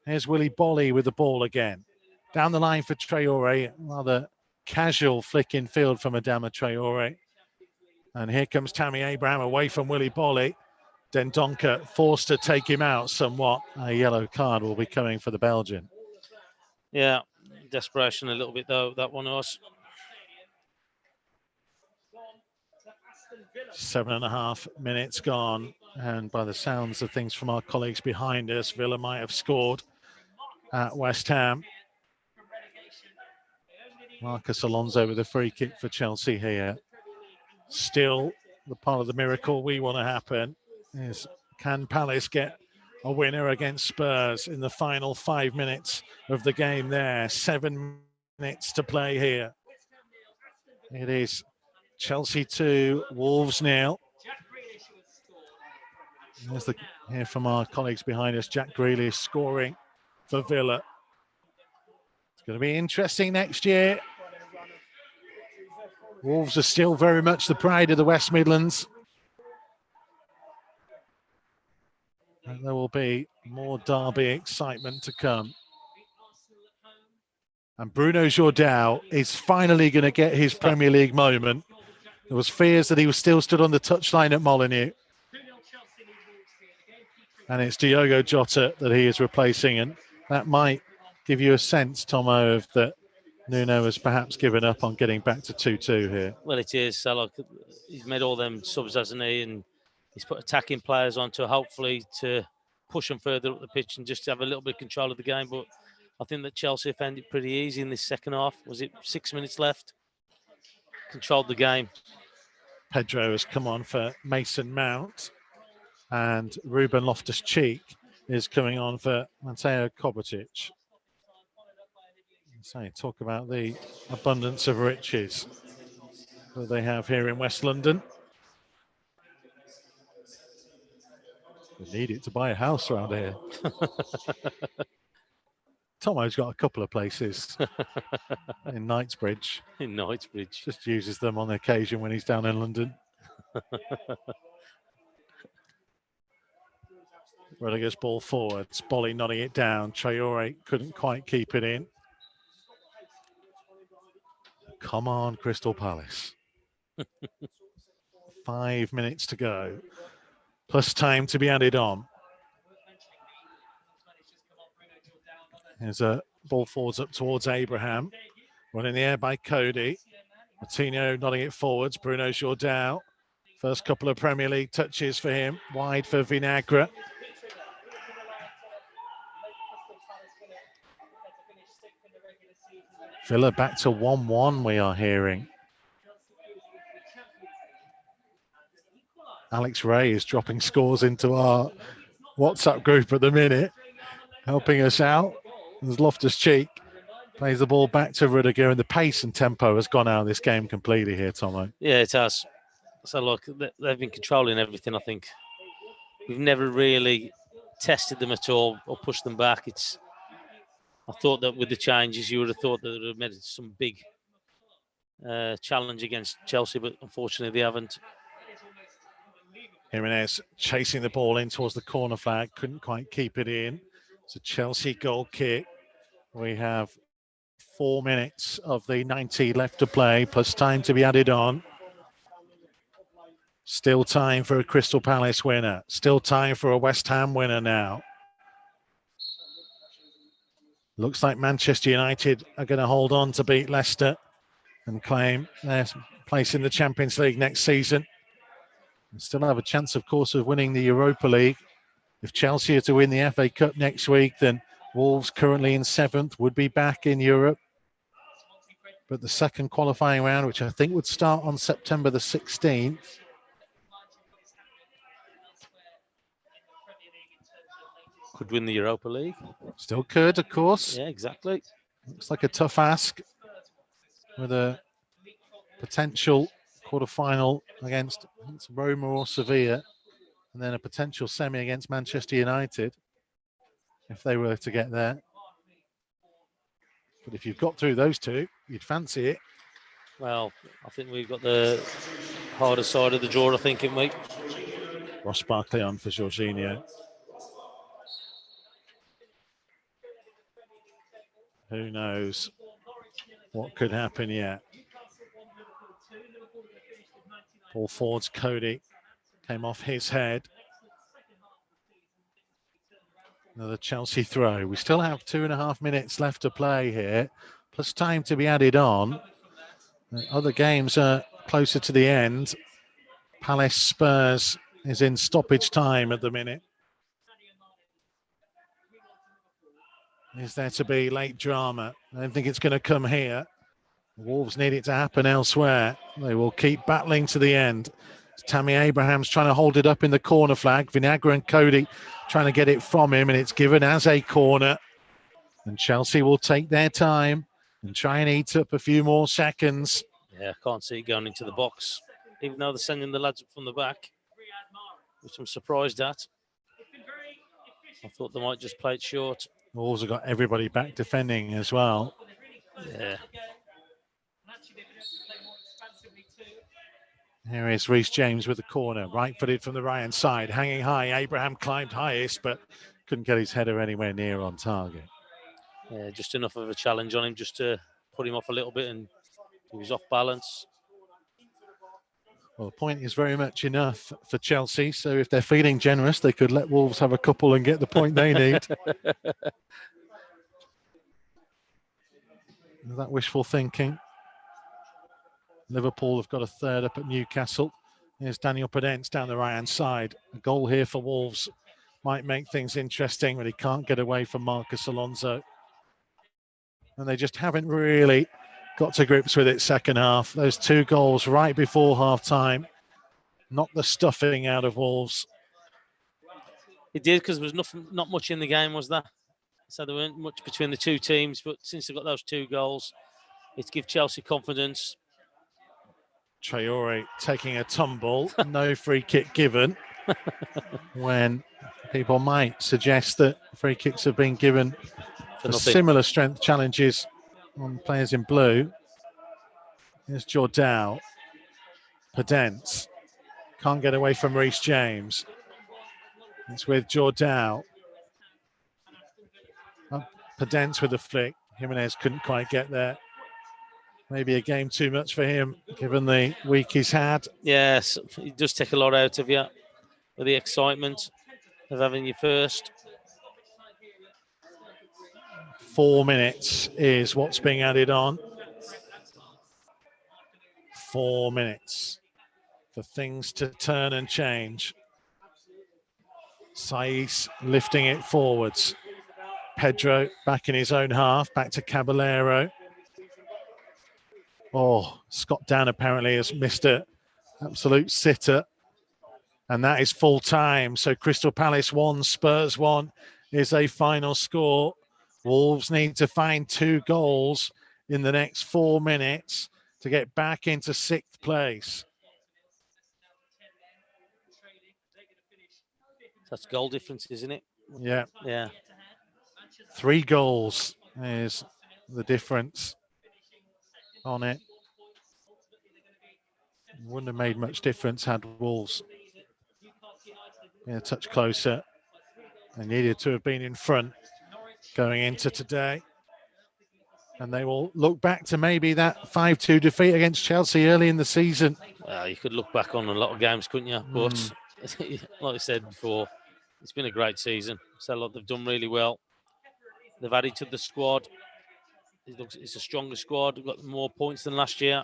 Here's Willy Bolly with the ball again. Down the line for Traore. Rather casual flick in field from Adama Traore. And here comes Tammy Abraham away from Willy Bolly. Dendoncker forced to take him out somewhat. A yellow card will be coming for the Belgian. Yeah, desperation a little bit though, that one was. 7.5 minutes gone. And by the sounds of things from our colleagues behind us, Villa might have scored at West Ham. Marcus Alonso with a free kick for Chelsea here. Still, the part of the miracle we want to happen is, can Palace get a winner against Spurs in the final 5 minutes of the game there? 7 minutes to play here. It is Chelsea 2, Wolves 0. There's the here from our colleagues behind us, Jack Grealish scoring for Villa. It's going to be interesting next year. Wolves are still very much the pride of the West Midlands. And there will be more derby excitement to come. And Bruno Jordao is finally going to get his Premier League moment. There was fears that he was still stood on the touchline at Molineux. And it's Diogo Jota that he is replacing. And that might give you a sense, Tomo, of that Nuno has perhaps given up on getting back to 2-2 here. Well, it is. So, look, he's made all them subs, hasn't he? And he's put attacking players on to hopefully to push them further up the pitch and just to have a little bit of control of the game. But I think that Chelsea found it pretty easy in this second half. Was it 6 minutes left? Controlled the game. Pedro has come on for Mason Mount. And Ruben Loftus-Cheek is coming on for Mateo Kovacic. So talk about the abundance of riches that they have here in West London. We need it to buy a house around here. Tomo's got a couple of places in Knightsbridge. In Knightsbridge. Just uses them on occasion when he's down in London. Rudiger's ball forward. Bolly nodding it down. Traore couldn't quite keep it in. Come on, Crystal Palace. 5 minutes to go. Plus time to be added on. There's a ball forwards up towards Abraham. Run in the air by Cody. Martino nodding it forwards. Bruno Jourdain. First couple of Premier League touches for him. Wide for Vinagre. Villa back to 1-1, we are hearing. Alex Rae is dropping scores into our WhatsApp group at the minute, helping us out. There's Loftus-Cheek. Plays the ball back to Rudiger, and the pace and tempo has gone out of this game completely here, Tomo. Yeah, it has. So, look, they've been controlling everything, I think. We've never really tested them at all or pushed them back. I thought that with the changes, you would have thought that they would have made some big challenge against Chelsea, but unfortunately they haven't. Jimenez chasing the ball in towards the corner flag, couldn't quite keep it in. It's a Chelsea goal kick. We have 4 minutes of the 90 left to play, plus time to be added on. Still time for a Crystal Palace winner. Still time for a West Ham winner now. Looks like Manchester United are going to hold on to beat Leicester and claim their place in the Champions League next season. And still have a chance, of course, of winning the Europa League. If Chelsea are to win the FA Cup next week, then Wolves, currently in 7th, would be back in Europe. But the second qualifying round, which I think would start on September the 16th, could win the Europa League. Still could, of course. Yeah, exactly. Looks like a tough ask with a potential quarter-final against Roma or Sevilla, and then a potential semi against Manchester United if they were to get there. But if you've got through those two, you'd fancy it. Well, I think we've got the harder side of the draw, I think, haven't we? Ross Barkley on for Jorginho. Who knows what could happen yet? Ball forwards, Cody. Came off his head. Another Chelsea throw. We still have 2.5 minutes left to play here, plus time to be added on. The other games are closer to the end. Palace Spurs is in stoppage time at the minute. Is there to be late drama? I don't think it's going to come here. The Wolves need it to happen elsewhere. They will keep battling to the end. Tammy Abraham's trying to hold it up in the corner flag. Vinagre and Cody trying to get it from him, and it's given as a corner. And Chelsea will take their time and try and eat up a few more seconds. Yeah, I can't see it going into the box, even though they're sending the lads up from the back, which I'm surprised at. I thought they might just play it short. Wolves have got everybody back defending as well. Yeah. Here is Reece James with the corner, right-footed from the right-hand side, hanging high. Abraham climbed highest, but couldn't get his header anywhere near on target. Yeah, just enough of a challenge on him just to put him off a little bit, and he was off balance. Well, the point is very much enough for Chelsea, so if they're feeling generous, they could let Wolves have a couple and get the point they need. Is that wishful thinking? Liverpool have got a third up at Newcastle. Here's Daniel Podence down the right-hand side. A goal here for Wolves might make things interesting, but he can't get away from Marcus Alonso. And they just haven't really got to grips with it second half. Those 2 goals right before half-time knocked the stuffing out of Wolves. It did, because there was not much in the game, was there? So there weren't much between the two teams, but since they've got those 2 goals, it's give Chelsea confidence. Traore taking a tumble, no free kick given. when people might suggest that free kicks have been given for similar strength challenges on players in blue. Here's Jordan. Podence can't get away from Reece James. It's with Jordan. Podence with a flick. Jimenez couldn't quite get there. Maybe a game too much for him, given the week he's had. Yes, it does take a lot out of you with the excitement of having your first. 4 minutes is what's being added on. 4 minutes for things to turn and change. Saiz lifting it forwards. Pedro back in his own half, back to Caballero. Oh, Scott Dan apparently has missed an absolute sitter. And that is full time. So Crystal Palace 1, Spurs 1 is a final score. Wolves need to find 2 goals in the next 4 minutes to get back into 6th place. That's goal difference, isn't it? Yeah. Yeah. 3 goals is the difference on it. Wouldn't have made much difference had Wolves been a touch closer. They needed to have been in front going into today. And they will look back to maybe that 5-2 defeat against Chelsea early in the season. Well, you could look back on a lot of games, couldn't you? But like I said before, it's been a great season. So look, they've done really well. They've added to the squad. It's a stronger squad. We've got more points than last year.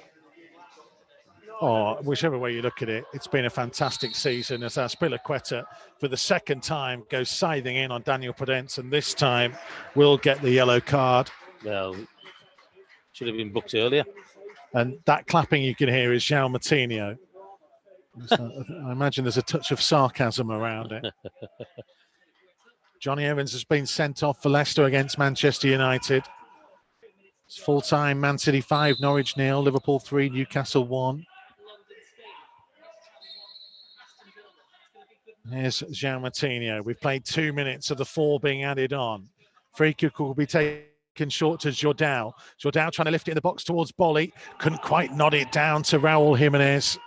Oh, whichever way you look at it, it's been a fantastic season as Azpilicueta, for the second time, goes scything in on Daniel Podence, and this time will get the yellow card. Well, should have been booked earlier. And that clapping you can hear is João Moutinho. I imagine there's a touch of sarcasm around it. Johnny Evans has been sent off for Leicester against Manchester United. It's full-time, Man City 5, Norwich 0, Liverpool 3, Newcastle 1. Here's João Moutinho. We've played 2 minutes of the 4 being added on. Free kick will be taken short to Jordan. Jordan trying to lift it in the box towards Bolly. Couldn't quite nod it down to Raul Jimenez.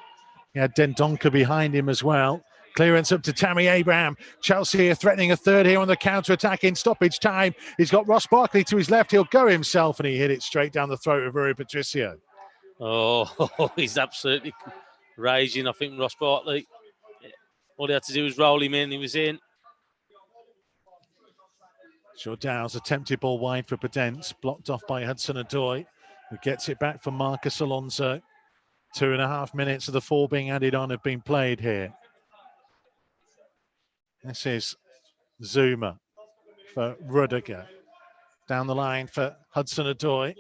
He had Dendoncker behind him as well. Clearance up to Tammy Abraham. Chelsea are threatening a third here on the counter-attack in stoppage time. He's got Ross Barkley to his left. He'll go himself, and he hit it straight down the throat of Rui Patricio. Oh, he's absolutely raging. I think Ross Barkley, all he had to do was roll him in. He was in. Jordan's attempted ball wide for Podence, blocked off by Hudson-Odoi, who gets it back from Marcus Alonso. 2.5 minutes of the 4 being added on have been played here. This is Zuma for Rudiger. Down the line for Hudson-Odoi.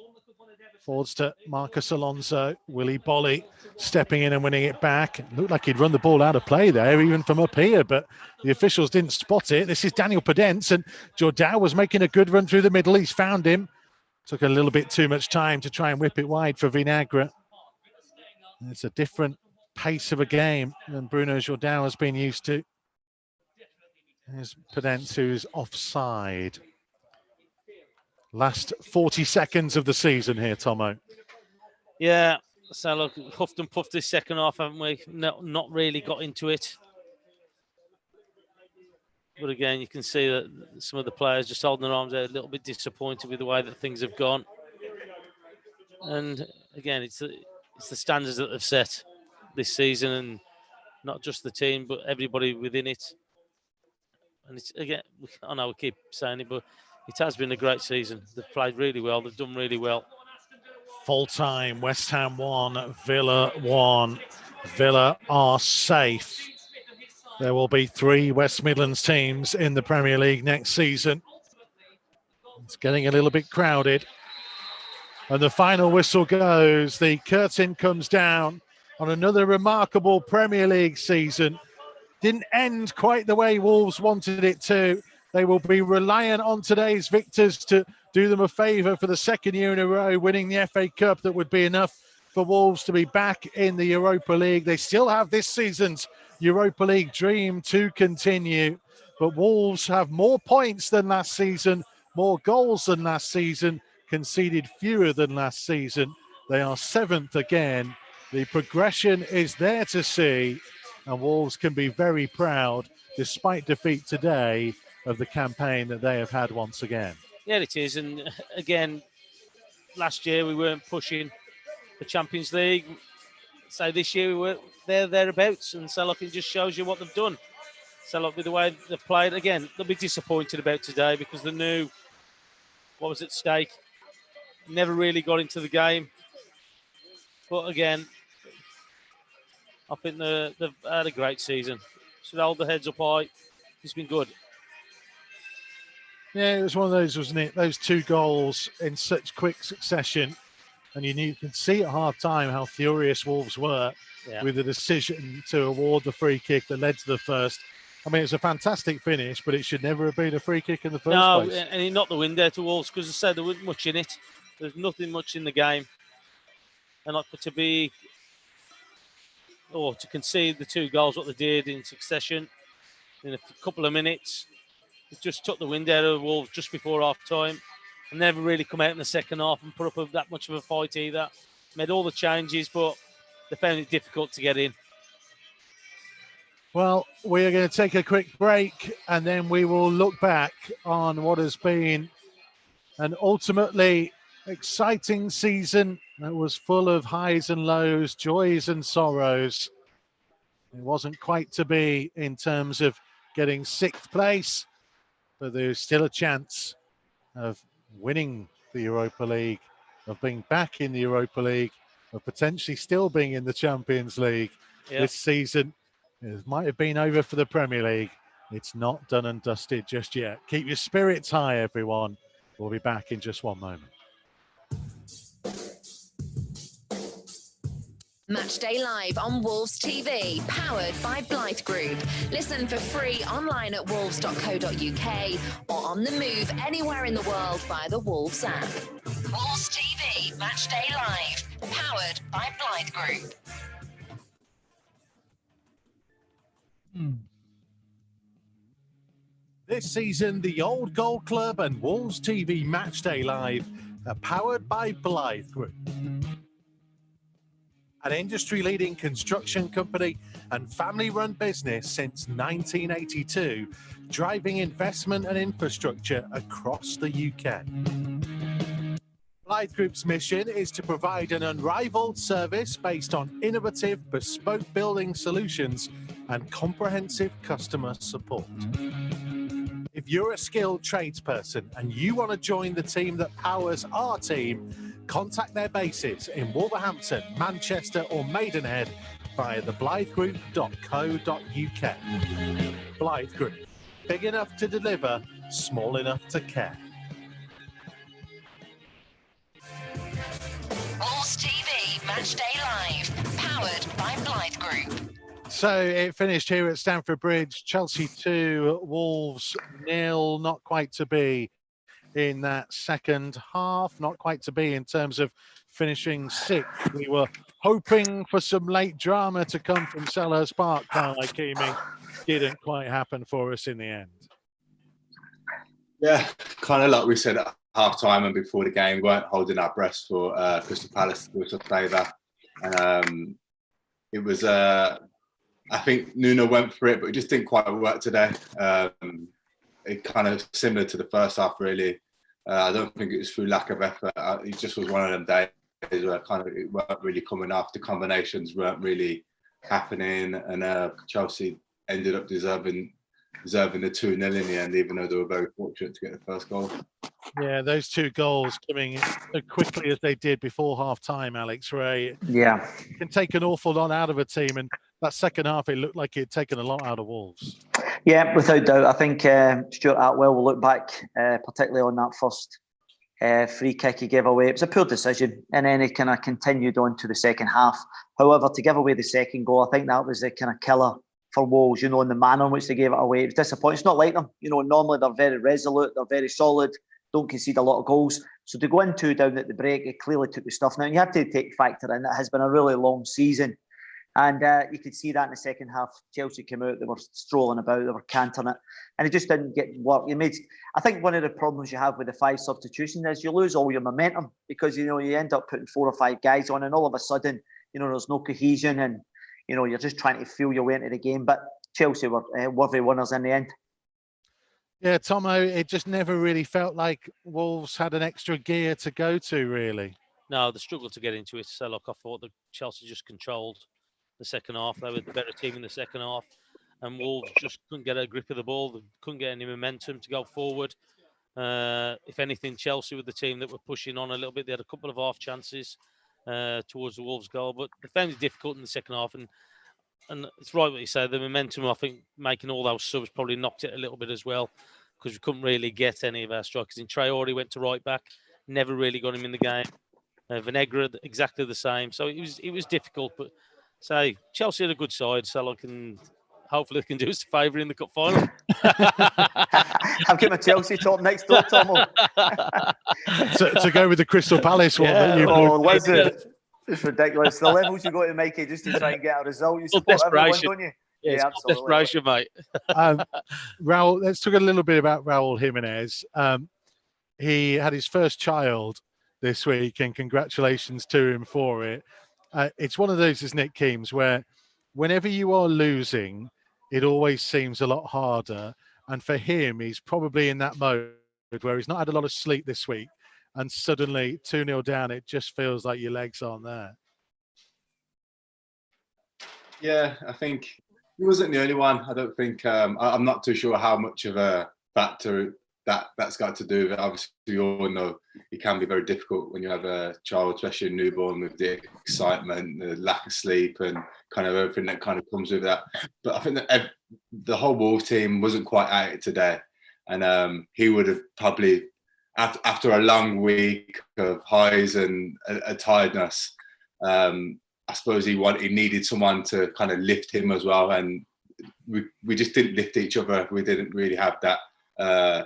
Forwards to Marcus Alonso. Willy Bolly stepping in and winning it back. Looked like he'd run the ball out of play there, even from up here, but the officials didn't spot it. This is Daniel Podence, and Jordan was making a good run through the middle. He's found him. Took a little bit too much time to try and whip it wide for Vinagre. It's a different pace of a game than Bruno Jordan has been used to. There's Podence, who's offside. Last 40 seconds of the season here, Tomo. Yeah, so look, huffed and puffed this second half, haven't we? Not really got into it. But again, you can see that some of the players just holding their arms out, a little bit disappointed with the way that things have gone. And again, it's the standards that they've set this season, and not just the team, but everybody within it. And it's, again, I know we keep saying it, but it has been a great season. They've played really well. They've done really well. Full time, West Ham 1, Villa 1. Villa are safe. There will be 3 West Midlands teams in the Premier League next season. It's getting a little bit crowded. And the final whistle goes. The curtain comes down on another remarkable Premier League season. Didn't end quite the way Wolves wanted it to. They will be reliant on today's victors to do them a favour for the second year in a row, winning the FA Cup. That would be enough for Wolves to be back in the Europa League. They still have this season's Europa League dream to continue. But Wolves have more points than last season, more goals than last season, conceded fewer than last season. They are 7th again. The progression is there to see, and Wolves can be very proud, despite defeat today, of the campaign that they have had once again. Yeah, it is. And again, last year we weren't pushing the Champions League. So this year we were thereabouts. And so look, it just shows you what they've done. So look, with the way they've played, again, they'll be disappointed about today because they knew what was at stake. Never really got into the game. But again, I think they've had a great season. Should hold their heads up high. It's been good. Yeah, it was one of those, wasn't it? Those 2 goals in such quick succession. And you can see at half-time how furious Wolves were with the decision to award the free kick that led to the first. I mean, it's a fantastic finish, but it should never have been a free kick in the first place. No, and he knocked the wind out to Wolves because, as I said, there wasn't much in it. There's nothing much in the game. And like to concede the 2 goals, what they did in succession in a couple of minutes, it just took the wind out of Wolves just before half-time. And never really come out in the second half and put up that much of a fight either. Made all the changes, but they found it difficult to get in. Well, we are going to take a quick break and then we will look back on what has been an ultimately exciting season that was full of highs and lows, joys and sorrows. It wasn't quite to be in terms of getting 6th place, but there's still a chance of winning the Europa League, of being back in the Europa League, of potentially still being in the Champions League this season. It might have been over for the Premier League. It's not done and dusted just yet. Keep your spirits high, everyone. We'll be back in just one moment. Matchday Live on Wolves TV, powered by Blythe Group. Listen for free online at wolves.co.uk or on the move anywhere in the world via the Wolves app. Wolves TV, Matchday Live, powered by Blythe Group. This season, the Old Gold Club and Wolves TV Matchday Live are powered by Blythe Group, an industry-leading construction company and family-run business since 1982, driving investment and infrastructure across the UK. Blythe Group's mission is to provide an unrivaled service based on innovative, bespoke building solutions and comprehensive customer support. If you're a skilled tradesperson and you want to join the team that powers our team, contact their bases in Wolverhampton, Manchester or Maidenhead via theblythegroup.co.uk. Blythe Group, big enough to deliver, small enough to care. Wolves TV Matchday Live, powered by Blythe Group. So it finished here at Stamford Bridge. Chelsea 2, Wolves 0. Not quite to be in that second half. Not quite to be in terms of finishing 6th. We were hoping for some late drama to come from Selhurst Park, Carl Ikeme. Didn't quite happen for us in the end. Yeah, kind of like we said at half-time and before the game, we weren't holding our breath for Crystal Palace to do us a favour. It was... I think Nuno went for it, but it just didn't quite work today. It kind of similar to the first half, really. I don't think it was through lack of effort. It just was one of them days where kind of it weren't really coming off. The combinations weren't really happening, and Chelsea ended up deserving the 2-0 in the end, even though they were very fortunate to get the first goal. Yeah, those 2 goals coming as quickly as they did before half-time, Alex Rae. Yeah. Can take an awful lot out of a team, and that second half, it looked like it had taken a lot out of Wolves. Yeah, without doubt. I think Stuart Atwell will look back, particularly on that first free kick he gave away. It was a poor decision, and then he kind of continued on to the second half. However, to give away the second goal, I think that was the kind of killer for Wolves, in the manner in which they gave it away. It was disappointing. It's not like them. Normally they're very resolute, they're very solid, don't concede a lot of goals. So to go in 2 down at the break, it clearly took the stuff. Now, you have to take factor in, it has been a really long season. And you could see that in the second half. Chelsea came out, they were strolling about, they were cantering it, and it just didn't get work. I think one of the problems you have with the 5 substitutions is you lose all your momentum, because you end up putting 4 or 5 guys on, and all of a sudden, there's no cohesion, and you're just trying to feel your way into the game. But Chelsea were worthy winners in the end. Yeah, Tomo, it just never really felt like Wolves had an extra gear to go to, really. No, they struggled to get into it. So, I thought that Chelsea just controlled the second half. They were the better team in the second half, and Wolves just couldn't get a grip of the ball. They couldn't get any momentum to go forward. If anything, Chelsea were the team that were pushing on a little bit. They had a couple of half chances towards the Wolves goal, but they found it difficult in the second half. And it's right what you say. The momentum, I think, making all those subs probably knocked it a little bit as well, because we couldn't really get any of our strikers in. Traore went to right back, never really got him in the game. Vinegra, exactly the same. So it was difficult, but say Chelsea had a good side, so hopefully they can do us a favour in the cup final. I've got my Chelsea top next door, Tomo. to go with the Crystal Palace one that you listen, it's ridiculous. The levels you go to, Mikey, just to try and get a result. You support everyone, don't you? Yeah, absolutely. Desperation, mate. Raul, let's talk a little bit about Raul Jimenez. He had his first child this week, and congratulations to him for it. It's one of those, isn't it, Keems, where whenever you are losing, it always seems a lot harder. And for him, he's probably in that mode where he's not had a lot of sleep this week, and suddenly 2-0 down, it just feels like your legs aren't there. Yeah, I think he wasn't the only one. I don't think, I'm not too sure how much of a factor that's got to do with it. Obviously, you all know it can be very difficult when you have a child, especially a newborn, with the excitement, the lack of sleep, and kind of everything that kind of comes with that. But I think that the whole Wolves team wasn't quite at it today, and he would have probably, after a long week of highs and a tiredness, I suppose he needed someone to kind of lift him as well, and we just didn't lift each other. We didn't really have that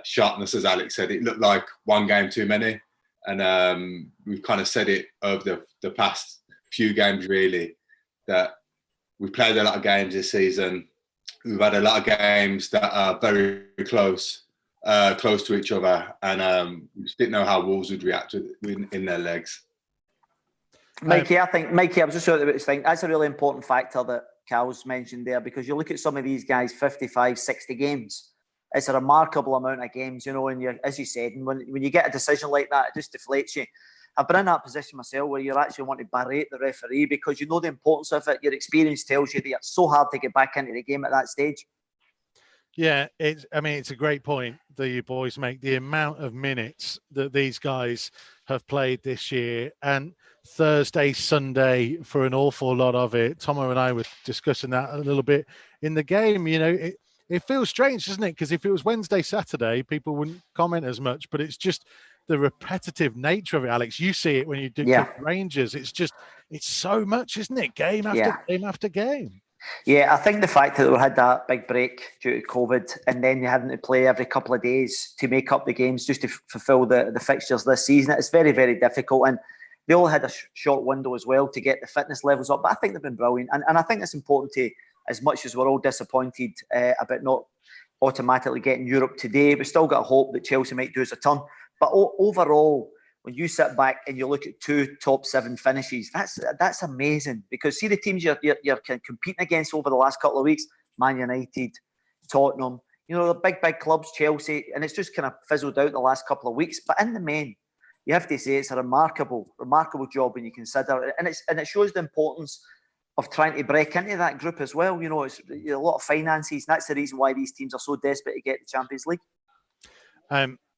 sharpness, as Alex said. It looked like one game too many, and we've kind of said it over the past few games, really, that we've played a lot of games this season. We've had a lot of games that are very close to each other, and we just didn't know how Wolves would react in their legs. Mikey, I was just about to think that's a really important factor that Carl's mentioned there, because you look at some of these guys, 55, 60 games. It's a remarkable amount of games, and as you said, and when you get a decision like that, it just deflates you. I've been in that position myself where you actually want to berate the referee, because you know the importance of it. Your experience tells you that it's so hard to get back into the game at that stage. Yeah, it's a great point that you boys make. The amount of minutes that these guys have played this year, and Thursday, Sunday, for an awful lot of it. Tomo and I were discussing that a little bit in the game. It feels strange, doesn't it? Because if it was Wednesday, Saturday, people wouldn't comment as much, but it's just the repetitive nature of it, Alex. You see it when you do Rangers. It's so much, isn't it? Game after game after game. Yeah, I think the fact that we had that big break due to COVID, and then you having to play every couple of days to make up the games just to fulfil the fixtures this season, it's very, very difficult. And they all had a short window as well to get the fitness levels up. But I think they've been brilliant. And I think it's important to, as much as we're all disappointed about not automatically getting Europe today, we still got hope that Chelsea might do us a turn. But overall, when you sit back and you look at 2 top 7 finishes, that's amazing. Because see the teams you're competing against over the last couple of weeks, Man United, Tottenham, the big clubs, Chelsea, and it's just kind of fizzled out the last couple of weeks. But in the main, you have to say it's a remarkable job when you consider it, and it shows the importance of trying to break into that group as well. It's a lot of finances, and that's the reason why these teams are so desperate to get the Champions League.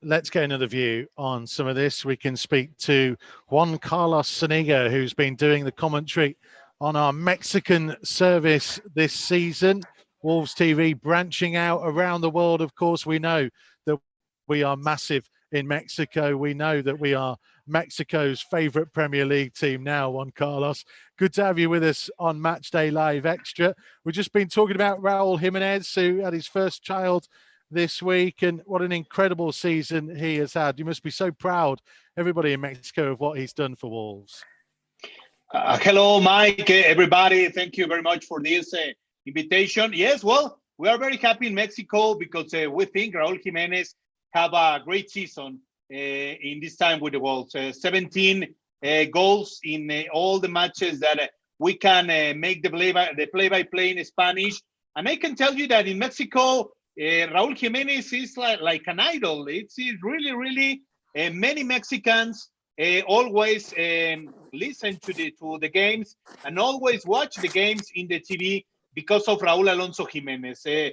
Let's get another view on some of this. We can speak to Juan Carlos Zuniga, who's been doing the commentary on our Mexican service this season. Wolves TV branching out around the world. Of course, we know that we are massive in Mexico. We know that we are Mexico's favourite Premier League team now, Juan Carlos. Good to have you with us on Matchday Live Extra. We've just been talking about Raul Jimenez, who had his first child this week, and what an incredible season he has had. You must be so proud, everybody in Mexico, of what he's done for Wolves. Hello, Mike, everybody. Thank you very much for this invitation. Yes, well, we are very happy in Mexico because we think Raúl Jiménez have a great season in this time with the Wolves. 17 goals in all the matches that we can make the play-by-play in Spanish. And I can tell you that in Mexico, Raúl Jiménez is like an idol. It's really, really many Mexicans always listen to the games and always watch the games in the TV because of Raúl Alonso Jiménez.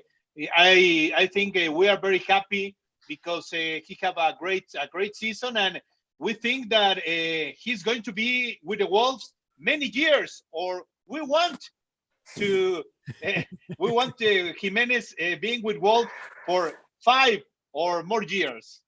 I think we are very happy because he have a great season, and we think that he's going to be with the Wolves many years, or we want Jimenez being with Wolves for 5 or more years.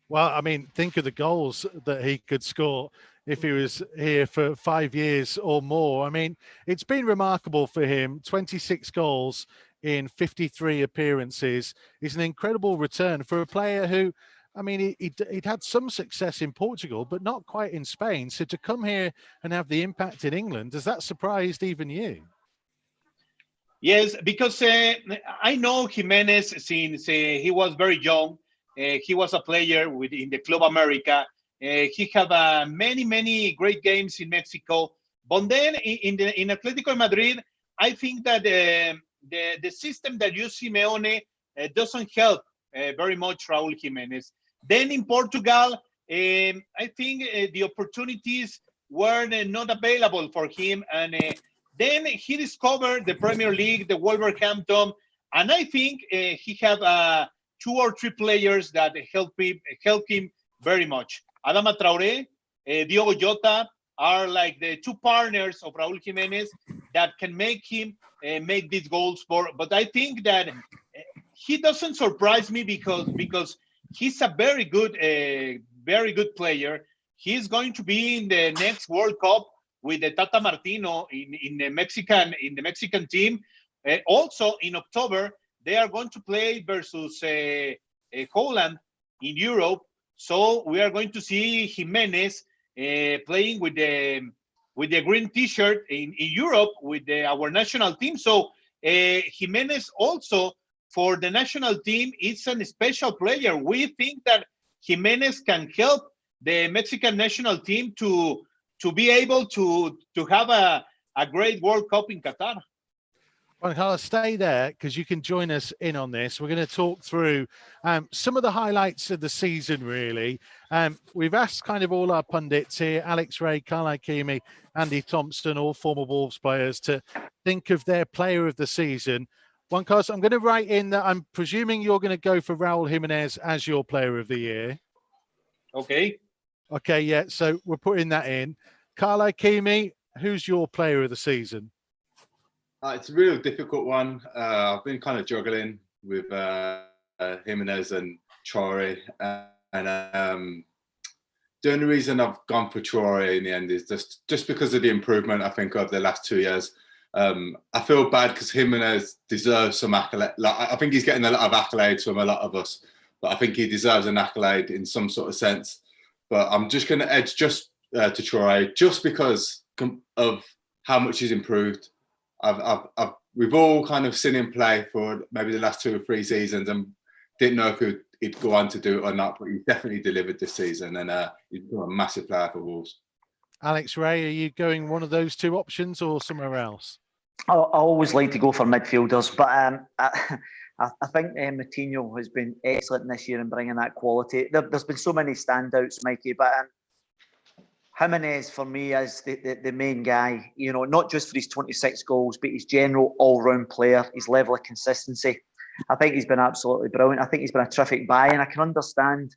Well, I mean, think of the goals that he could score if he was here for 5 years or more. I mean, it's been remarkable for him. 26 goals in 53 appearances is an incredible return for a player who, I mean, he'd had some success in Portugal, but not quite in Spain. So to come here and have the impact in England, has that surprised even you? Yes, because I know Jimenez since he was very young. He was a player in the Club America. He had many great games in Mexico. But then in Atletico Madrid, I think that the system that you Simeone doesn't help very much Raúl Jiménez. Then in Portugal, I think the opportunities were not available for him, and then he discovered the Premier League, the Wolverhampton, and I think he had 2 or 3 players that help him very much. Adama Traoré, Diogo Jota are like the 2 partners of Raúl Jiménez that can make him make these goals but I think that he doesn't surprise me because he's a very good player. He's going to be in the next World Cup with the Tata Martino in the Mexican team. Also in October, they are going to play versus Holland in Europe. So we are going to see Jimenez playing with the green T-shirt in Europe with our national team. So Jimenez also for the national team is a special player. We think that Jimenez can help the Mexican national team to be able to have a great World Cup in Qatar. Well, Carl, stay there because you can join us in on this. We're going to talk through some of the highlights of the season, really. We've asked kind of all our pundits here, Alex Rae, Carl Ikeme, Andy Thompson, all former Wolves players, to think of their player of the season. Juan Carlos, I'm going to write in that I'm presuming you're going to go for Raúl Jiménez as your player of the year. Okay. Okay, yeah, so we're putting that in. Carl Ikeme, who's your player of the season? It's a real difficult one. I've been kind of juggling with Jimenez and Traoré, and the only reason I've gone for Traoré in the end is just because of the improvement I think of the last 2 years. I feel bad because Jimenez deserves some accolade. I think he's getting a lot of accolades from a lot of us, but I think he deserves an accolade in some sort of sense. But I'm just going to edge just to Traoré just because of how much he's improved. We've all kind of seen him play for maybe the last 2 or 3 seasons and didn't know if he'd go on to do it or not, but he definitely delivered this season, and he's become a massive player for Wolves. Alex Rae, are you going one of those 2 options or somewhere else? I always like to go for midfielders, but I think Moutinho has been excellent this year in bringing that quality. There's been so many standouts, Mikey, but Jimenez for me is the main guy, you know, not just for his 26 goals, but his general all-round player, his level of consistency. I think he's been absolutely brilliant. I think he's been a terrific buy, and I can understand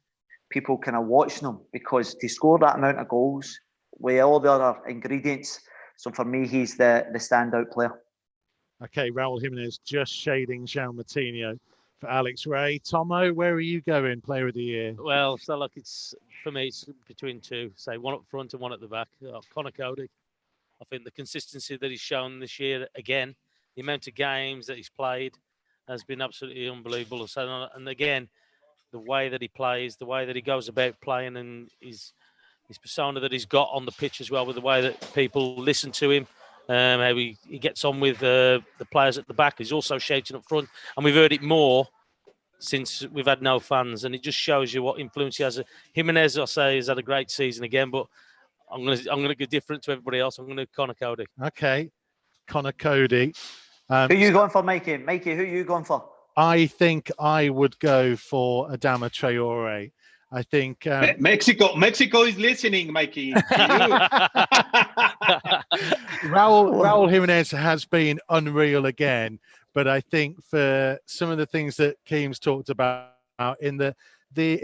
people kind of watching him because to score that amount of goals with all the other ingredients. So for me, he's the standout player. Okay, Raúl Jiménez just shading João Moutinho for Alex Rae. Tomo, where are you going, player of the year? Well, so look, for me, it's between 2. Say one up front and one at the back. Conor Cody. I think the consistency that he's shown this year, again, the amount of games that he's played has been absolutely unbelievable. So, and again, the way that he plays, the way that he goes about playing, and he's his persona that he's got on the pitch as well, with the way that people listen to him, how he gets on with the players at the back. He's also shouting up front, and we've heard it more since we've had no fans, and it just shows you what influence he has. Jimenez, I say, has had a great season again, but I'm gonna go different to everybody else. I'm gonna Connor Cody. Okay, Connor Cody. Who are you going for, Mikey? Mikey, who are you going for? I think I would go for Adama Traore. I think Mexico is listening, Mikey. Raul Jimenez has been unreal again, but I think for some of the things that Keem's talked about in the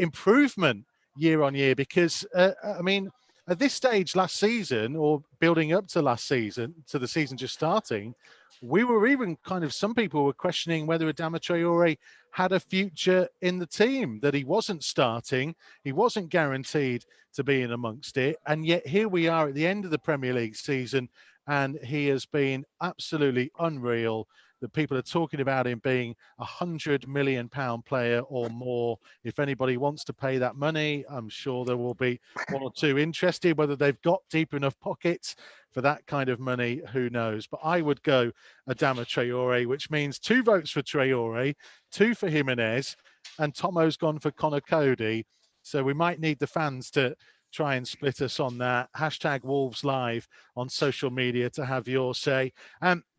improvement year on year, because I mean, at this stage last season, or building up to last season, to the season just starting, we were even some people were questioning whether Adama Traore had a future in the team, that he wasn't starting, he wasn't guaranteed to be in amongst it. And yet here we are at the end of the Premier League season, and he has been absolutely unreal. That people are talking about him being £100 million player or more. If anybody wants to pay that money, I'm sure there will be one or two interested. Whether they've got deep enough pockets for that kind of money, who knows? But I would go Adama Traore, which means 2 votes for Traore, 2 for Jimenez, and Tomo's gone for Connor Cody. So we might need the fans to try and split us on that. Hashtag Wolves Live on social media to have your say.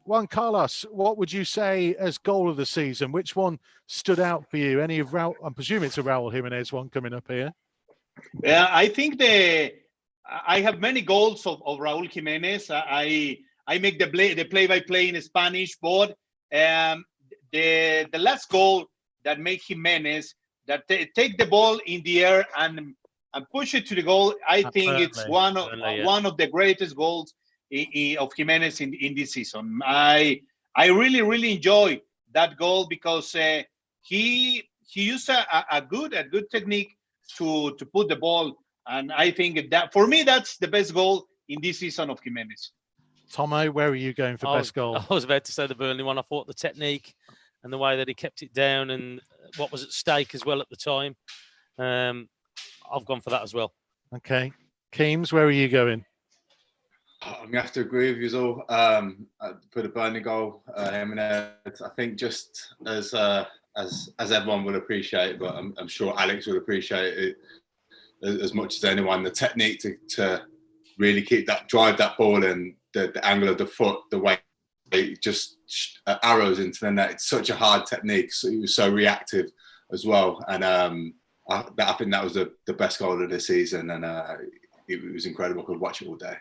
Juan Carlos, what would you say as goal of the season? Which one stood out for you? Any of Raul? I'm presuming it's a Raul Jimenez one coming up here. Yeah, I think I have many goals of Raul Jimenez. I make the play-by-play in Spanish, but the last goal that made Jimenez, that take the ball in the air and push it to the goal, I think it's one of the greatest goals of Jimenez in this season. I really enjoy that goal because he used a good technique to put the ball, and I think that for me that's the best goal in this season of Jimenez. Tomo, where are you going for best goal? I was about to say the Burnley one. I thought the technique and the way that he kept it down and what was at stake as well at the time. I've gone for that as well. Okay. Keems, where are you going? I'm gonna have to agree with you all. For the Burnley goal, Jimenez, I think just as everyone will appreciate, but I'm sure Alex will appreciate it as much as anyone. The technique to really drive that ball, and the angle of the foot, the way it just arrows into the net. It's such a hard technique. So it was so reactive as well, and I think that was the best goal of the season, and it was incredible. I could watch it all day.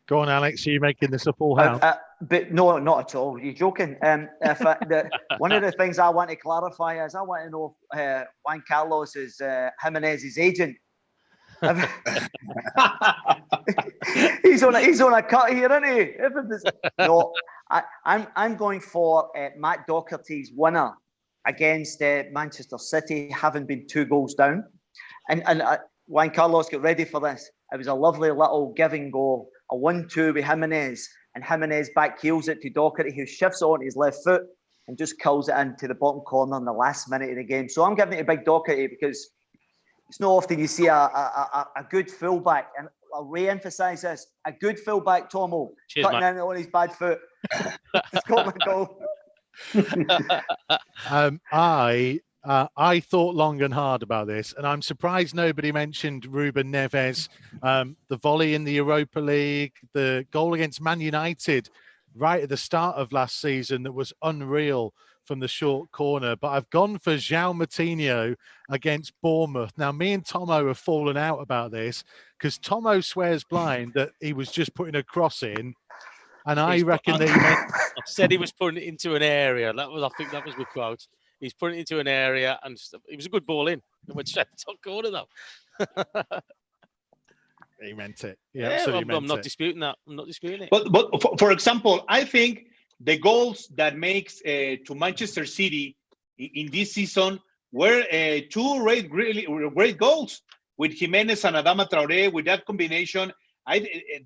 Go on, Alex. Are you making this a full house? But no, not at all. You're joking. One of the things I want to clarify is I want to know if Juan Carlos is Jimenez's agent. he's on a cut here, isn't he? No, I'm going for Matt Doherty's winner against Manchester City, having been 2 goals down. And Juan Carlos, get ready for this. It was a lovely little giving goal, a 1-2 with Jimenez, and Jimenez back heels it to Doherty, who shifts on his left foot and just curls it into the bottom corner in the last minute of the game. So I'm giving it to Big Doherty because it's not often you see a good fullback, and I'll re-emphasise this: a good fullback, Tomo, cutting in on his bad foot. It's got my goal. I thought long and hard about this, and I'm surprised nobody mentioned Ruben Neves, the volley in the Europa League, the goal against Man United right at the start of last season that was unreal from the short corner. But I've gone for João Moutinho against Bournemouth. Now, me and Tomo have fallen out about this because Tomo swears blind that he was just putting a cross in, and I reckon that he meant... I said he was putting it into an area. I think that was my quote. He's putting it into an area, and it was a good ball in. It went straight to the top corner, though. He meant it. I'm not disputing that. I'm not disputing it. But for example, I think the goals that makes to Manchester City in this season were 2 really great goals with Jimenez and Adama Traore. With that combination,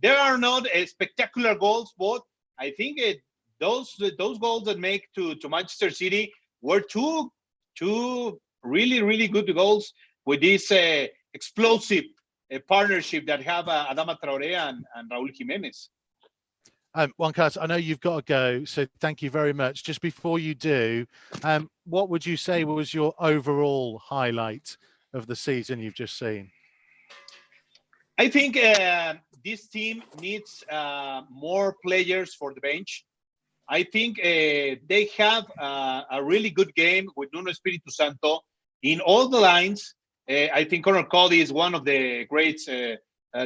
there are not spectacular goals, but I think those goals that make to Manchester City were two really good goals with this explosive partnership that have Adama Traore and Raúl Jiménez. Juan Carlos, I know you've got to go, so thank you very much. Just before you do, what would you say was your overall highlight of the season you've just seen? I think this team needs more players for the bench. I think they have a really good game with Nuno Espiritu Santo in all the lines. I think Conor Cody is one of the great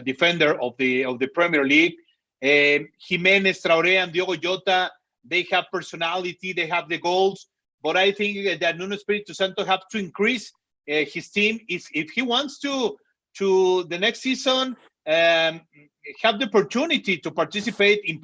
defender of the Premier League. Jimenez, Traoré, and Diogo Jota, they have personality, they have the goals, but I think that Nuno Espiritu Santo have to increase his team if he wants to the next season have the opportunity to participate in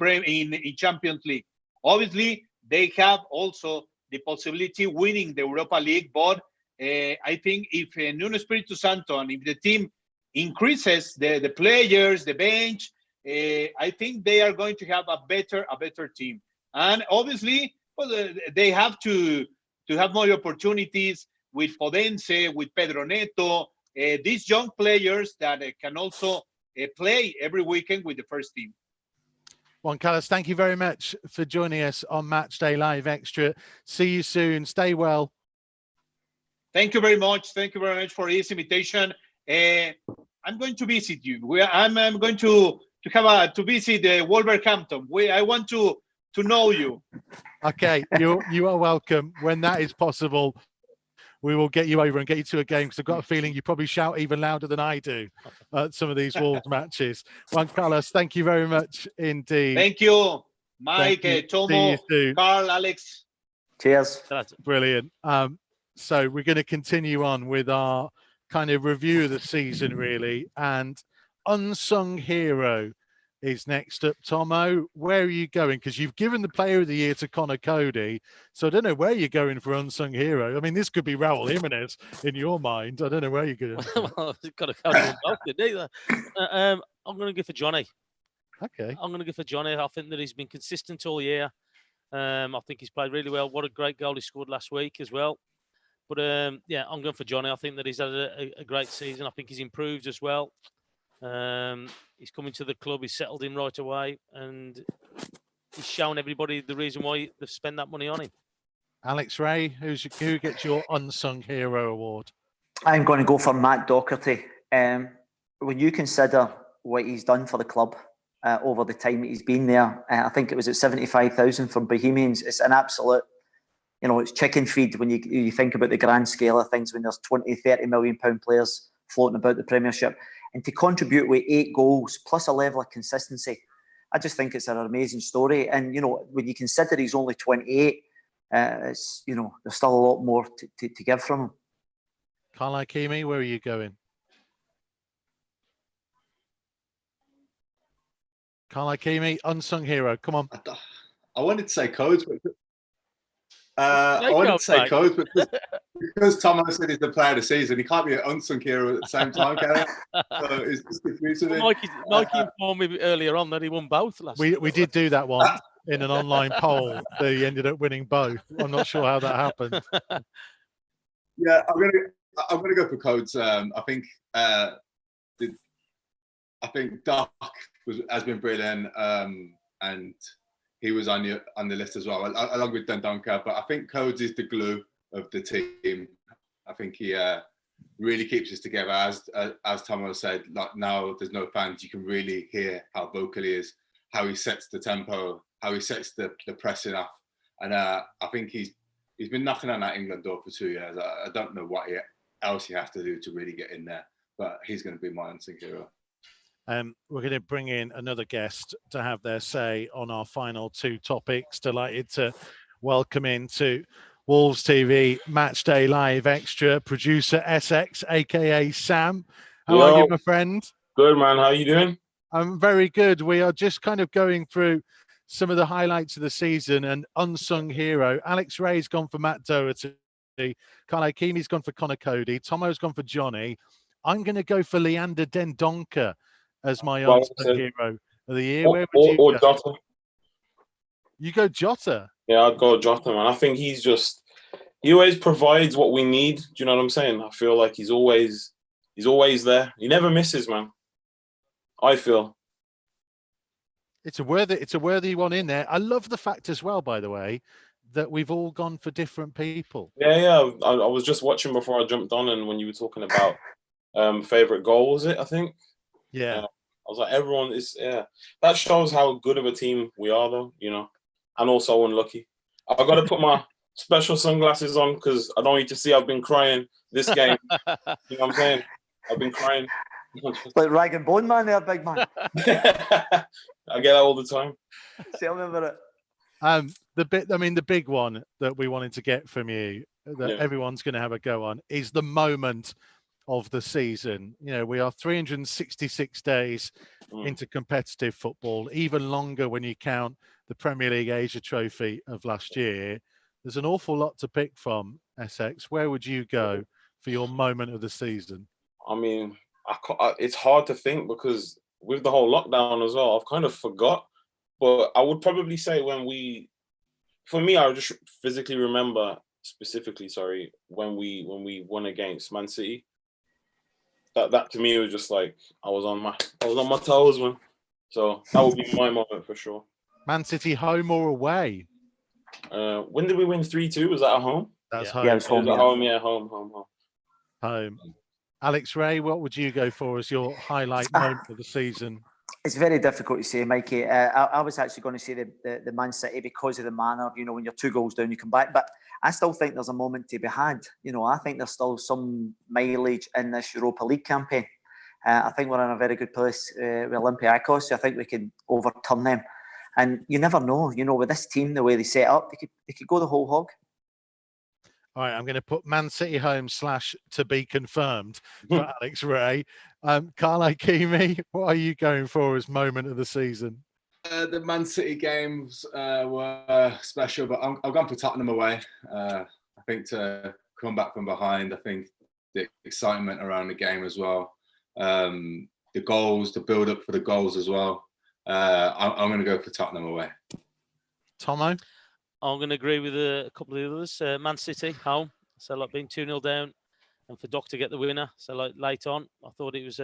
Champions League. Obviously, they have also the possibility winning the Europa League, but I think if Nuno Espiritu Santo and if the team increases the players, the bench, I think they are going to have a better team. And obviously, well, they have to have more opportunities with Fodense, with Pedro Neto, these young players that can also play every weekend with the first team. Juan Carlos, thank you very much for joining us on Matchday Live Extra. See you soon. Stay well. Thank you very much. Thank you very much for this invitation. I'm going to visit you. I'm going to visit Wolverhampton. I want to know you. Okay, you are welcome. When that is possible, we will get you over and get you to a game, because I've got a feeling you probably shout even louder than I do at some of these Wolves matches. Juan Carlos, thank you very much indeed. Thank you, Mike, Tomo, Carl, Alex. Cheers. That's brilliant. So we're going to continue on with our kind of review of the season, really. And unsung hero is next up. Tomo, where are you going? Because you've given the player of the year to Conor Cody. So I don't know where you're going for unsung hero. I mean, this could be Raúl Jiménez in your mind. I don't know where you're going. Well, you've got to go both, didn't I'm going to go for Johnny. Okay. I'm going to go for Johnny. I think that he's been consistent all year. I think he's played really well. What a great goal he scored last week as well. But yeah, I'm going for Johnny. I think that he's had a great season. I think he's improved as well. He's coming to the club. He's settled in right away, and he's shown everybody the reason why they've spent that money on him. Alex Rae, who gets your unsung hero award? I'm going to go for Matt Doherty. When you consider what he's done for the club over the time that he's been there, I think it was at 75,000 for Bohemians. It's an absolute, it's chicken feed when you think about the grand scale of things, when there's 20, 30 million pound players floating about the Premiership. And to contribute with 8 goals plus a level of consistency, I just think it's an amazing story. And, when you consider he's only 28, there's still a lot more to give from him. Carl Ikeme, where are you going? Carl Ikeme, unsung hero. Come on. I wanted to say Codes, but because Thomas said he's the player of the season, he can't be an unsung hero at the same time, can he? So it's just confusing me. Mikey informed me earlier on that he won both last week. We did do that one in an online poll. They ended up winning both. I'm not sure how that happened. Yeah, I'm gonna go for Codes. I think Doc has been brilliant, and he was on the list as well, along with Dendoncker. But I think Codes is the glue of the team. I think he really keeps us together. As Tomo said, like, now there's no fans, you can really hear how vocal he is, how he sets the tempo, how he sets the pressing off. And I think he's been knocking on that England door for 2 years. I don't know what else he has to do to really get in there, but he's going to be my unsung hero. We're going to bring in another guest to have their say on our final 2 topics. Delighted to welcome into Wolves TV Matchday Live Extra producer SX, aka Sam. How are you, my friend? Good, man. How are you doing? I'm very good. We are just kind of going through some of the highlights of the season and unsung hero. Alex Rae's gone for Matt Doherty. Carl Ikeme's gone for Conor Cody. Tomo's gone for Johnny. I'm going to go for Leander Dendoncker as my unsung hero of the year. Where would you go? Jota. You go Jota? Yeah, I'd go Jota, man. I think he always provides what we need. Do you know what I'm saying? I feel like he's always He's always there. He never misses, man. I feel. It's a worthy one in there. I love the fact as well, by the way, that we've all gone for different people. Yeah. I was just watching before I jumped on, and when you were talking about favorite goal, was it? I think. Yeah. I was like, everyone is. Yeah, that shows how good of a team we are, though. And also unlucky. I've got to put my special sunglasses on because I don't need to see. I've been crying this game. You know what I'm saying? I've been crying. Like rag and bone man there, big man. I get that all the time. Tell me about it. The big one that we wanted to get from you, that everyone's going to have a go on, is the moment of the season. We are 366 days into competitive football, even longer when you count the Premier League Asia Trophy of last year. There's an awful lot to pick from, SX. Where would you go for your moment of the season? I mean, it's hard to think because with the whole lockdown as well, I've kind of forgot. But I would probably say for me, I would just physically remember specifically, when we won against Man City. That to me was just like I was on my toes, man. So that would be my moment for sure. Man City home or away? When did we win 3-2? Was that at home? That's home. Yeah, it was home. Home. Alex, Rae, what would you go for as your highlight moment of the season? It's very difficult to say, Mikey. I was actually going to say the Man City because of the manner. When you're 2 goals down, you come back. But I still think there's a moment to be had. I think there's still some mileage in this Europa League campaign. I think we're in a very good place with Olympiacos. So I think we can overturn them. And you never know. With this team, the way they set up, they could go the whole hog. All right, I'm going to put Man City home / to be confirmed for Alex Rae. Carl Ikeme, what are you going for as moment of the season? The Man City games were special, but I've gone for Tottenham away. I think to come back from behind, I think the excitement around the game as well. The goals, the build-up for the goals as well. I'm going to go for Tottenham away. Tomo? I'm going to agree with a couple of the others. Man City, home. So, being 2-0 down and for Doc to get the winner. So, late on, I thought it was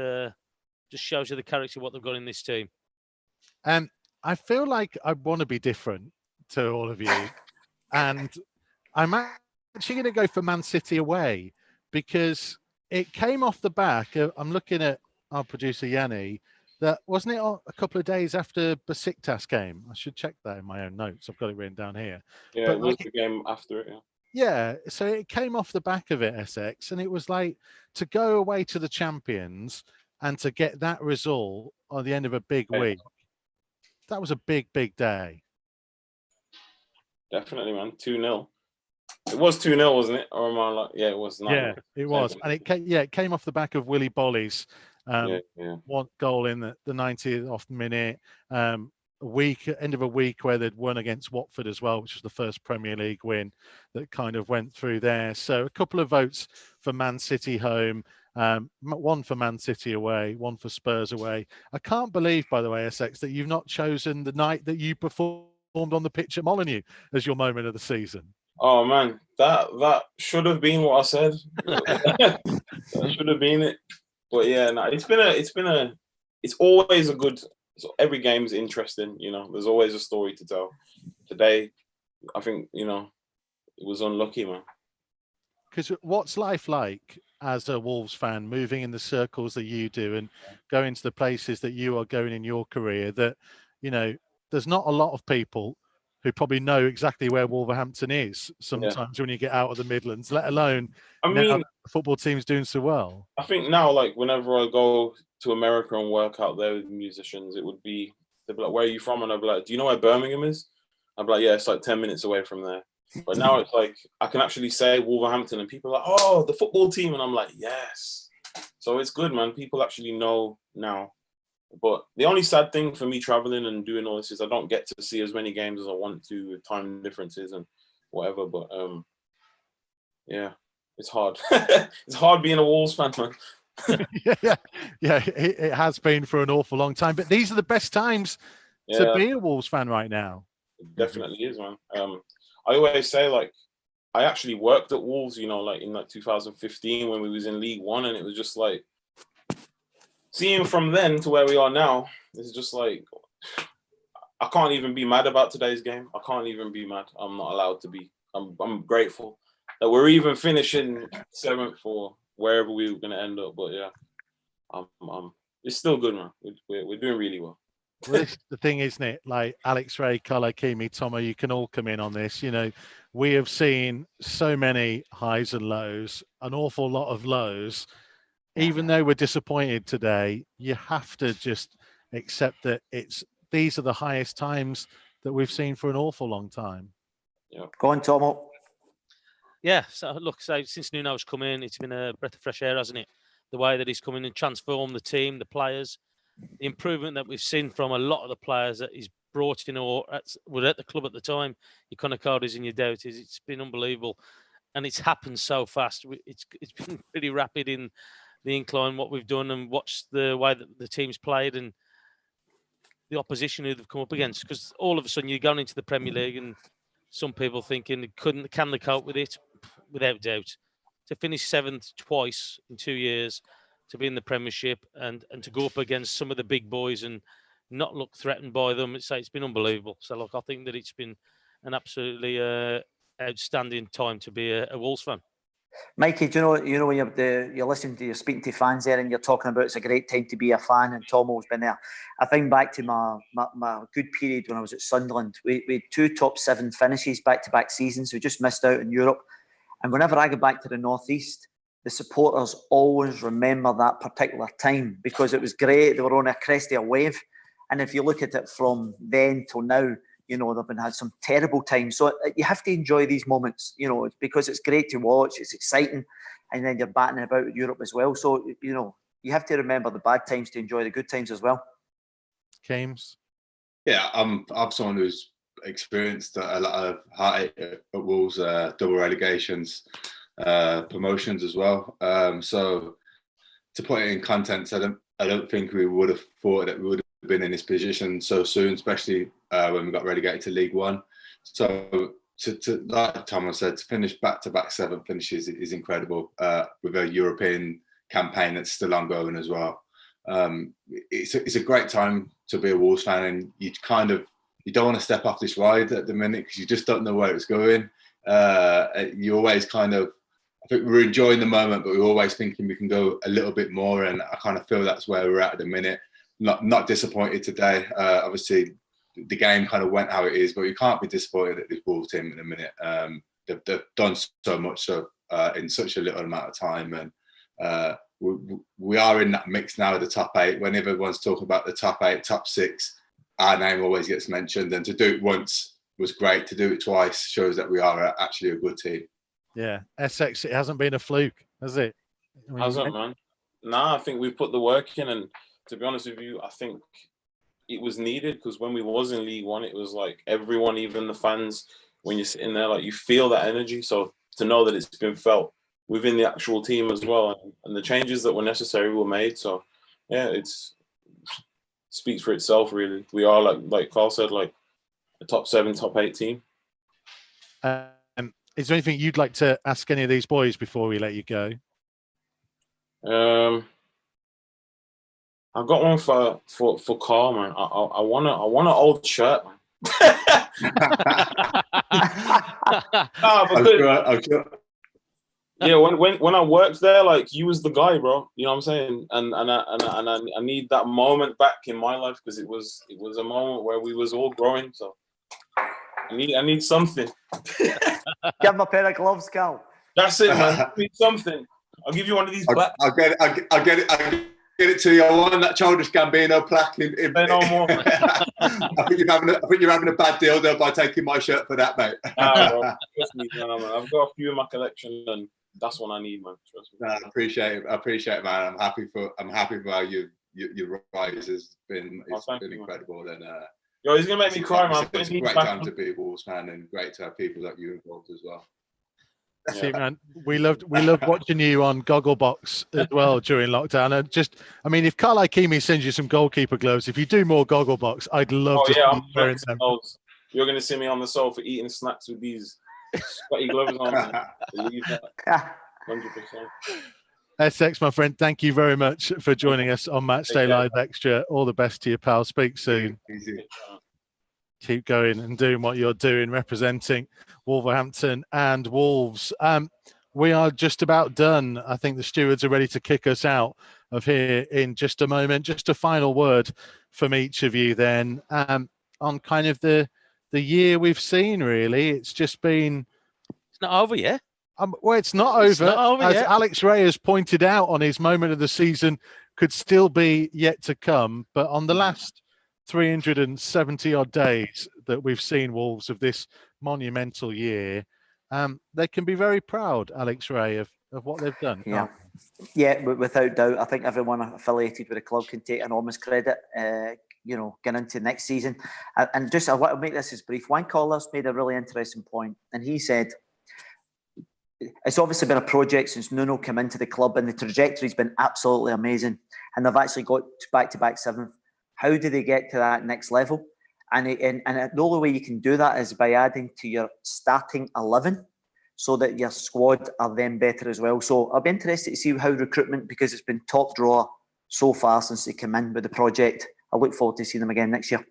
just shows you the character of what they've got in this team. I feel like I want to be different to all of you. And I'm actually going to go for Man City away because it came off the back. I'm looking at our producer, Yanni. That wasn't it a couple of days after Besiktas game? I should check that in my own notes. I've got it written down here. Yeah, but it was the game after it. Yeah, so it came off the back of it, SX, and it was like to go away to the champions and to get that result on the end of a big week. That was a big, big day. Definitely, man. 2-0. It was 2-0, wasn't it? Or am I like, yeah, it was. Yeah, it was, and it came off the back of Willy Bolly's. One goal in the 90th minute. End of a week where they'd won against Watford as well, which was the first Premier League win that kind of went through there. So a couple of votes for Man City home, one for Man City away, one for Spurs away. I can't believe, by the way, SX, that you've not chosen the night that you performed on the pitch at Molineux as your moment of the season. Oh man, that should have been what I said. That should have been it. But yeah, no, it's always a good. So every game's interesting, There's always a story to tell. Today, I think it was unlucky, man. Because what's life like as a Wolves fan, moving in the circles that you do and going to the places that you are going in your career? That there's not a lot of people who probably know exactly where Wolverhampton is sometimes when you get out of the Midlands, let alone now the football team's doing so well. I think now, whenever I go to America and work out there with musicians, they'd be like, where are you from? And I'd be like, do you know where Birmingham is? I'd be like, yeah, it's 10 minutes away from there. But now it's like, I can actually say Wolverhampton and people are like, oh, the football team. And I'm like, yes. So it's good, man. People actually know now. But the only sad thing for me traveling and doing all this is I don't get to see as many games as I want to with time differences and whatever. But yeah, it's hard. It's hard being a Wolves fan, man. yeah, it has been for an awful long time. But these are the best times to be a Wolves fan right now. It definitely is, man. I always say, I actually worked at Wolves, in 2015 when we was in League One, and it was just seeing from then to where we are now, it's just like I can't even be mad about today's game. I can't even be mad. I'm not allowed to be. I'm grateful that we're even finishing 7th or wherever we were going to end up. But yeah, it's still good, man. We're doing really well. Well, this is the thing, isn't it? Like Alex, Rae, Carl Ikeme, Tomo, you can all come in on this. You know, we have seen so many highs and lows, an awful lot of lows. Even though we're disappointed today, you have to just accept that these are the highest times that we've seen for an awful long time. Yeah. Go on, Tomo. Yeah, so look, since Nuno's come in, it's been a breath of fresh air, hasn't it? The way that he's come in and transformed the team, the players, the improvement that we've seen from a lot of the players that he's brought in or were at the club at the time, your Conacardis and your Doughties, it's been unbelievable. And it's happened so fast. It's been pretty rapid in the incline, what we've done, and watched the way that the team's played and the opposition who they've come up against. Because all of a sudden you're going into the Premier League and some people thinking can they cope with it? Without doubt. To finish 7th twice in 2 years, to be in the Premiership and to go up against some of the big boys and not look threatened by them, it's been unbelievable. So look, I think that it's been an absolutely outstanding time to be a Wolves fan. Mikey, do you know when you're listening to, you're speaking to fans there and you're talking about it's a great time to be a fan, and Tomo's been there. I think back to my good period when I was at Sunderland. We had 2 top 7 finishes back-to-back seasons. We just missed out in Europe. And whenever I go back to the Northeast, the supporters always remember that particular time because it was great. They were on a crest of a wave. And if you look at it from then till now, you know, they've had some terrible times. So you have to enjoy these moments, you know, because it's great to watch. It's exciting. And then you're batting about Europe as well. So, you know, you have to remember the bad times to enjoy the good times as well. James? Yeah, I'm someone who's experienced a lot of heartache at Wolves, double relegations, promotions as well. So to put it in context, I don't think we would have thought that we would have been in this position so soon, especially when we got relegated to League One. So to like Thomas said, to finish back-to-back 7 finishes is incredible with a European campaign that's still ongoing as well. It's a great time to be a Wolves fan, and you don't want to step off this ride at the minute because you just don't know where it's going. You always I think we're enjoying the moment, but we're always thinking we can go a little bit more, and I kind of feel that's where we're at the minute. Not disappointed today. Obviously, the game kind of went how it is, but you can't be disappointed at this Wolves team in a minute. They've done so much in such a little amount of time, and we are in that mix now of the top 8. When everyone's talking about the top 8, top 6, our name always gets mentioned, and to do it once was great. To do it twice shows that we are actually a good team. Yeah, Essex, it hasn't been a fluke, has it? Hasn't, man. Nah, I think we've put the work in, and to be honest with you, I think it was needed because when we was in League One, it was like everyone, even the fans, when you're sitting there, like you feel that energy. So to know that it's been felt within the actual team as well, and the changes that were necessary were made. So yeah, speaks for itself, really. We are like Carl said, like a top 7, top 8 team. Is there anything you'd like to ask any of these boys before we let you go? I've got one for Carl, man. I want an old shirt, man. Yeah, when I worked there, like you was the guy, bro. You know what I'm saying? And I need that moment back in my life because it was a moment where we was all growing. So I need something. Give him a pair of gloves, Carl. That's it, man. I need something. I'll give you one of these black. I'll get it to you. I want that Childish Gambino plaque. No more. I think you're having a bad deal though by taking my shirt for that, mate. Bro, trust me, man. I've got a few in my collection, and that's what I need, man. Trust me. I appreciate it, man. I'm happy for how your rise has been. It's been incredible, and yo, he's gonna make me cry, man. It's a great time to be a Wolves fan, and great to have people like you involved as well. Yeah. See, man, we loved watching you on Gogglebox as well during lockdown. And if Carl Ikeme sends you some goalkeeper gloves, if you do more Gogglebox, I'd love to. Yeah, I'm wearing them. You're gonna see me on the sofa eating snacks with these sweaty gloves on. Believe that, 100%. Essex, my friend, thank you very much for joining us on Matchday Live Extra. All the best to you, pal. Speak soon. Easy. Keep going and doing what you're doing, representing Wolverhampton and Wolves. We are just about done. I think the stewards are ready to kick us out of here in just a moment. Just a final word from each of you then on kind of the year we've seen, really. It's just been... It's not over yet. Well, it's not over. It's not over As yet. Alex Rae has pointed out on his moment of the season, could still be yet to come. But on the last 370 odd days that we've seen Wolves of this monumental year, they can be very proud, Alex Rae, of what they've done. Yeah, without doubt. I think everyone affiliated with the club can take enormous credit, getting into next season. And just, I want to make this as brief. Juan Carlos made a really interesting point, and he said, it's obviously been a project since Nuno came into the club, and the trajectory's been absolutely amazing. And they've actually got back-to-back seventh. How do they get to that next level? And the only way you can do that is by adding to your starting 11 so that your squad are then better as well. So I'll be interested to see how recruitment, because it's been top drawer so far since they came in with the project. I look forward to seeing them again next year.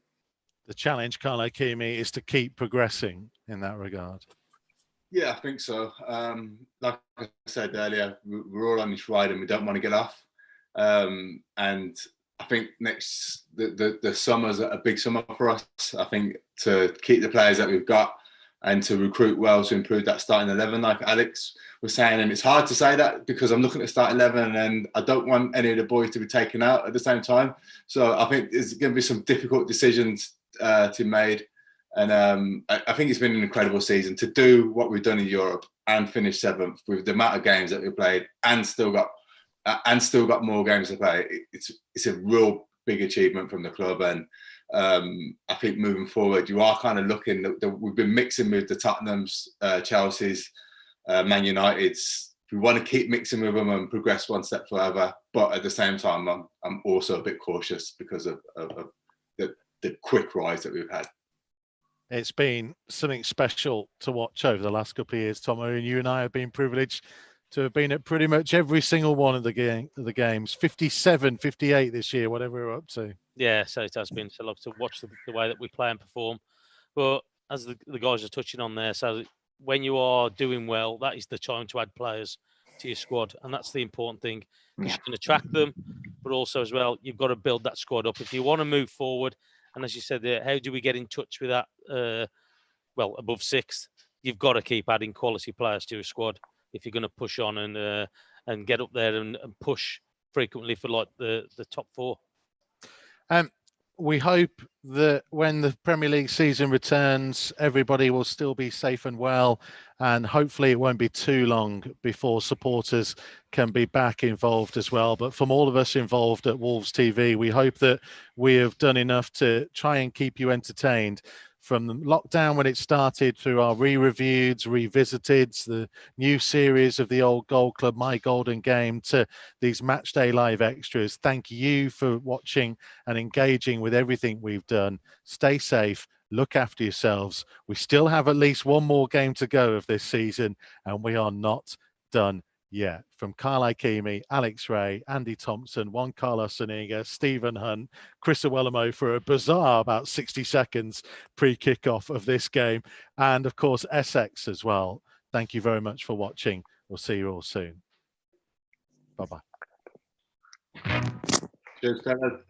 The challenge, Carl Ikeme, is to keep progressing in that regard. Yeah, I think so. Like I said earlier, we're all on this ride and we don't want to get off. And I think the summer's a big summer for us. I think to keep the players that we've got and to recruit well to improve that starting 11, like Alex was saying. And it's hard to say that because I'm looking at start 11 and I don't want any of the boys to be taken out at the same time. So I think there's going to be some difficult decisions to be made. And I think it's been an incredible season to do what we've done in Europe and finish seventh with the amount of games that we played and still got more games to play. It's a real big achievement from the club. And I think moving forward, you are kind of looking, we've been mixing with the Tottenhams, Chelsea's, Man United's. We want to keep mixing with them and progress one step further. But at the same time, I'm also a bit cautious because of the quick rise that we've had. It's been something special to watch over the last couple of years, Tom. And you and I have been privileged to have been at pretty much every single one of the games, 57, 58 this year, whatever we're up to. Yeah, so it has been. So love to watch the way that we play and perform. But as the guys are touching on there, so when you are doing well, that is the time to add players to your squad. And that's the important thing, because you can attract them, but also as well, you've got to build that squad up. If you want to move forward, and as you said there, how do we get in touch with that, above sixth? You've got to keep adding quality players to your squad if you're going to push on and get up there and push frequently for like the top four. We hope that when the Premier League season returns, everybody will still be safe and well, and hopefully it won't be too long before supporters can be back involved as well. But from all of us involved at Wolves TV, we hope that we have done enough to try and keep you entertained from the lockdown when it started, through our re-reviewed, revisited, the new series of the Old Gold Club, My Golden Game, to these Matchday Live Extras. Thank you for watching and engaging with everything we've done. Stay safe, look after yourselves. We still have at least one more game to go of this season, and we are not done yet. From Carl Ikeme, Alex Rae, Andy Thompson, Juan Carlos Ikeme, Stephen Hunt, Chris Awelamo for a bizarre about 60 seconds pre-kickoff of this game, and of course Essex as well. Thank you very much for watching. We'll see you all soon. Bye-bye. Cheers, fellas.